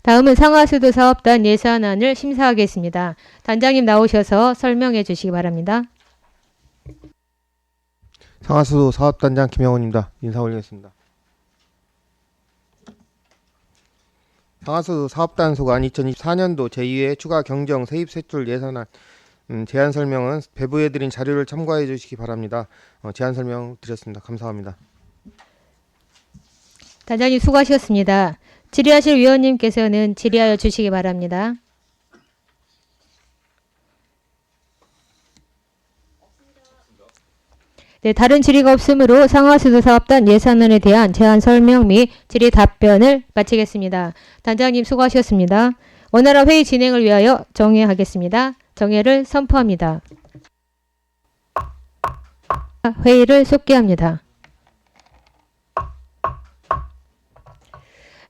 다음은 상하수도 사업단 예산안을 심사하겠습니다. 단장님 나오셔서 설명해 주시기 바랍니다. 상하수도 사업단장 김영훈입니다. 인사 올리겠습니다. 상하수도 사업단 소관 2024년도 제2회 추가 경정 세입 세출 예산안 제안 설명은 배부해드린 자료를 참고해 주시기 바랍니다. 제안 설명 드렸습니다. 감사합니다. 단장님 수고하셨습니다. 질의하실 위원님께서는 질의하여 주시기 바랍니다. 네, 다른 질의가 없으므로 상하수도 사업단 예산안에 대한 제안 설명 및 질의 답변을 마치겠습니다. 단장님 수고하셨습니다. 원활한 회의 진행을 위하여 정회하겠습니다. 정회를 선포합니다. 회의를 속개합니다.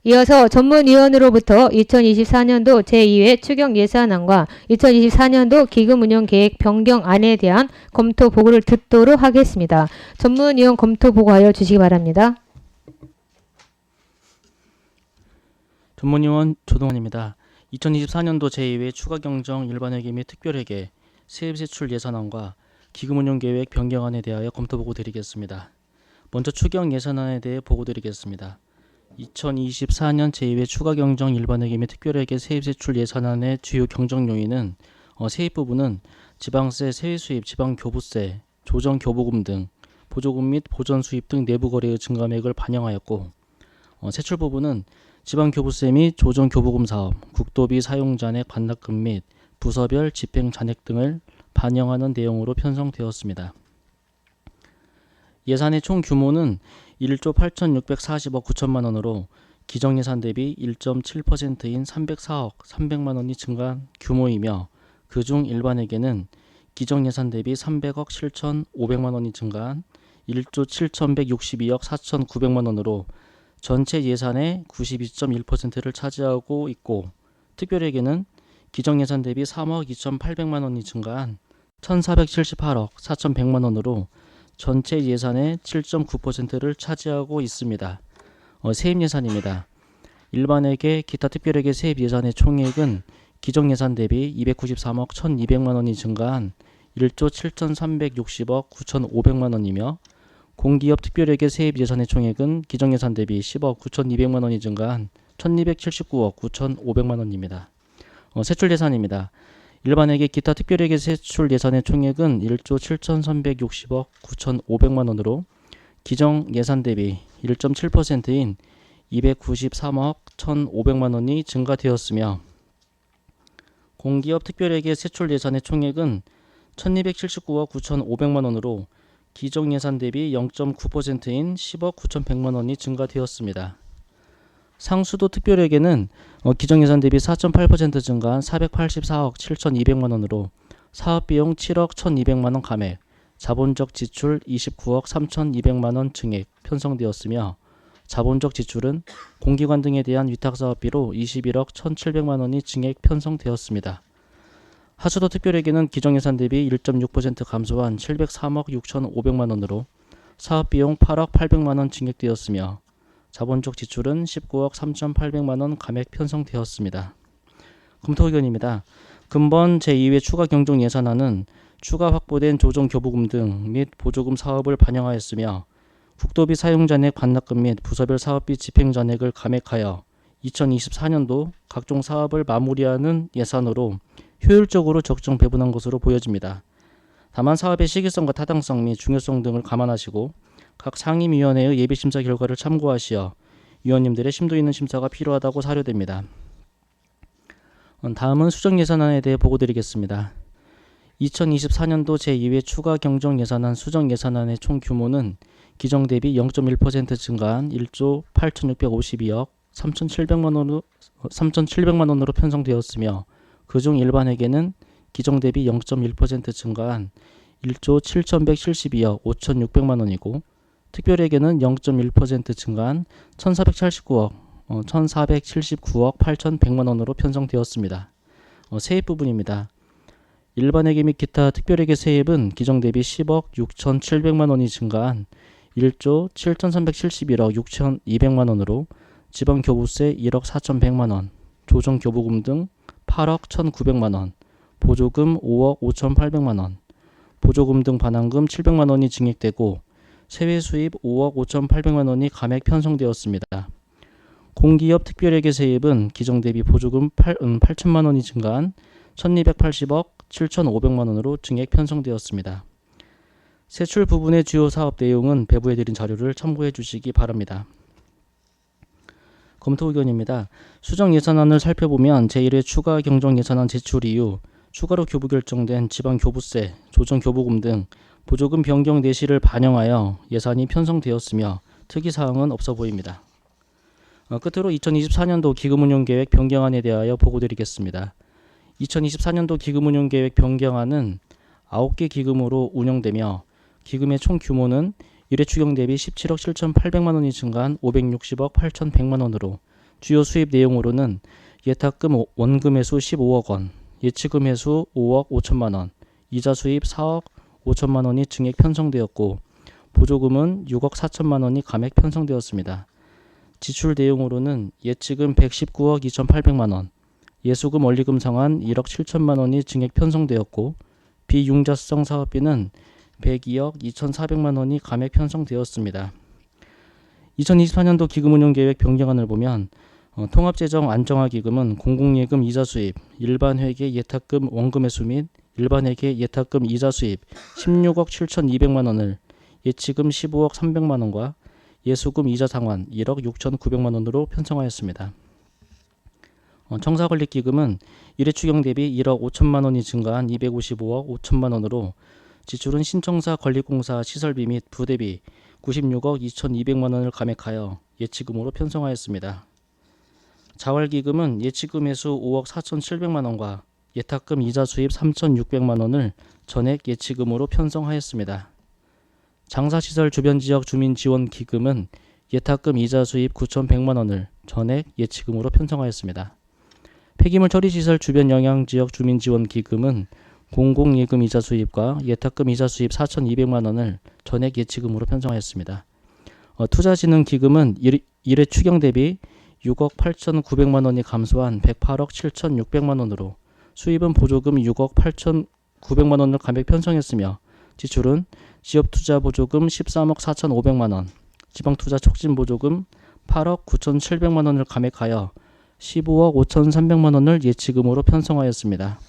이어서 전문위원으로부터 2024년도 제2회 추경 예산안과 2024년도 기금운영계획 변경안에 대한 검토 보고를 듣도록 하겠습니다. 전문위원 검토 보고하여 주시기 바랍니다. 전문위원 조동환입니다. 2024년도 제2회 추가경정 일반회계 및 특별회계 세입세출 예산안과 기금운용계획 변경안에 대하여 검토 보고 드리겠습니다. 먼저 추경 예산안에 대해 보고 드리겠습니다. 2024년 제2회 추가경정 일반회계 및 특별회계 세입세출 예산안의 주요 경정 요인은 세입 부분은 지방세, 세외수입, 지방교부세, 조정교부금 등 보조금 및 보전수입 등 내부거래의 증감액을 반영하였고 세출 부분은 지방교부세 및 조정교부금 사업, 국도비 사용자 내 관납금 및 부서별 집행 잔액 등을 반영하는 내용으로 편성되었습니다. 예산의 총 규모는 1조 8,640억 9천만 원으로 기정예산 대비 1.7%인 304억 300만 원이 증가한 규모이며 그중 일반회계는 기정예산 대비 300억 7,500만 원이 증가한 1조 7,162억 4,900만 원으로 전체 예산의 92.1%를 차지하고 있고 특별회계는 기정예산 대비 3억 2,800만 원이 증가한 1,478억 4,100만 원으로 전체 예산의 7.9%를 차지하고 있습니다. 세입 예산입니다. 일반회계, 기타 특별회계 세입 예산의 총액은 기정예산 대비 293억 1,200만 원이 증가한 1조 7,360억 9,500만 원이며 공기업 특별회계 세입 예산의 총액은 기정예산 대비 10억 9,200만 원이 증가한 1,279억 9,500만 원입니다. 세출 예산입니다. 일반회계 기타 특별회계 세출 예산의 총액은 1조 7,360억 9,500만 원으로 기정 예산 대비 1.7%인 293억 1,500만 원이 증가되었으며 공기업 특별회계 세출 예산의 총액은 1,279억 9,500만 원으로 기정 예산 대비 0.9%인 10억 9,100만 원이 증가되었습니다. 상수도 특별회계는 기정예산 대비 4.8% 증가한 484억 7,200만 원으로 사업비용 7억 1,200만 원 감액, 자본적 지출 29억 3,200만 원 증액 편성되었으며 자본적 지출은 공기관 등에 대한 위탁사업비로 21억 1,700만 원이 증액 편성되었습니다. 하수도 특별회계는 기정예산 대비 1.6% 감소한 703억 6,500만 원으로 사업비용 8억 800만 원 증액되었으며 자본적 지출은 19억 3,800만 원 감액 편성되었습니다. 검토 의견입니다. 근본 제2회 추가 경정 예산안은 추가 확보된 조정교부금 등 및 보조금 사업을 반영하였으며 국도비 사용자 내 관납금 및 부서별 사업비 집행 잔액을 감액하여 2024년도 각종 사업을 마무리하는 예산으로 효율적으로 적정 배분한 것으로 보여집니다. 다만 사업의 시기성과 타당성 및 중요성 등을 감안하시고 각 상임위원회의 예비심사 결과를 참고하시어 위원님들의 심도 있는 심사가 필요하다고 사료됩니다. 다음은 수정예산안에 대해 보고드리겠습니다. 2024년도 제2회 추가 경정 예산안 수정예산안의 총 규모는 기정 대비 0.1% 증가한 1조 8,652억 3,700만 원으로 편성되었으며 그중 일반회계는 기정 대비 0.1% 증가한 1조 7,172억 5,600만 원이고 특별회계는 0.1% 증가한 1,479억 8,100만 원으로 편성되었습니다. 세입 부분입니다. 일반회계 및 기타 특별회계 세입은 기정 대비 10억 6,700만 원이 증가한 1조 7,371억 6,200만 원으로 지방교부세 1억 4,100만 원, 조정교부금 등 8억 1,900만 원, 보조금 5억 5,800만 원, 보조금 등 반환금 700만 원이 증액되고 세외 수입 5억 5,800만 원이 감액 편성되었습니다. 공기업 특별회계 세입은 기정 대비 보조금 8천만 원이 증가한 1,280억 7,500만 원으로 증액 편성되었습니다. 세출 부분의 주요 사업 내용은 배부해드린 자료를 참고해 주시기 바랍니다. 검토 의견입니다. 수정 예산안을 살펴보면 제1회 추가 경정 예산안 제출 이후 추가로 교부 결정된 지방 교부세, 조정 교부금 등 보조금 변경 내실을 반영하여 예산이 편성되었으며 특이 사항은 없어 보입니다. 끝으로 2024년도 기금운용계획 변경안에 대하여 보고드리겠습니다. 2024년도 기금운용계획 변경안은 9개 기금으로 운영되며 기금의 총 규모는 1회 추경 대비 17억 7,800만 원이 증가한 560억 8,100만 원으로 주요 수입 내용으로는 예탁금 원금 회수 15억 원, 예치금 회수 5억 5천만 원, 이자 수입 4억 5천만 원이 증액 편성되었고 보조금은 6억 4천만 원이 감액 편성되었습니다. 지출 내용으로는 예치금 119억 2,800만 원, 예수금 원리금 상환 1억 7천만 원이 증액 편성되었고 비융자성 사업비는 102억 2,400만 원이 감액 편성되었습니다. 2024년도 기금운용계획 변경안을 보면 통합재정 안정화기금은 공공예금 이자 수입, 일반회계 예탁금 원금 회수 및 일반회계 예탁금 이자 수입 16억 7,200만 원을 예치금 15억 300만 원과 예수금 이자 상환 1억 6,900만 원으로 편성하였습니다. 청사관리기금은 1회 추경 대비 1억 5천만 원이 증가한 255억 5천만 원으로 지출은 신청사 건립공사 시설비 및 부대비 96억 2,200만 원을 감액하여 예치금으로 편성하였습니다. 자활기금은 예치금 회수 5억 4,700만 원과 예탁금 이자 수입 3,600만 원을 전액 예치금으로 편성하였습니다. 장사시설 주변지역 주민지원기금은 예탁금 이자 수입 9,100만 원을 전액 예치금으로 편성하였습니다. 폐기물 처리시설 주변 영향지역 주민지원기금은 공공예금 이자 수입과 예탁금 이자 수입 4,200만 원을 전액 예치금으로 편성하였습니다. 투자진흥기금은 1회 추경 대비 6억 8,900만 원이 감소한 108억 7,600만 원으로 수입은 보조금 6억 8,900만 원을 감액 편성했으며 지출은 지역투자보조금 13억 4,500만 원, 지방투자 촉진보조금 8억 9,700만 원을 감액하여 15억 5,300만 원을 예치금으로 편성하였습니다.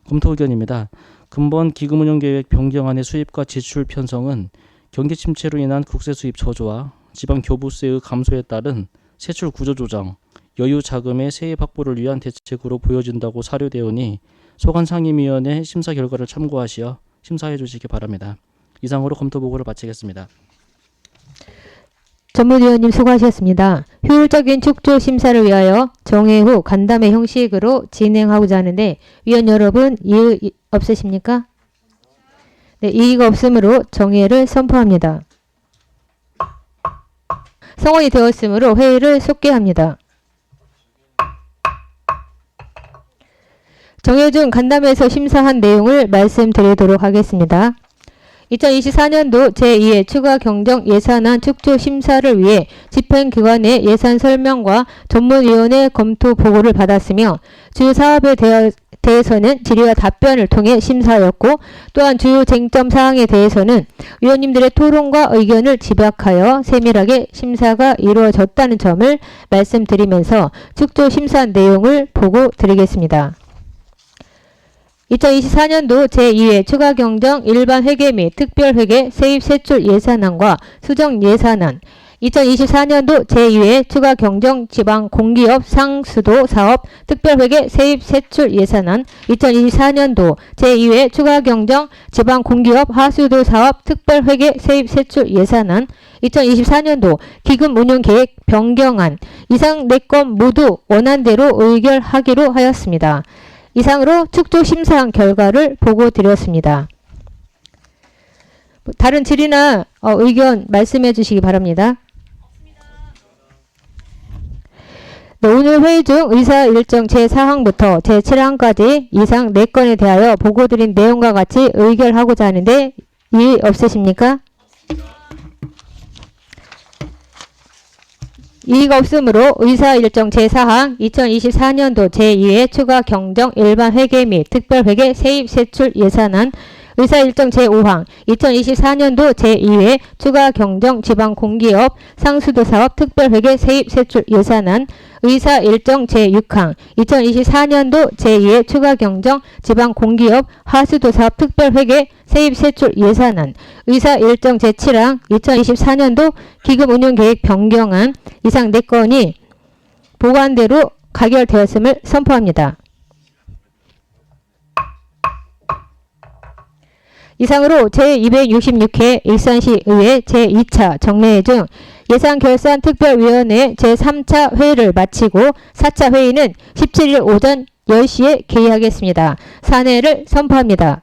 검토 의견입니다. 근본 기금운용계획 변경안의 수입과 지출 편성은 경기 침체로 인한 국세 수입 저조와 지방 교부세의 감소에 따른 세출 구조 조정, 여유 자금의 세입 확보를 위한 대책으로 보여진다고 사료되오니 소관 상임위원회 심사 결과를 참고하시어 심사해 주시기 바랍니다. 이상으로 검토 보고를 마치겠습니다. 전문위원님 수고하셨습니다. 효율적인 축조 심사를 위하여 정회 후 간담회 형식으로 진행하고자 하는데 위원 여러분 이의 없으십니까? 네, 이의가 없으므로 정회를 선포합니다. 성원이 되었으므로 회의를 속개합니다. 정회 중 간담회에서 심사한 내용을 말씀드리도록 하겠습니다. 2024년도 제2회 추가 경정 예산안 축조 심사를 위해 집행기관의 예산 설명과 전문위원회 검토 보고를 받았으며 주요 사업에 대해서는 질의와 답변을 통해 심사하였고 또한 주요 쟁점 사항에 대해서는 위원님들의 토론과 의견을 집약하여 세밀하게 심사가 이루어졌다는 점을 말씀드리면서 축조 심사 내용을 보고 드리겠습니다. 2024년도 제2회 추가 경정 일반 회계 및 특별 회계 세입 세출 예산안과 수정 예산안, 2024년도 제2회 추가 경정 지방 공기업 상수도 사업 특별 회계 세입 세출 예산안, 2024년도 제2회 추가 경정 지방 공기업 하수도 사업 특별 회계 세입 세출 예산안, 2024년도 기금 운용 계획 변경안, 이상 4건 모두 원안대로 의결하기로 하였습니다. 이상으로 축조 심사한 결과를 보고 드렸습니다. 다른 질의나 의견 말씀해 주시기 바랍니다. 네, 오늘 회의 중 의사 일정 제4항부터 제7항까지 이상 4건에 대하여 보고드린 내용과 같이 의결하고자 하는데 이의 없으십니까? 이의가 없으므로 의사 일정 제4항 2024년도 제2회 추가 경정 일반 회계 및 특별 회계 세입 세출 예산안 의사 일정 제5항 2024년도 제2회 추가 경정 지방 공기업 상수도 사업 특별 회계 세입 세출 예산안 의사 일정 제6항 2024년도 제2회 추가 경정 지방 공기업 하수도 사업 특별 회계 세입 세출 예산안 의사 일정 제7항 2024년도 기금 운용 계획 변경안 이상 4건이 보관대로 가결되었음을 선포합니다. 이상으로 제266회 일산시의회 제2차 정례회 중 예산결산특별위원회 제3차 회의를 마치고 4차 회의는 17일 오전 10시에 개의하겠습니다. 사내를 선포합니다.